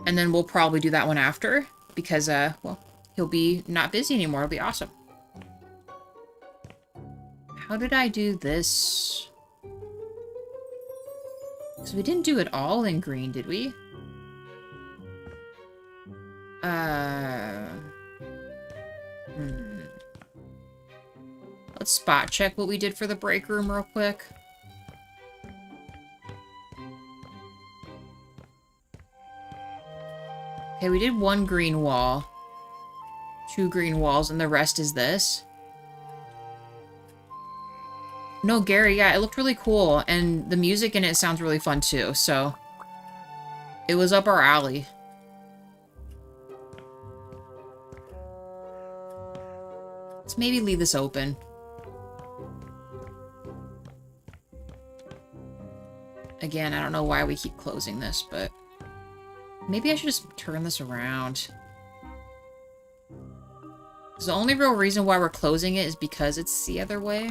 And then we'll probably do that one after because, well, he'll be not busy anymore. It'll be awesome. How did I do this? Because we didn't do it all in green, did we? Let's spot check what we did for the break room real quick. Okay, we did 1 green wall. 2 green walls, and the rest is this. No, Gary, yeah, it looked really cool, and the music in it sounds really fun too, so it was up our alley. Let's maybe leave this open. Again, I don't know why we keep closing this, but maybe I should just turn this around. The only real reason why we're closing it is because it's the other way.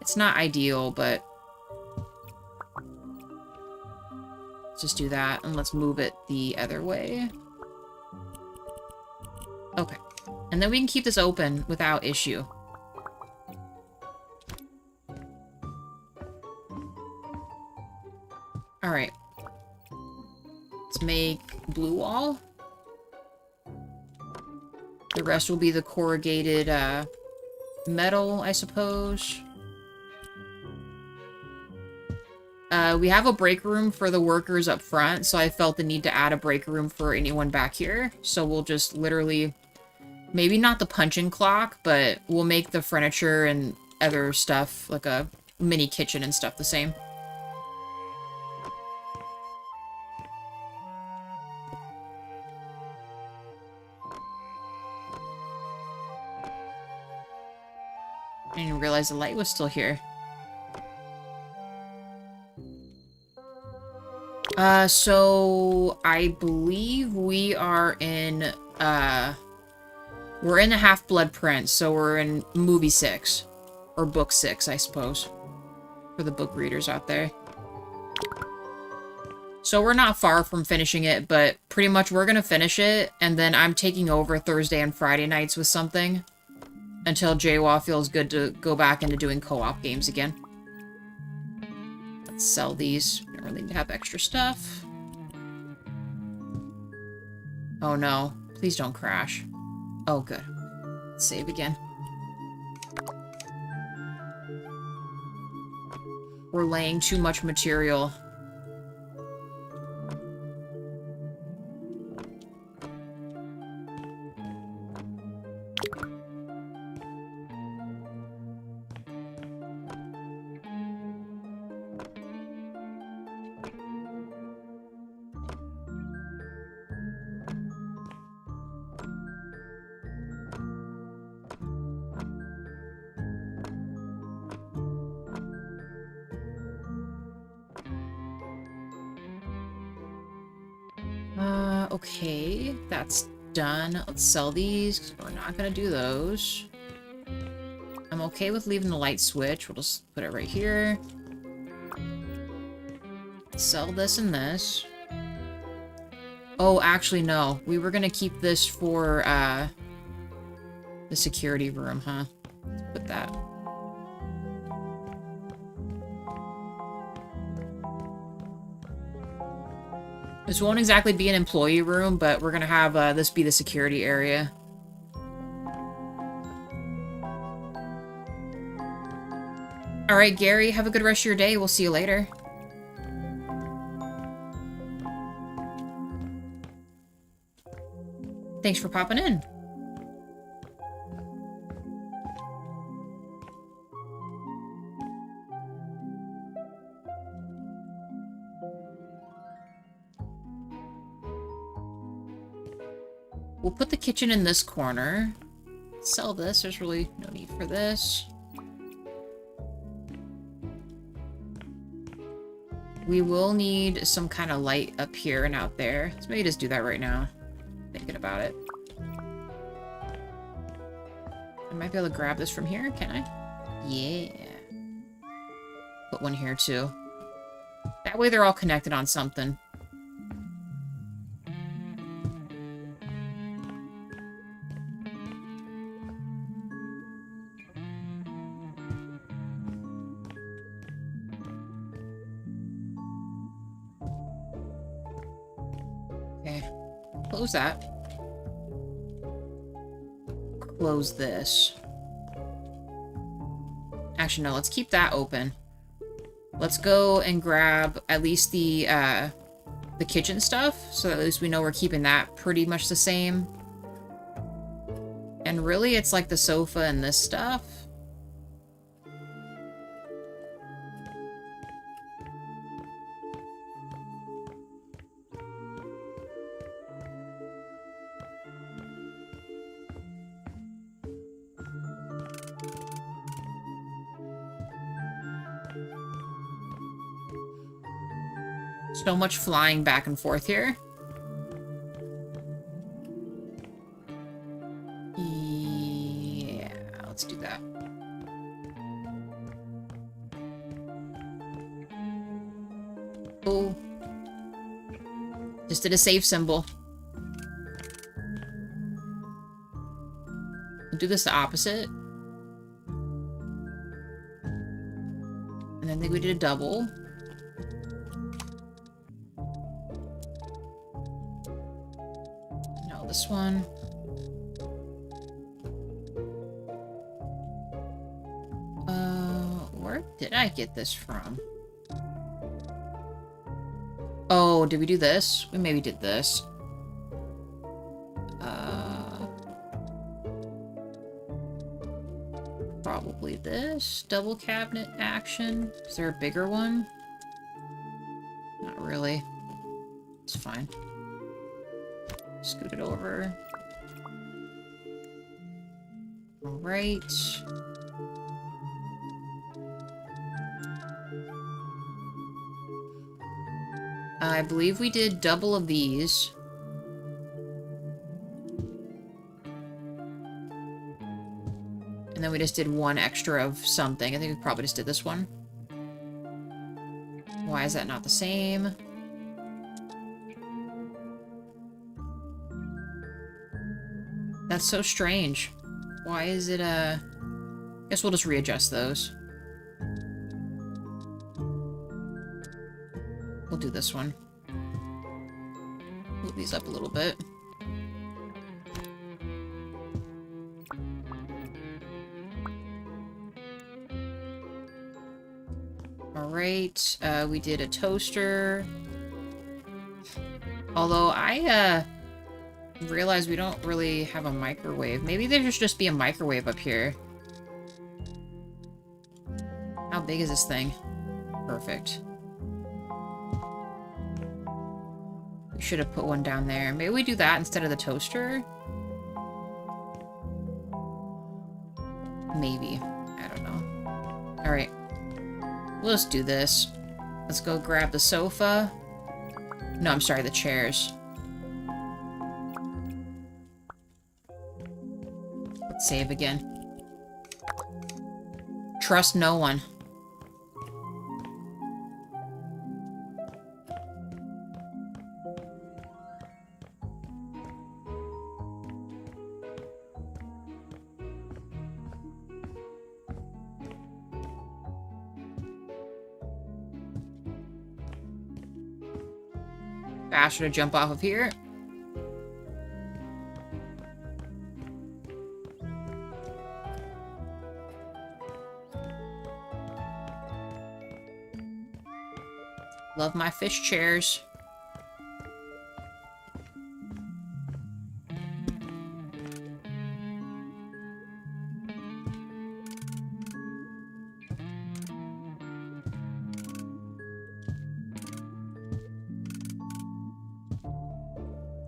It's not ideal, but let's just do that, and let's move it the other way. Okay. And then we can keep this open without issue. Alright. Let's make blue wall. The rest will be the corrugated metal, I suppose. We have a break room for the workers up front, so I felt the need to add a break room for anyone back here. So we'll just literally, maybe not the punch-in clock, but we'll make the furniture and other stuff, like a mini kitchen and stuff, the same. I didn't realize the light was still here. So I believe we are in, we're in the Half-Blood Prince, so we're in movie 6. Or book 6, I suppose. For the book readers out there. So we're not far from finishing it, but pretty much we're gonna finish it, and then I'm taking over Thursday and Friday nights with something. Until JWA feels good to go back into doing co-op games again. Let's sell these. We don't really need to have extra stuff. Oh no. Please don't crash. Oh, good. Let's save again. We're laying too much material. Okay, that's done. Let's sell these, 'cause we're not gonna do those. I'm okay with leaving the light switch. We'll just put it right here. Sell this and this. Oh, actually, no. We were gonna keep this for, the security room, huh? Let's put that. This won't exactly be an employee room, but we're gonna have this be the security area. Alright, Gary, have a good rest of your day. We'll see you later. Thanks for popping in. We'll put the kitchen in this corner. Sell this. There's really no need for this. We will need some kind of light up here and out there. Let's maybe just do that right now. Thinking about it. I might be able to grab this from here, can I? Yeah. Put one here, too. That way they're all connected on something. Okay. Close that. Close this. Actually, no, let's keep that open. Let's go and grab at least the kitchen stuff, so at least we know we're keeping that pretty much the same. And really, it's like the sofa and this stuff. So much flying back and forth here. Yeah, let's do that. Oh. Just did a save symbol. We'll do this the opposite. And I think we did a double. This one. Where did I get this from? Oh, did we do this? We maybe did this. Probably this. Double cabinet action. Is there a bigger one? Not really. It's fine. Scoot it over. All right. I believe we did double of these. And then we just did one extra of something. I think we probably just did this one. Why is that not the same? That's so strange. Why is it, guess we'll just readjust those. We'll do this one. Move these up a little bit. Alright, we did a toaster. Although I, realize we don't really have a microwave. Maybe there should just be a microwave up here. How big is this thing? Perfect. We should have put one down there. Maybe we do that instead of the toaster? Maybe. I don't know. Alright. We'll just do this. Let's go grab the sofa. No, I'm sorry, the chairs. Let's save again. Trust no one. Faster to jump off of here. Love my fish chairs.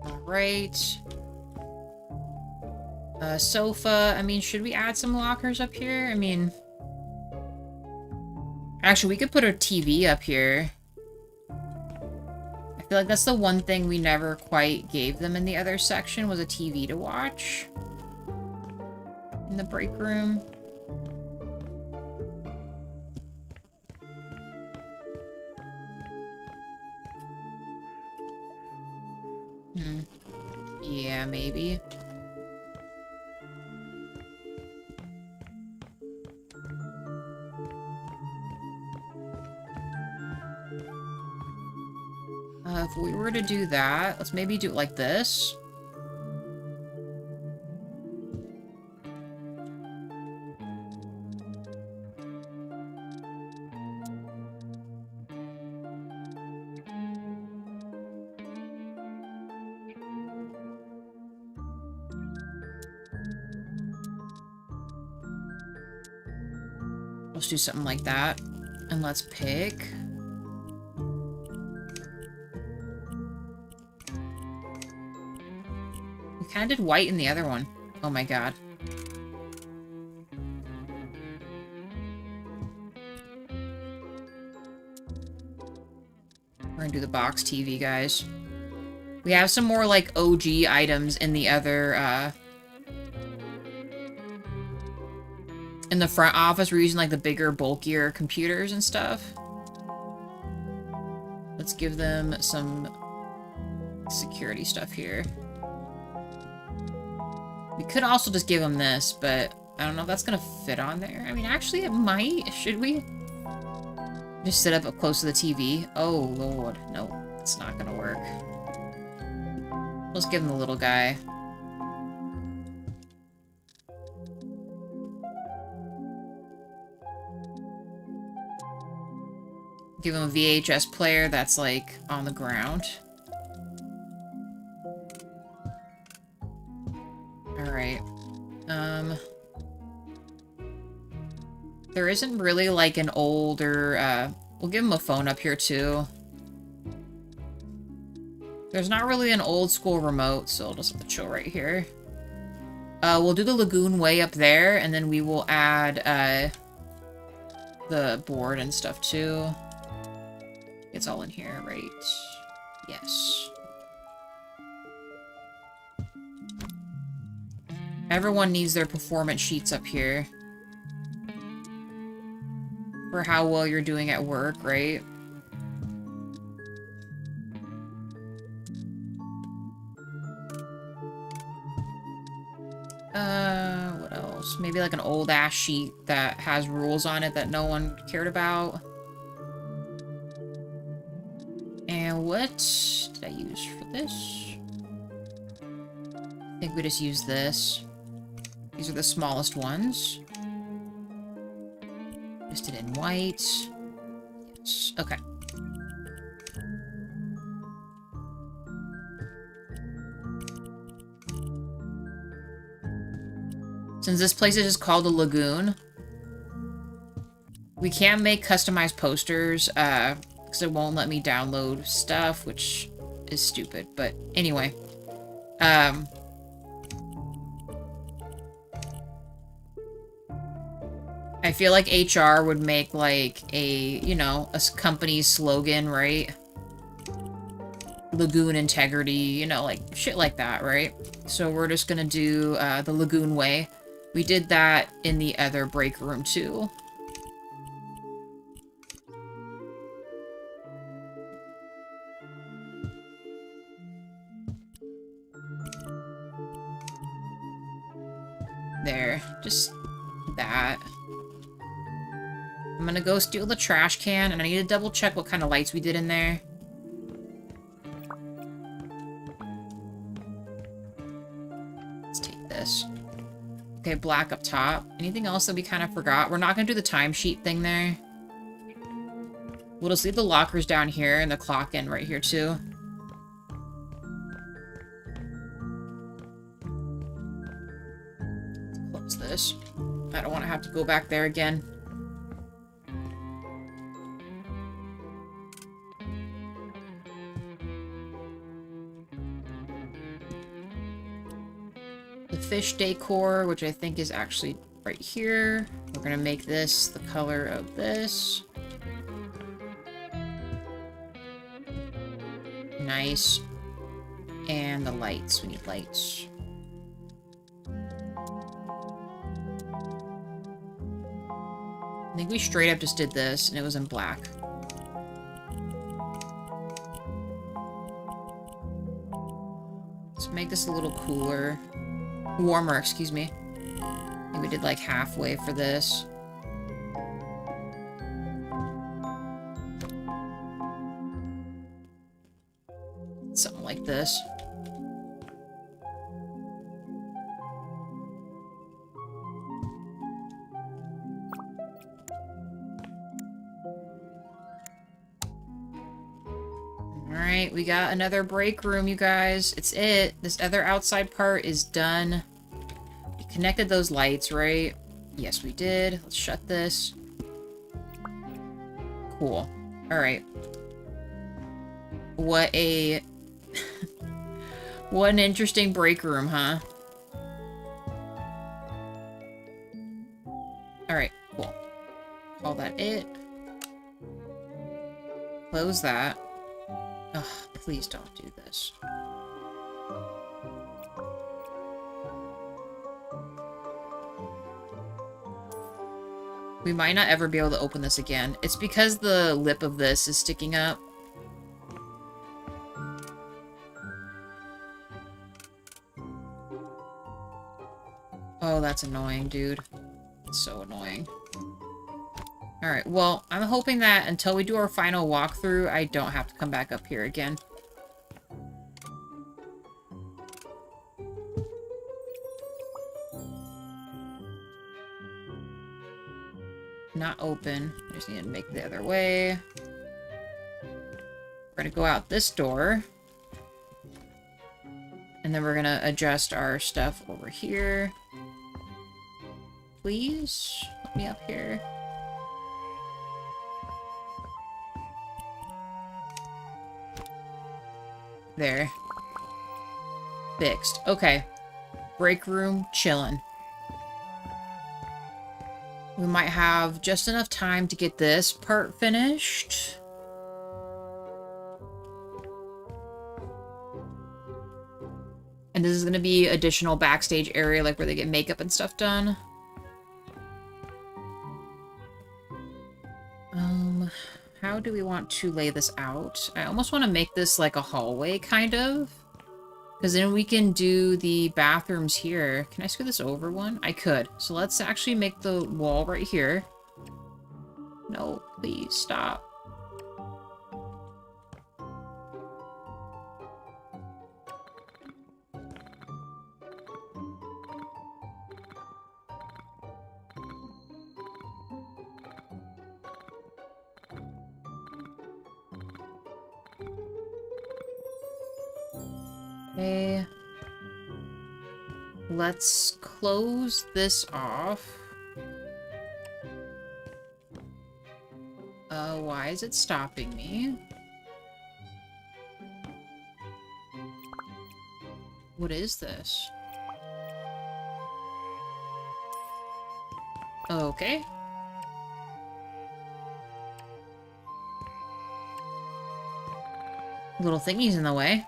Alright. Sofa. I mean, should we add some lockers up here? I mean... Actually, we could put a TV up here. I feel like that's the one thing we never quite gave them in the other section, was a TV to watch. in the break room. Yeah, maybe. If we were to do that, let's maybe do it like this. Let's do something like that. And let's pick... We kind of did white in the other one. Oh my god. We're gonna do the box TV, guys. We have some more, like, OG items in the other, in the front office. We're using, like, the bigger, bulkier computers and stuff. Let's give them some security stuff here. We could also just give them this, but I don't know if that's gonna fit on there. I mean, actually, it might. Should we? Just sit up close to the TV? Oh, Lord. No, it's not gonna work. Let's give him the little guy. Give him a VHS player that's, like, on the ground. Alright. There isn't really, like, an older, we'll give him a phone up here, too. There's not really an old school remote, so I'll just have to chill right here. We'll do the Lagoon Way up there, and then we will add, the board and stuff, too. It's all in here, right? Yes. Everyone needs their performance sheets up here. For how well you're doing at work, right? What else? Maybe like an old ass sheet that has rules on it that no one cared about. And what did I use for this? I think we just use this. These are the smallest ones. Just it in white. Yes. Okay. Since this place is just called the Lagoon, we can't make customized posters, because it won't let me download stuff, which is stupid. But anyway, I feel like HR would make, like, a, you know, a company's slogan, right? Lagoon integrity, you know, like, shit like that, right? So we're just gonna do, the Lagoon Way. We did that in the other break room, too. There. Just that. I'm gonna go steal the trash can, and I need to double check what kind of lights we did in there. Let's take this. Okay, black up top. Anything else that we kind of forgot? We're not gonna do the timesheet thing there. We'll just leave the lockers down here and the clock in right here, too. Let's close this. I don't want to have to go back there again. The fish decor, which I think is actually right here. We're gonna make this the color of this. Nice. And the lights. We need lights. think we straight up just did this, and it was in black. Let's make this a little cooler. Warmer, excuse me. I think we did like halfway for this. Something like this. Alright, we got another break room, you guys. It's it. This other outside part is done. We connected those lights, right? Yes, we did. Let's shut this. Cool. Alright. What a... what an interesting break room, huh? Alright, cool. Call that it. Close that. Ugh, please don't do this. We might not ever be able to open this again. It's because the lip of this is sticking up. Oh, that's annoying, dude. It's so annoying. Alright, well, I'm hoping that until we do our final walkthrough, I don't have to come back up here again. Not open. I just need to make the other way. We're gonna go out this door. And then we're gonna adjust our stuff over here. Please, let me up here. There. Fixed. Okay. Break room, chillin'. We might have just enough time to get this part finished. And this is going to be additional backstage area, like where they get makeup and stuff done. How do we want to lay this out? I almost want to make this like a hallway, kind of. Because then we can do the bathrooms here. Can I scoot this over one? I could. So let's actually make the wall right here. No, please stop. Okay. Let's close this off. Why is it stopping me? What is this? Okay. Little thingy's in the way.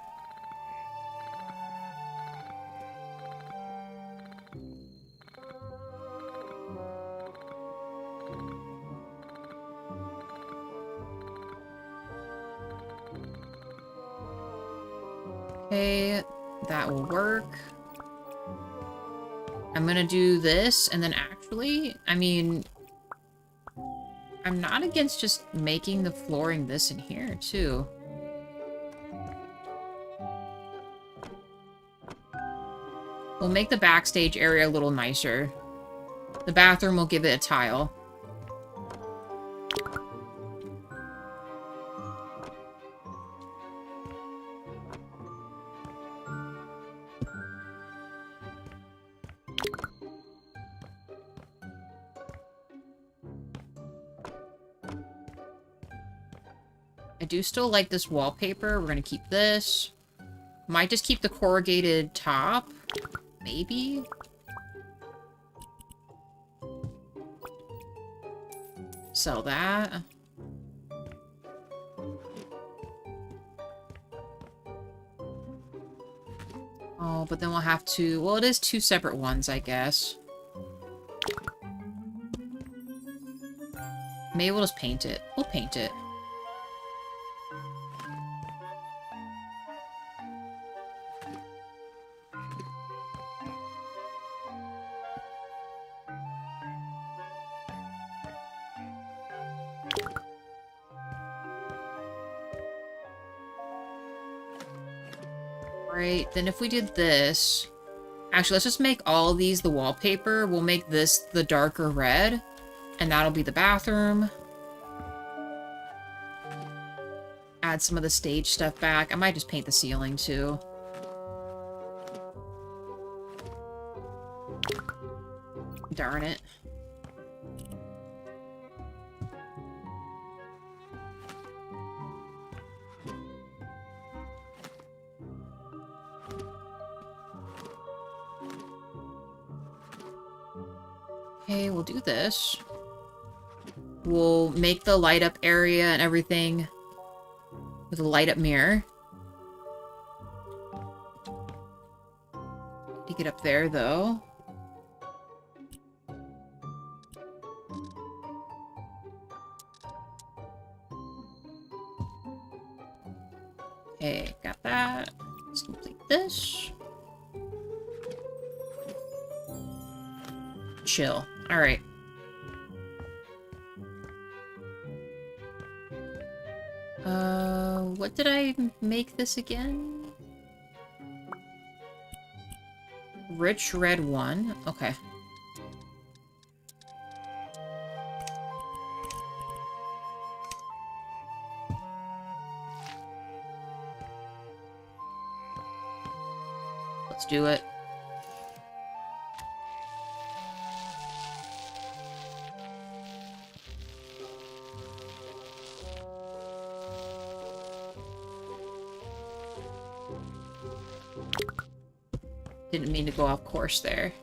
Okay, that will work. I'm gonna do this, and then actually, I mean, I'm not against just making the flooring this in here, too. We'll make the backstage area a little nicer. The bathroom will give it a tile. I do still like this wallpaper. We're gonna keep this. Might just keep the corrugated top. Maybe? Sell that. Oh, but then we'll have to... Well, it is two separate ones, I guess. Maybe we'll just paint it. We'll paint it. Right, then if we did this... Actually, let's just make all these the wallpaper. We'll make this the darker red, and that'll be the bathroom. Add some of the stage stuff back. I might just paint the ceiling, too. Darn it. Okay, we'll do this. We'll make the light up area and everything with a light up mirror. To get up there, though. Okay, got that. Let's complete this. Chill. Alright. What did I make this again? Rich red 1. Okay. Let's do it. Didn't mean to go off course there.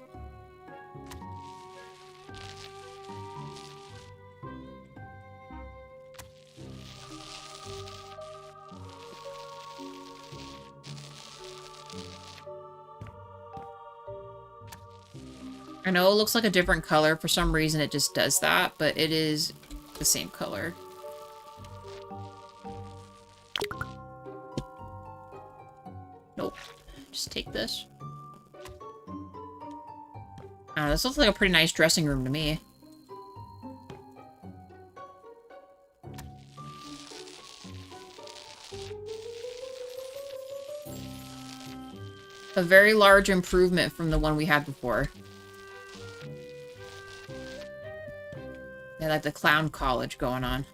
I know it looks like a different color. For some reason it just does that, but it is the same color. Nope. Just take this. This looks like a pretty nice dressing room to me. A very large improvement from the one we had before. They like the clown college going on.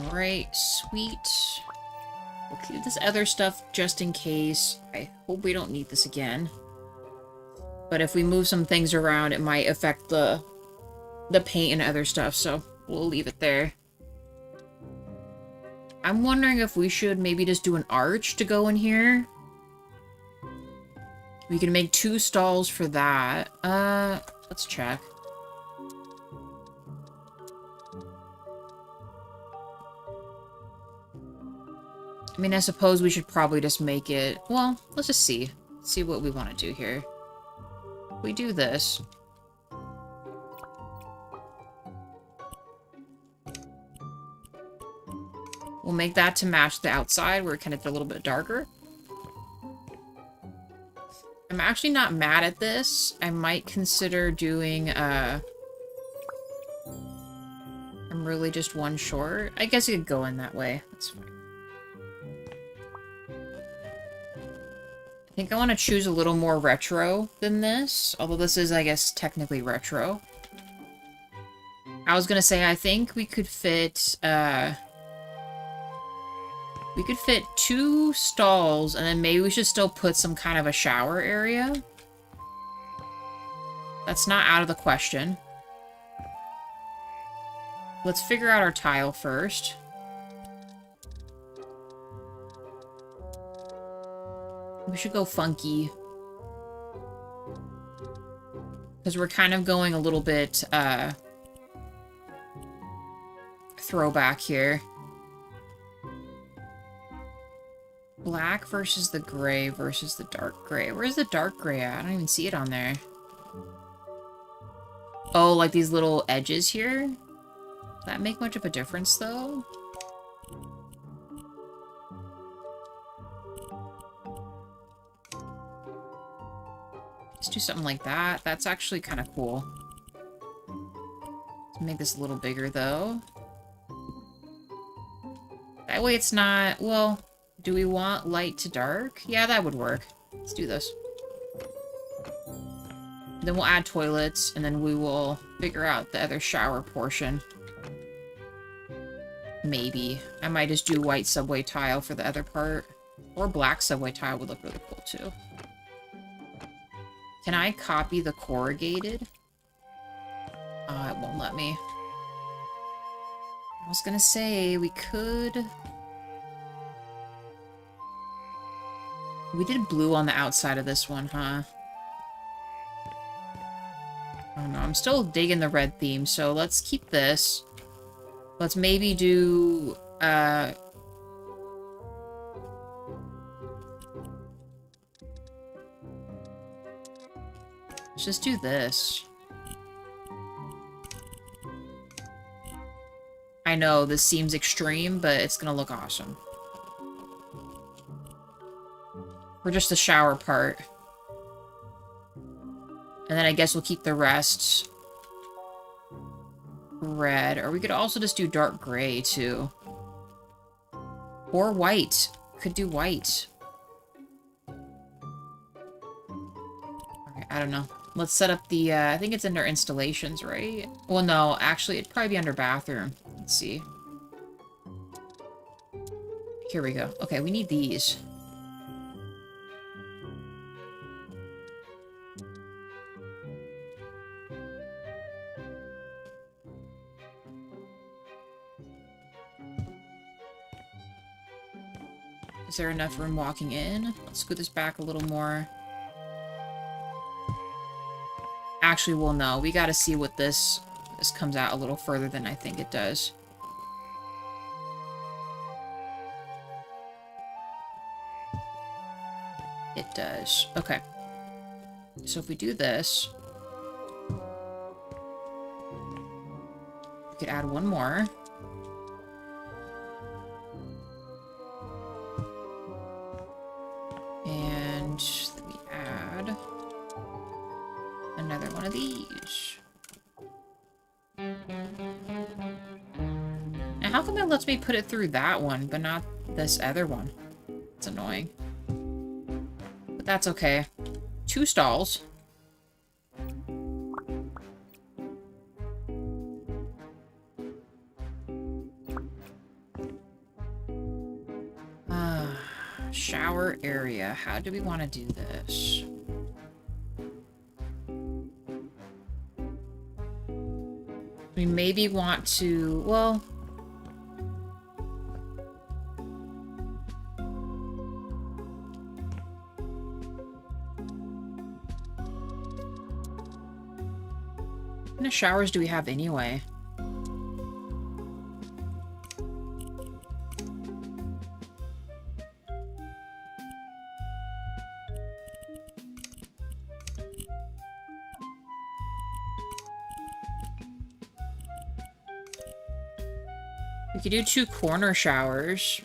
Alright, sweet. We'll keep this other stuff just in case. I hope we don't need this again. But if we move some things around, it might affect the paint and other stuff, so we'll leave it there. I'm wondering if we should maybe just do an arch to go in here. We can make 2 stalls for that. Let's check. I mean, I suppose we should probably just make it... Well, let's just see. See what we want to do here. If we do this... We'll make that to match the outside, where it kind of a little bit darker. I'm actually not mad at this. I might consider doing, I'm really just 1 short. I guess it could go in that way. That's fine. I think I want to choose a little more retro than this. Although this is, I guess, technically retro. I was gonna say, I think we could fit, we could fit 2 stalls, and then maybe we should still put some kind of a shower area. That's not out of the question. Let's figure out our tile first. We should go funky. Because we're kind of going a little bit, throwback here. Black versus the gray versus the dark gray. Where's the dark gray at? I don't even see it on there. Oh, like these little edges here? Does that make much of a difference, though? Let's do something like that. That's actually kind of cool. Let's make this a little bigger, though. That way it's not... Well, do we want light to dark? Yeah, that would work. Let's do this. Then we'll add toilets, and then we will figure out the other shower portion. Maybe. I might just do white subway tile for the other part. Or black subway tile would look really cool, too. Can I copy the corrugated? It won't let me. I was gonna say, we could... We did blue on the outside of this one, huh? I don't know. I'm still digging the red theme, so let's keep this. Let's maybe do... Let's just do this. I know, this seems extreme, but it's gonna look awesome. For just the shower part. And then I guess we'll keep the rest red. Or we could also just do dark gray, too. Or white. Could do white. Okay, I don't know. Let's set up the, I think it's under installations, right? Well, no, actually, it'd probably be under bathroom. Let's see. Here we go. Okay, we need these. Is there enough room walking in? Let's scoot this back a little more. Actually, well, no. We gotta see what this comes out a little further than I think it does. It does. Okay. So if we do this... we could add one more. And then we add another one of these. Now, how come it lets me put it through that one, but not this other one? It's annoying. But that's okay. 2 stalls. Shower area. How do we want to do this? We maybe want to... well... how many showers do we have anyway? We could do 2 corner showers.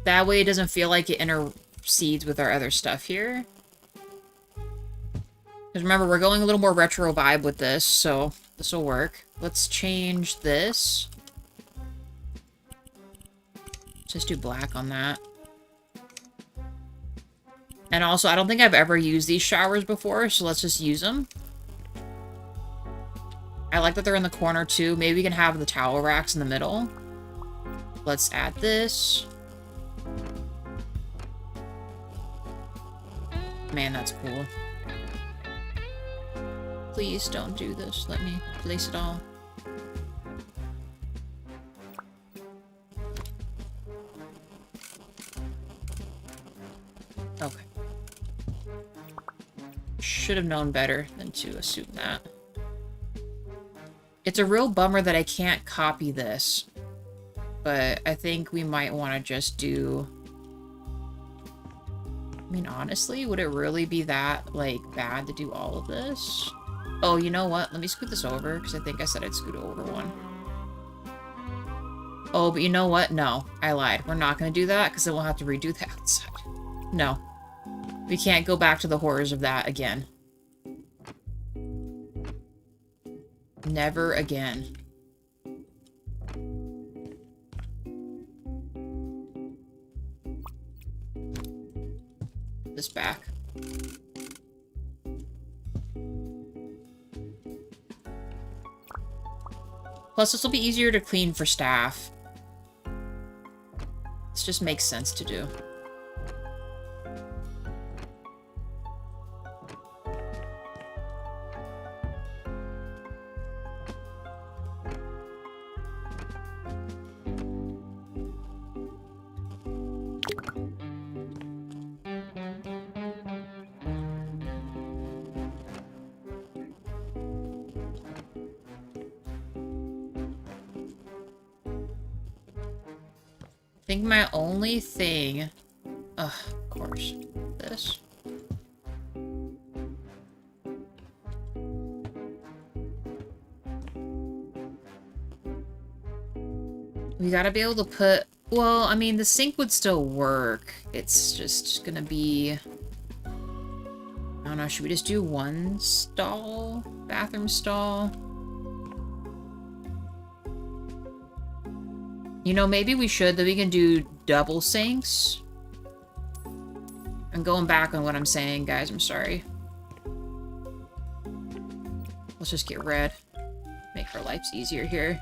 That way it doesn't feel like it intercedes with our other stuff here. Because remember, we're going a little more retro vibe with this, so this will work. Let's change this. Just do black on that. And also, I don't think I've ever used these showers before, so let's just use them. I like that they're in the corner, too. Maybe we can have the towel racks in the middle. Let's add this. Man, that's cool. Please don't do this. Let me place it all. Okay. should have known better than to assume that. It's a real bummer that I can't copy this. But I think we might want to just do... I mean, honestly, would it really be that, like, bad to do all of this? Oh, you know what? Let me scoot this over, because I think I said I'd scoot over one. Oh, but you know what? No, I lied. We're not going to do that, because then we'll have to redo the outside. No. We can't go back to the horrors of that again. Never again. This back. Plus, this will be easier to clean for staff. This just makes sense to do. I think my only thing... Ugh, of course. This. We gotta be able to put... Well, I mean, the sink would still work. It's just gonna be... I don't know, should we just do one stall? Bathroom stall? You know, maybe we should, that we can do double sinks. I'm going back on what I'm saying, guys, I'm sorry. Let's just get red. Make our lives easier here.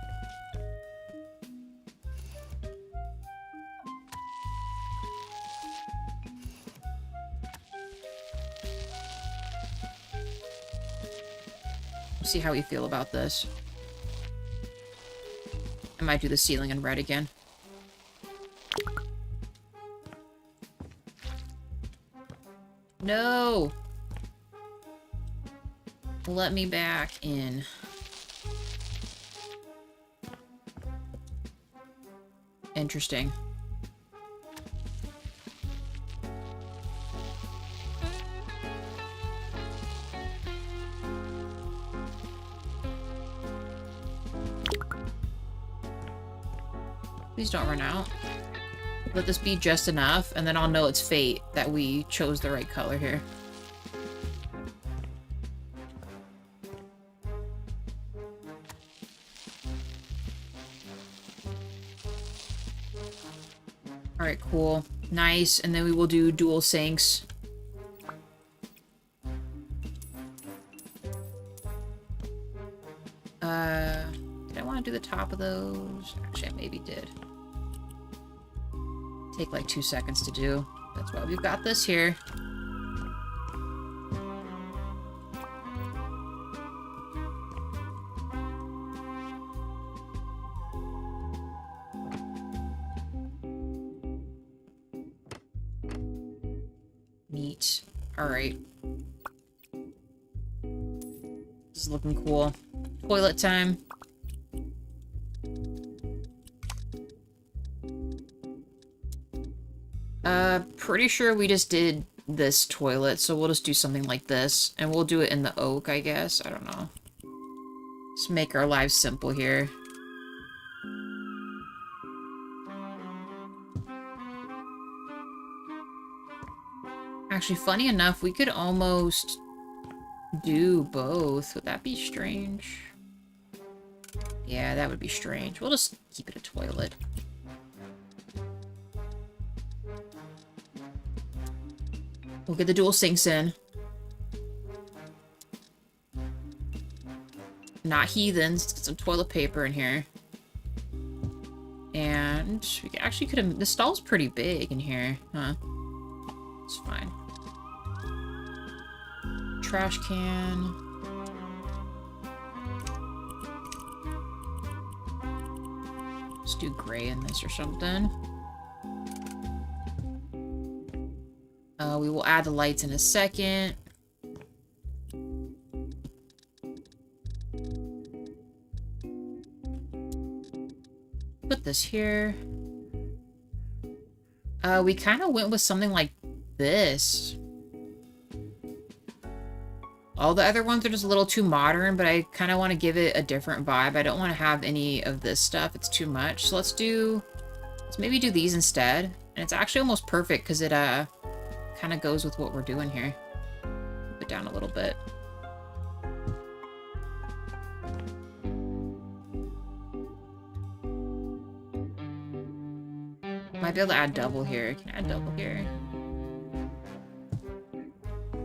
See how we feel about this. I might do the ceiling in red again. No! Let me back in. Interesting. Please don't run out. Let this be just enough, and then I'll know it's fate that we chose the right color here. Alright, cool. Nice, and then we will do dual sinks. Did I want to do the top of those? Actually, I maybe did. Take like 2 seconds to do. That's why we've got this here. Neat. Alright. This is looking cool. Toilet time. Pretty sure we just did this toilet, so we'll just do something like this. And we'll do it in the oak, I guess. I don't know. Let's make our lives simple here. Actually, funny enough, we could almost do both. Would that be strange? Yeah, that would be strange. We'll just keep it a toilet. We'll get the dual sinks in. Not heathens. Let's get some toilet paper in here. And we actually could have... The stall's pretty big in here, huh? It's fine. Trash can. Let's do gray in this or something. We will add the lights in a second. put this here. We kind of went with something like this. All the other ones are just a little too modern, but I kind of want to give it a different vibe. I don't want to have any of this stuff. It's too much. So let's maybe do these instead. And it's actually almost perfect because it kind of goes with what we're doing here. Put it down a little bit. Might be able to add double here. Can I add double here?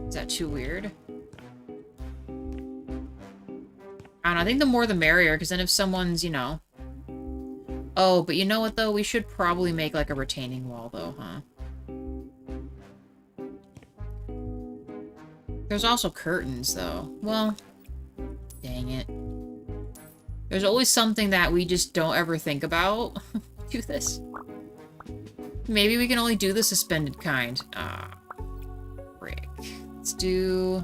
Is that too weird? I don't know, I think the more the merrier, because then if someone's, you know... Oh, but you know what, though? We should probably make, like, a retaining wall, though, huh? There's also curtains, though. Well, dang it. There's always something that we just don't ever think about. Do this. Maybe we can only do the suspended kind. Ah, frick. Let's do...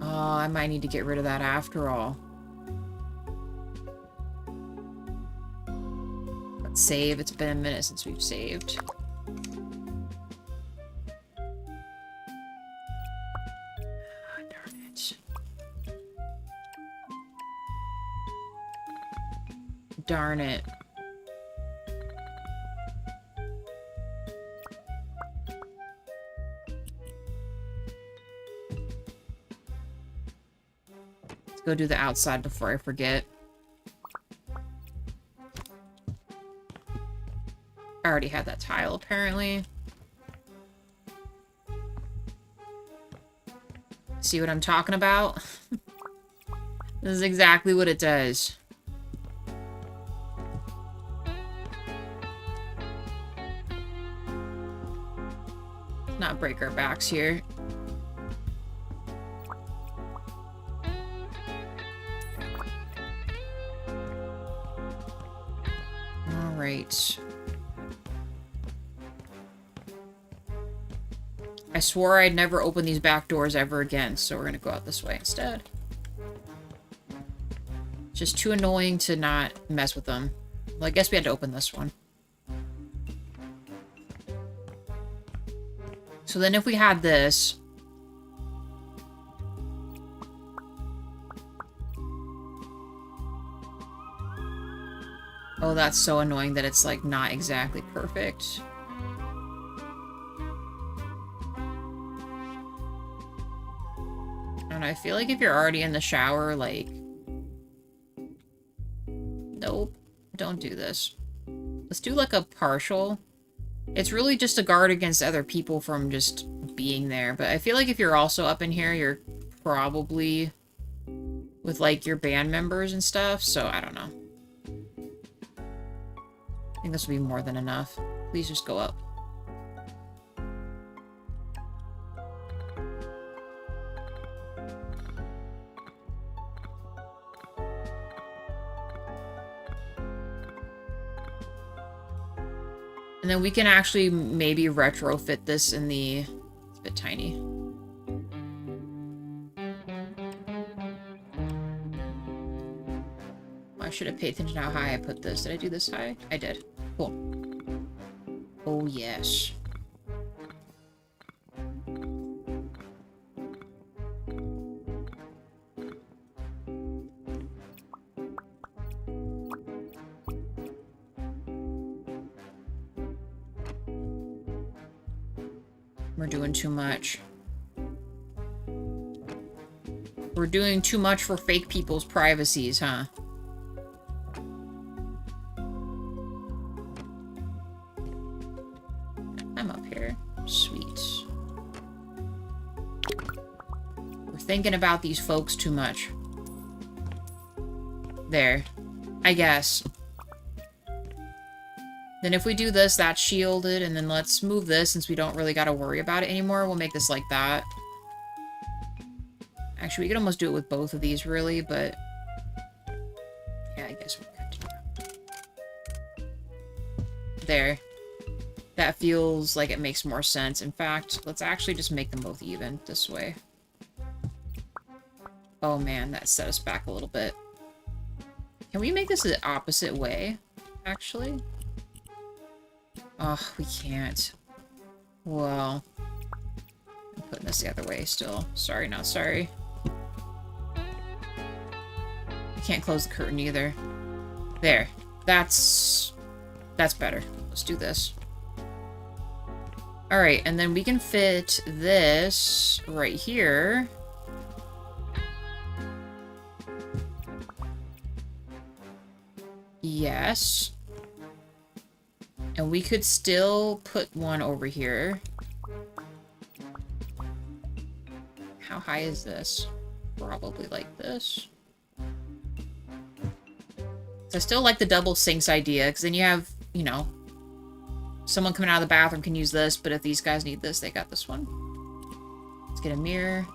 Oh, I might need to get rid of that after all. Let's save. It's been a minute since we've saved. Ah, darn it. Darn it. Go do the outside before I forget. I already had that tile, apparently. See what I'm talking about? This is exactly what it does. Let's not break our backs here. Right. I swore I'd never open these back doors ever again, so we're gonna go out this way instead. Just too annoying to not mess with them. Well, I guess we had to open this one. So then if we had this... Oh, that's so annoying that it's, like, not exactly perfect. And I feel like if you're already in the shower, like... Nope. Don't do this. Let's do, like, a partial. It's really just a guard against other people from just being there. But I feel like if you're also up in here, you're probably with, like, your band members and stuff. So, I don't know. I think this will be more than enough. Please just go up. And then we can actually maybe retrofit this in the... It's a bit tiny. I should have paid attention to how high I put this. Did I do this high? I did. Cool. Oh, yes. We're doing too much. We're doing too much for fake people's privacies, huh? I'm up here. Sweet. We're thinking about these folks too much. There. I guess. Then if we do this, that's shielded, and then let's move this since we don't really gotta worry about it anymore. We'll make this like that. Actually, we could almost do it with both of these, really, but... Yeah, I guess we could do that. There. That feels like it makes more sense. In fact, let's actually just make them both even this way. Oh man, that set us back a little bit. Can we make this the opposite way, actually? Oh, we can't. Well, I'm putting this the other way still. Sorry, not sorry. I can't close the curtain either. There. That's better. Let's do this. Alright, and then we can fit this right here. Yes. And we could still put one over here. How high is this? Probably like this. So I still like the double sinks idea, because then you have, you know, someone coming out of the bathroom can use this, but if these guys need this, they got this one. Let's get a mirror.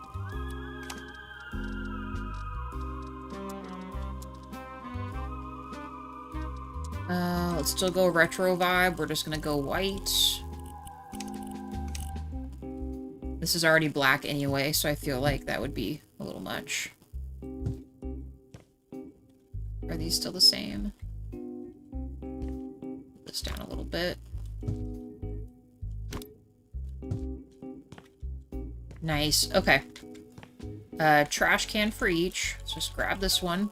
Let's still go retro vibe. We're just gonna go white. This is already black anyway, so I feel like that would be a little much. Are these still the same? Put this down a little bit. Nice. Okay. Trash can for each. Let's just grab this one.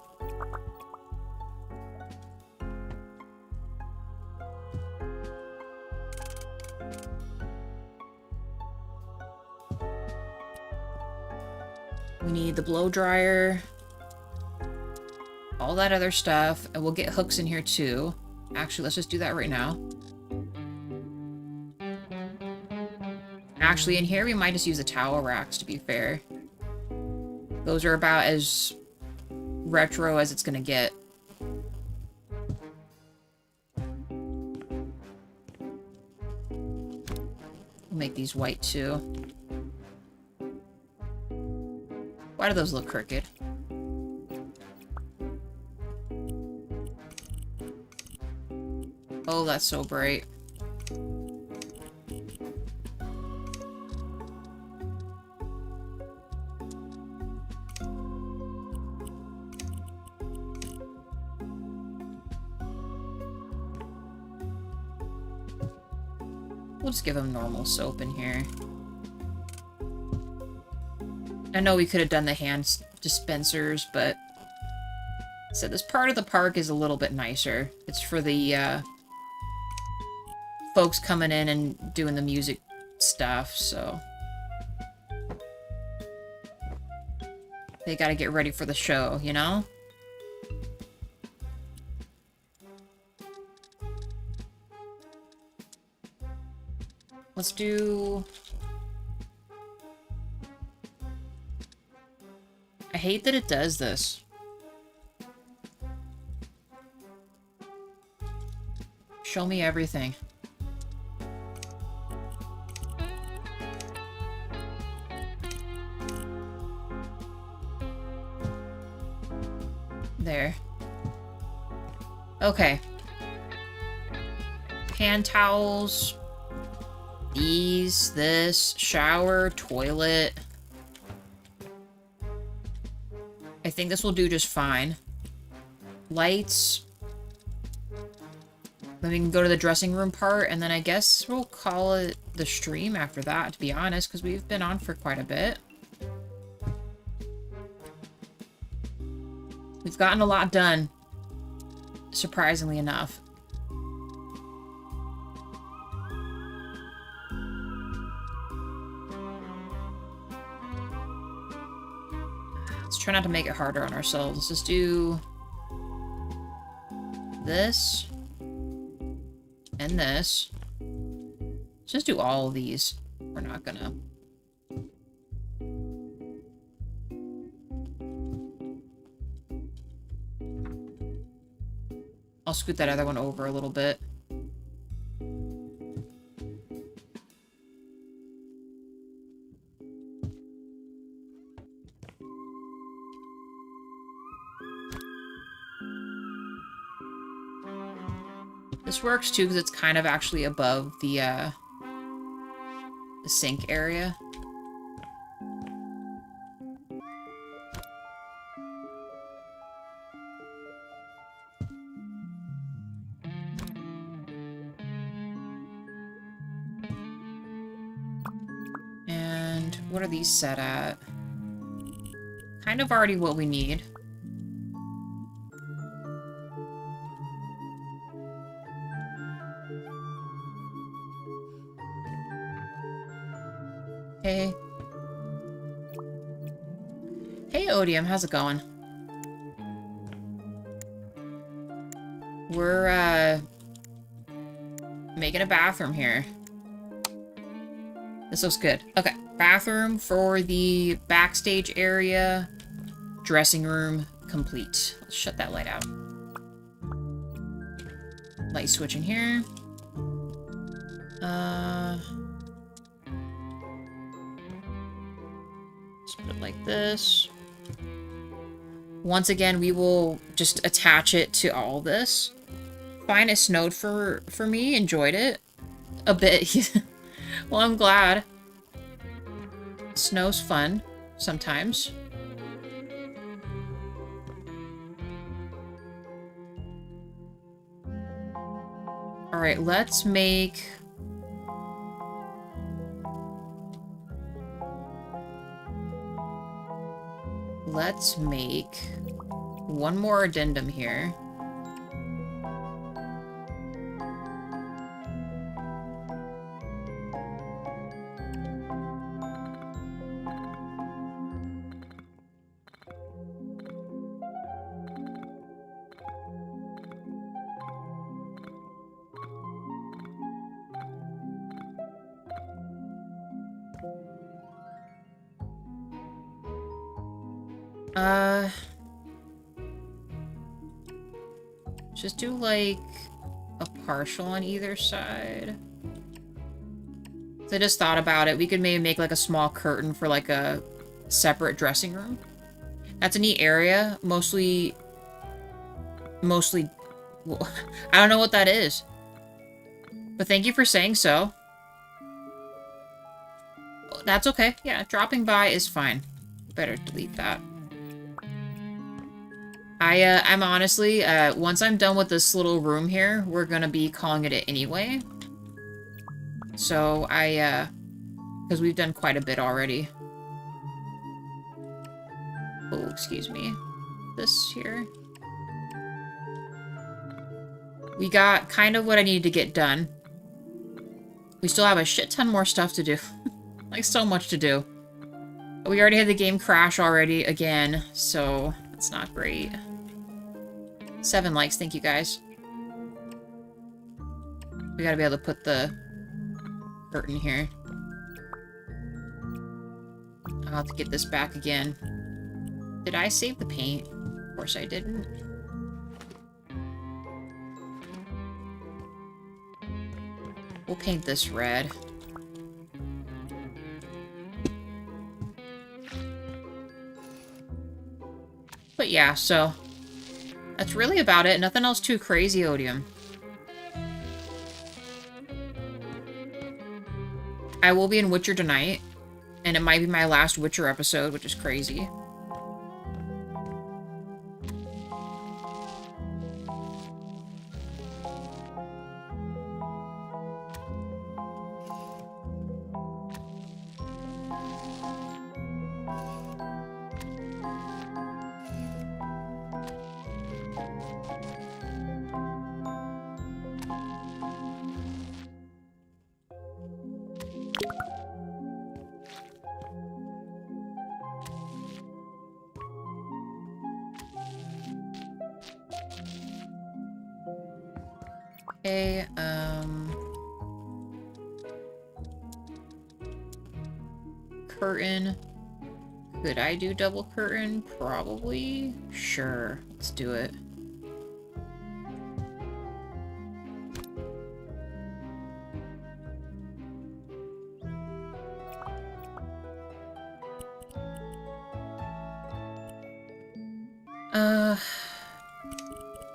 We need the blow dryer. All that other stuff. And we'll get hooks in here too. Actually, let's just do that right now. Actually, in here we might just use the towel racks, to be fair. Those are about as retro as it's gonna get. We'll make these white too. Why do those look crooked? Oh, that's so bright. We'll just give them normal soap in here. I know we could have done the hand dispensers, but I said this part of the park is a little bit nicer. It's for the folks coming in and doing the music stuff, so they gotta get ready for the show, you know? Let's do... I hate that it does this. Show me everything. There. Okay. Hand towels. These, this, shower, toilet. I think this will do just fine. Lights. Then we can go to the dressing room part, and then I guess we'll call it the stream after that, to be honest, because we've been on for quite a bit. We've gotten a lot done, surprisingly enough. Let's try not to make it harder on ourselves. Let's just do this and this. Let's just do all of these. We're not gonna... I'll scoot that other one over a little bit. This works too because it's kind of actually above the sink area. What are these set at? Kind of already what we need. Hey. Hey, Odium, how's it going? We're, making a bathroom here. This looks good. Okay, bathroom for the backstage area. Dressing room complete. Let's shut that light out. Light switch in here. Let's put it like this. Once again, we will just attach it to all this. Fine, it snowed for me. Enjoyed it. A bit. Well, I'm glad. Snow's fun. Sometimes. Alright, let's make... Let's make one more addendum here. Just do, like, a partial on either side. So I just thought about it. We could maybe make, like, a small curtain for, like, a separate dressing room. That's a neat area. Mostly... Well, I don't know what that is. But thank you for saying so. That's okay. Yeah, dropping by is fine. Better delete that. I'm honestly, once I'm done with this little room here, we're gonna be calling it anyway. So, because we've done quite a bit already. Oh, excuse me. This here. We got kind of what I needed to get done. We still have a shit ton more stuff to do. Like, so much to do. We already had the game crash already again, so that's not great. 7 likes, thank you guys. We gotta be able to put the curtain here. I'll have to get this back again. Did I save the paint? Of course I didn't. We'll paint this red. But yeah, so that's really about it. Nothing else too crazy, Odium. I will be in Witcher tonight, and it might be my last Witcher episode, which is crazy. Okay, curtain. Could I do double curtain? Probably. Sure, let's do it.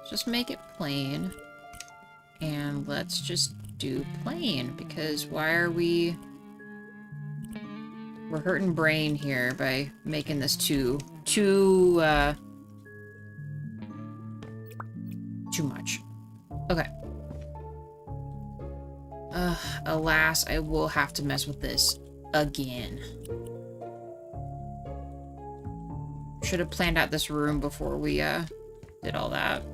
Just make it plain. And let's just do plain, because why are we... We're hurting brain here by making this too much. Okay. Alas, I will have to mess with this again. Should have planned out this room before we did all that.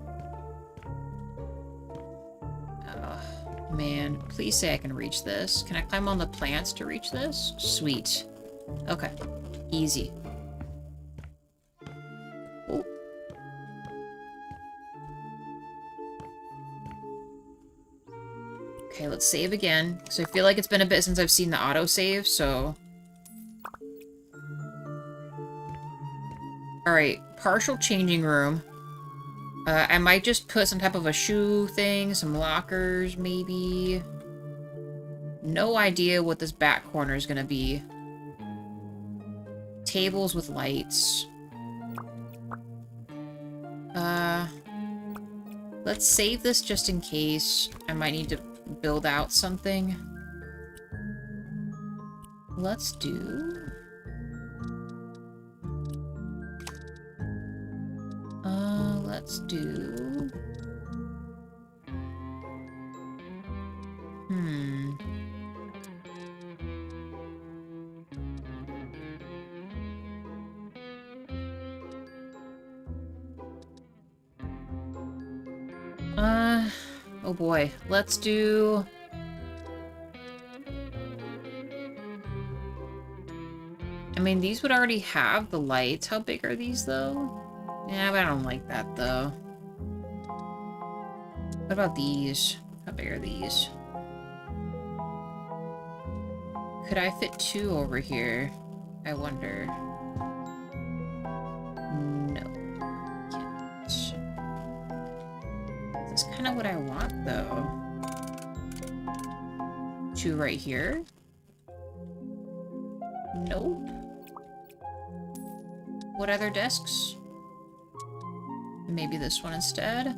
Man, please say I can reach this. Can I climb on the plants to reach this? Sweet. Okay. Easy. Oh. Okay, let's save again. Because I feel like it's been a bit since I've seen the autosave, so... Alright, partial changing room. I might just put some type of a shoe thing, some lockers, maybe. No idea what this back corner is gonna be. Tables with lights. Let's save this just in case. I might need to build out something. Let's do... let's do... Oh boy. Let's do... I mean, these would already have the lights. How big are these, though? Yeah, but I don't like that, though. What about these? How big are these? Could I fit 2 over here? I wonder. No. Can't. That's kind of what I want, though. 2 right here? Nope. What other desks? Maybe this one instead?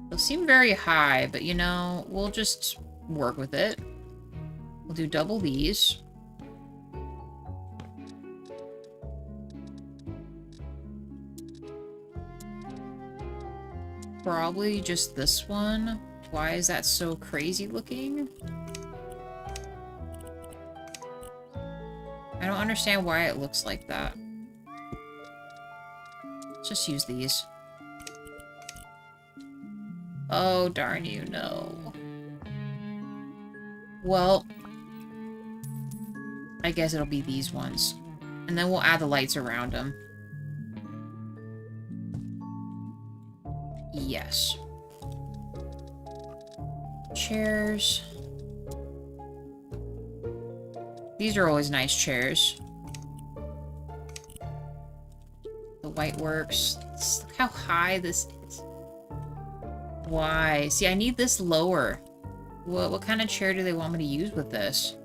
They'll seem very high, but you know, we'll just work with it. We'll do double these. Probably just this one. Why is that so crazy looking? I don't understand why it looks like that. Let's just use these. Oh, darn you, no. Well, I guess it'll be these ones. And then we'll add the lights around them. Yes. Chairs. These are always nice chairs. The white works. Look how high this is. Why? See, I need this lower. What kind of chair do they want me to use with this?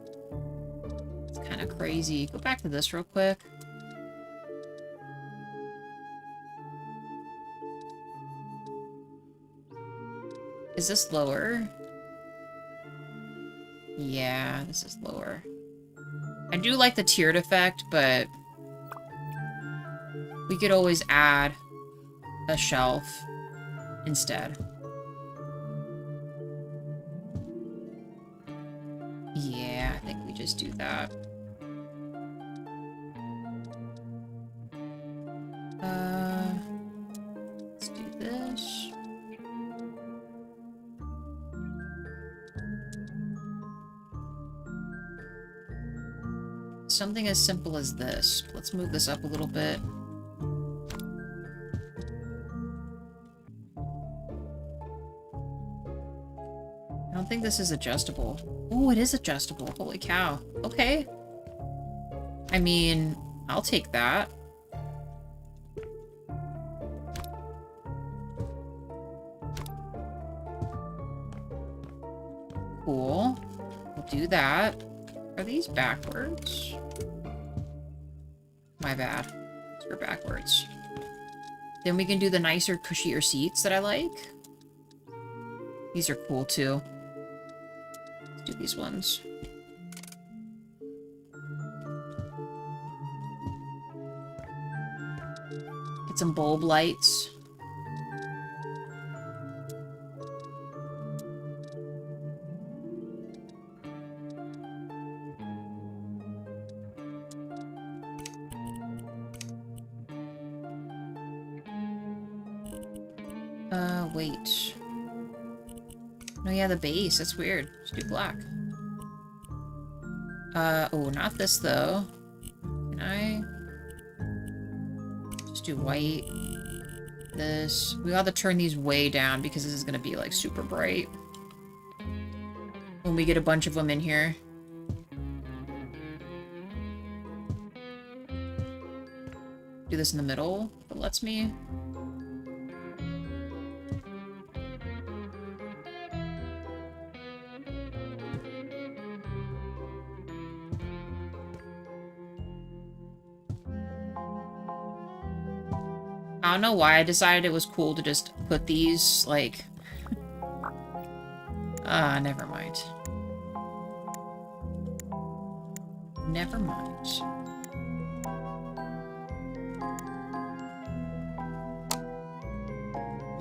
It's kind of crazy. Go back to this real quick. Is this lower? Yeah, this is lower. I do like the tiered effect, but we could always add a shelf instead. Yeah, I think we just do that. Let's do this. Something as simple as this. Let's move this up a little bit. I don't think this is adjustable. Oh, it is adjustable. Holy cow. Okay. I mean, I'll take that. Cool. We'll do that. Are these backwards? My bad. They're backwards. Then we can do the nicer, cushier seats that I like. These are cool, too. Let's do these ones. Get some bulb lights. Wait. No, yeah, the base. That's weird. Let's do black. Oh, not this, though. Can I? Just do white. This. We got to turn these way down because this is going to be, like, super bright. When we get a bunch of them in here. Do this in the middle, if it lets me. I don't know why I decided it was cool to just put these, like... never mind. Never mind.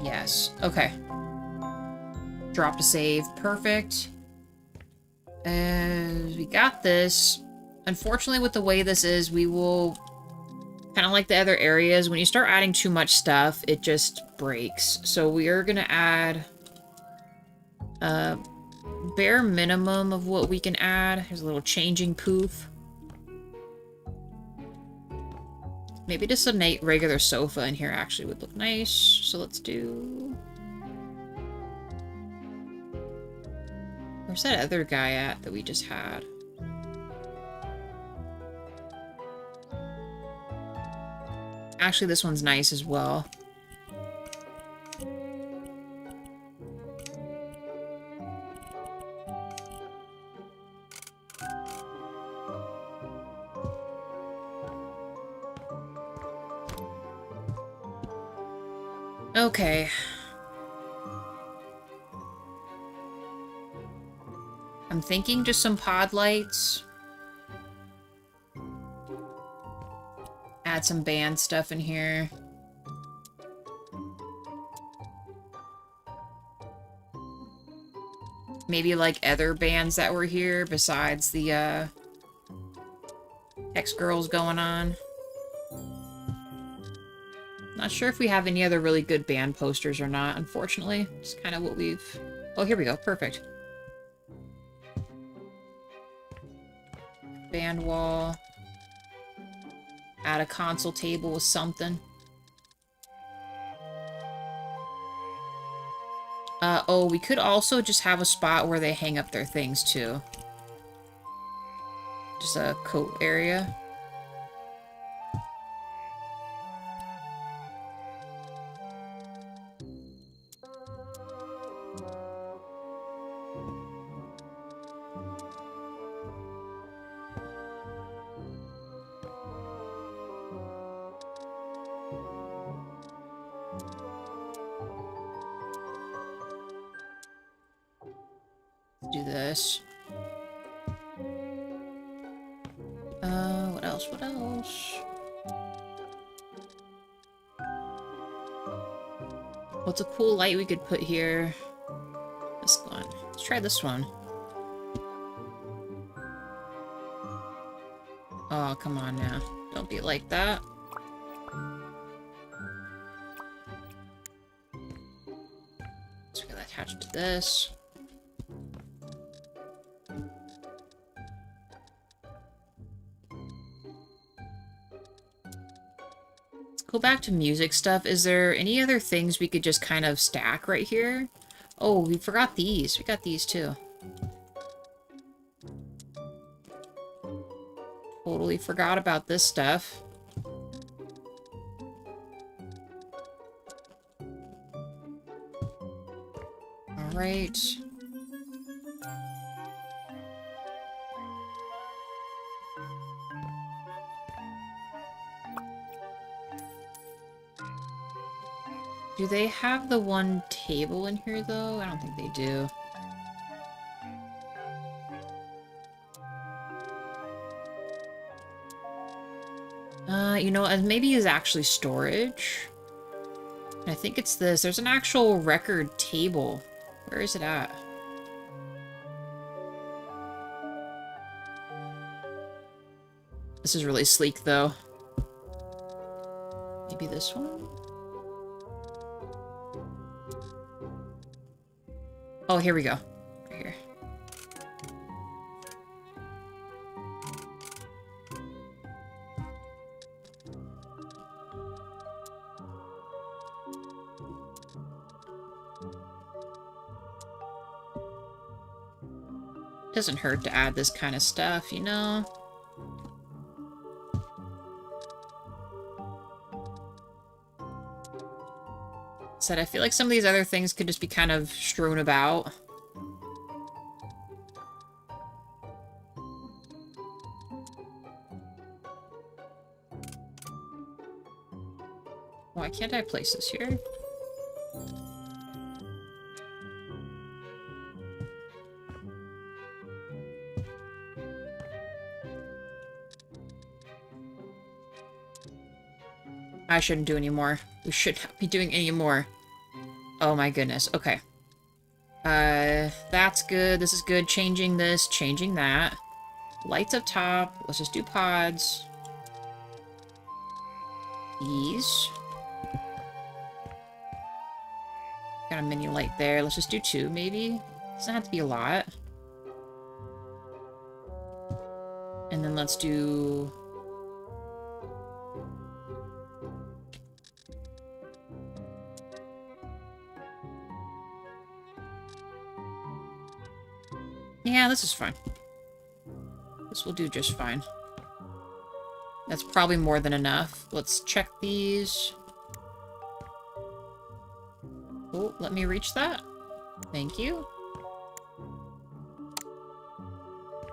Yes. Okay. Drop to save. Perfect. We got this. Unfortunately, with the way this is, we will... Kind of like the other areas, when you start adding too much stuff, it just breaks. So we are going to add a bare minimum of what we can add. Here's a little changing poof. Maybe just a regular sofa in here actually would look nice. So let's do... Where's that other guy at that we just had? Actually, this one's nice as well. Okay. I'm thinking just some pod lights. Add some band stuff in here. Maybe like other bands that were here besides the X Girls going on. Not sure if we have any other really good band posters or not, unfortunately. It's kind of what we've... Oh, here we go. Perfect. Band wall. Add a console table with something. Oh, we could also just have a spot where they hang up their things, too. Just a coat area. Do this. What else? What else? What's a cool light we could put here? This one. Let's try this one. Oh, come on now. Don't be like that. Let's get that attached to this. Go back to music stuff. Is there any other things we could just kind of stack right here? Oh, we forgot these. We got these too. Totally forgot about this stuff. All right. Do they have the one table in here, though? I don't think they do. You know, maybe is actually storage. I think it's this. There's an actual record table. Where is it at? This is really sleek, though. Maybe this one? Oh, here we go. Right here. Doesn't hurt to add this kind of stuff, you know? Said I feel like some of these other things could just be kind of strewn about. Why can't I place this here? I shouldn't do any more. We should not be doing any more. Oh my goodness. Okay. That's good. This is good. Changing this, changing that. Lights up top. Let's just do pods. These. Got a mini light there. Let's just do 2, maybe. Doesn't have to be a lot. And then let's do... Yeah, this is fine. This will do just fine. That's probably more than enough. Let's check these. Oh, let me reach that. Thank you.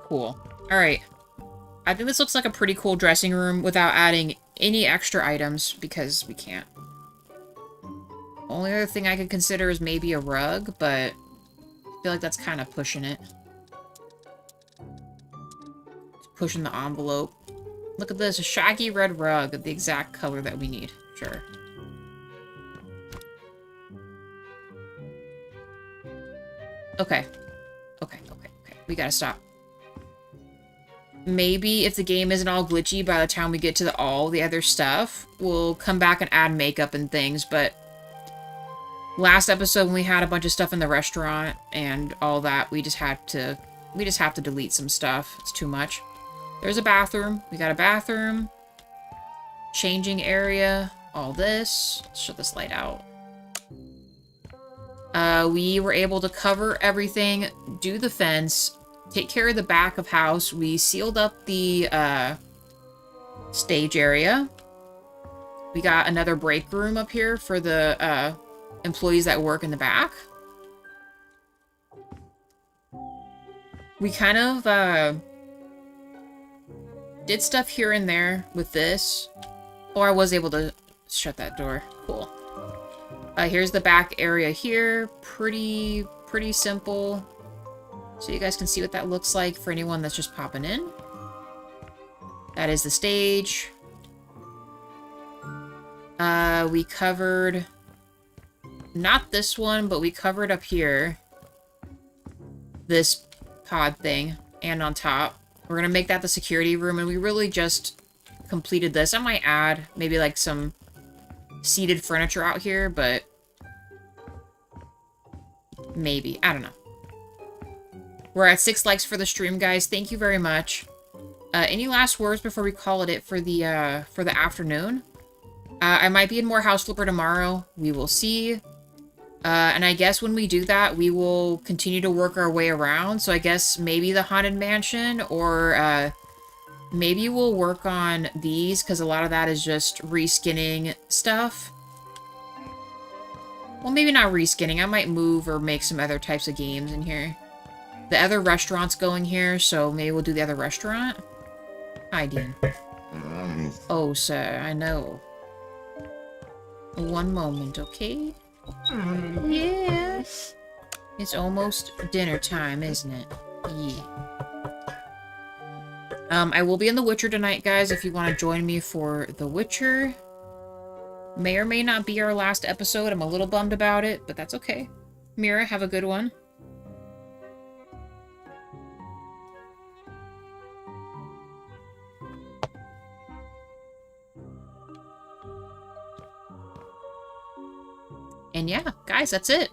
Cool. Alright. I think this looks like a pretty cool dressing room without adding any extra items, because we can't. Only other thing I could consider is maybe a rug, but I feel like that's kind of pushing it. Pushing the envelope. Look at this, a shaggy red rug, the exact color that we need. Sure. Okay. Okay. We gotta stop. Maybe if the game isn't all glitchy by the time we get to all the other stuff, we'll come back and add makeup and things, but last episode when we had a bunch of stuff in the restaurant and all that, we just have to delete some stuff. It's too much. There's a bathroom. We got a bathroom. Changing area. All this. Let's shut this light out. We were able to cover everything, do the fence, take care of the back of house. We sealed up the stage area. We got another break room up here for the employees that work in the back. We kind of did stuff here and there with this. Oh, I was able to shut that door. Cool. Here's the back area here. Pretty simple. So you guys can see what that looks like for anyone that's just popping in. That is the stage. We covered... Not this one, but we covered up here. This pod thing. And on top. We're gonna make that the security room, and we really just completed this. I might add maybe like some seated furniture out here, but maybe. I don't know. We're at 6 likes for the stream, guys. Thank you very much. Any last words before we call it for the afternoon? I might be in more House Flipper tomorrow. We will see. And I guess when we do that, we will continue to work our way around. So I guess maybe the Haunted Mansion, or maybe we'll work on these, because a lot of that is just reskinning stuff. Well, maybe not reskinning. I might move or make some other types of games in here. The other restaurant's going here, so maybe we'll do the other restaurant. Hi, Dean. Oh, sir, I know. One moment, okay? Yes. It's almost dinner time, isn't it? Yeah. I will be in The Witcher tonight, guys, if you want to join me for The Witcher. May or may not be our last episode. I'm a little bummed about it, but that's okay. Mira, have a good one. And yeah, guys, that's it.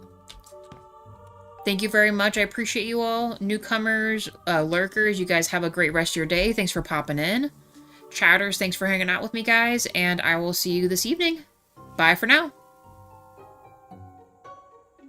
Thank you very much. I appreciate you all. Newcomers, lurkers, you guys have a great rest of your day. Thanks for popping in. Chatters, thanks for hanging out with me, guys. And I will see you this evening. Bye for now.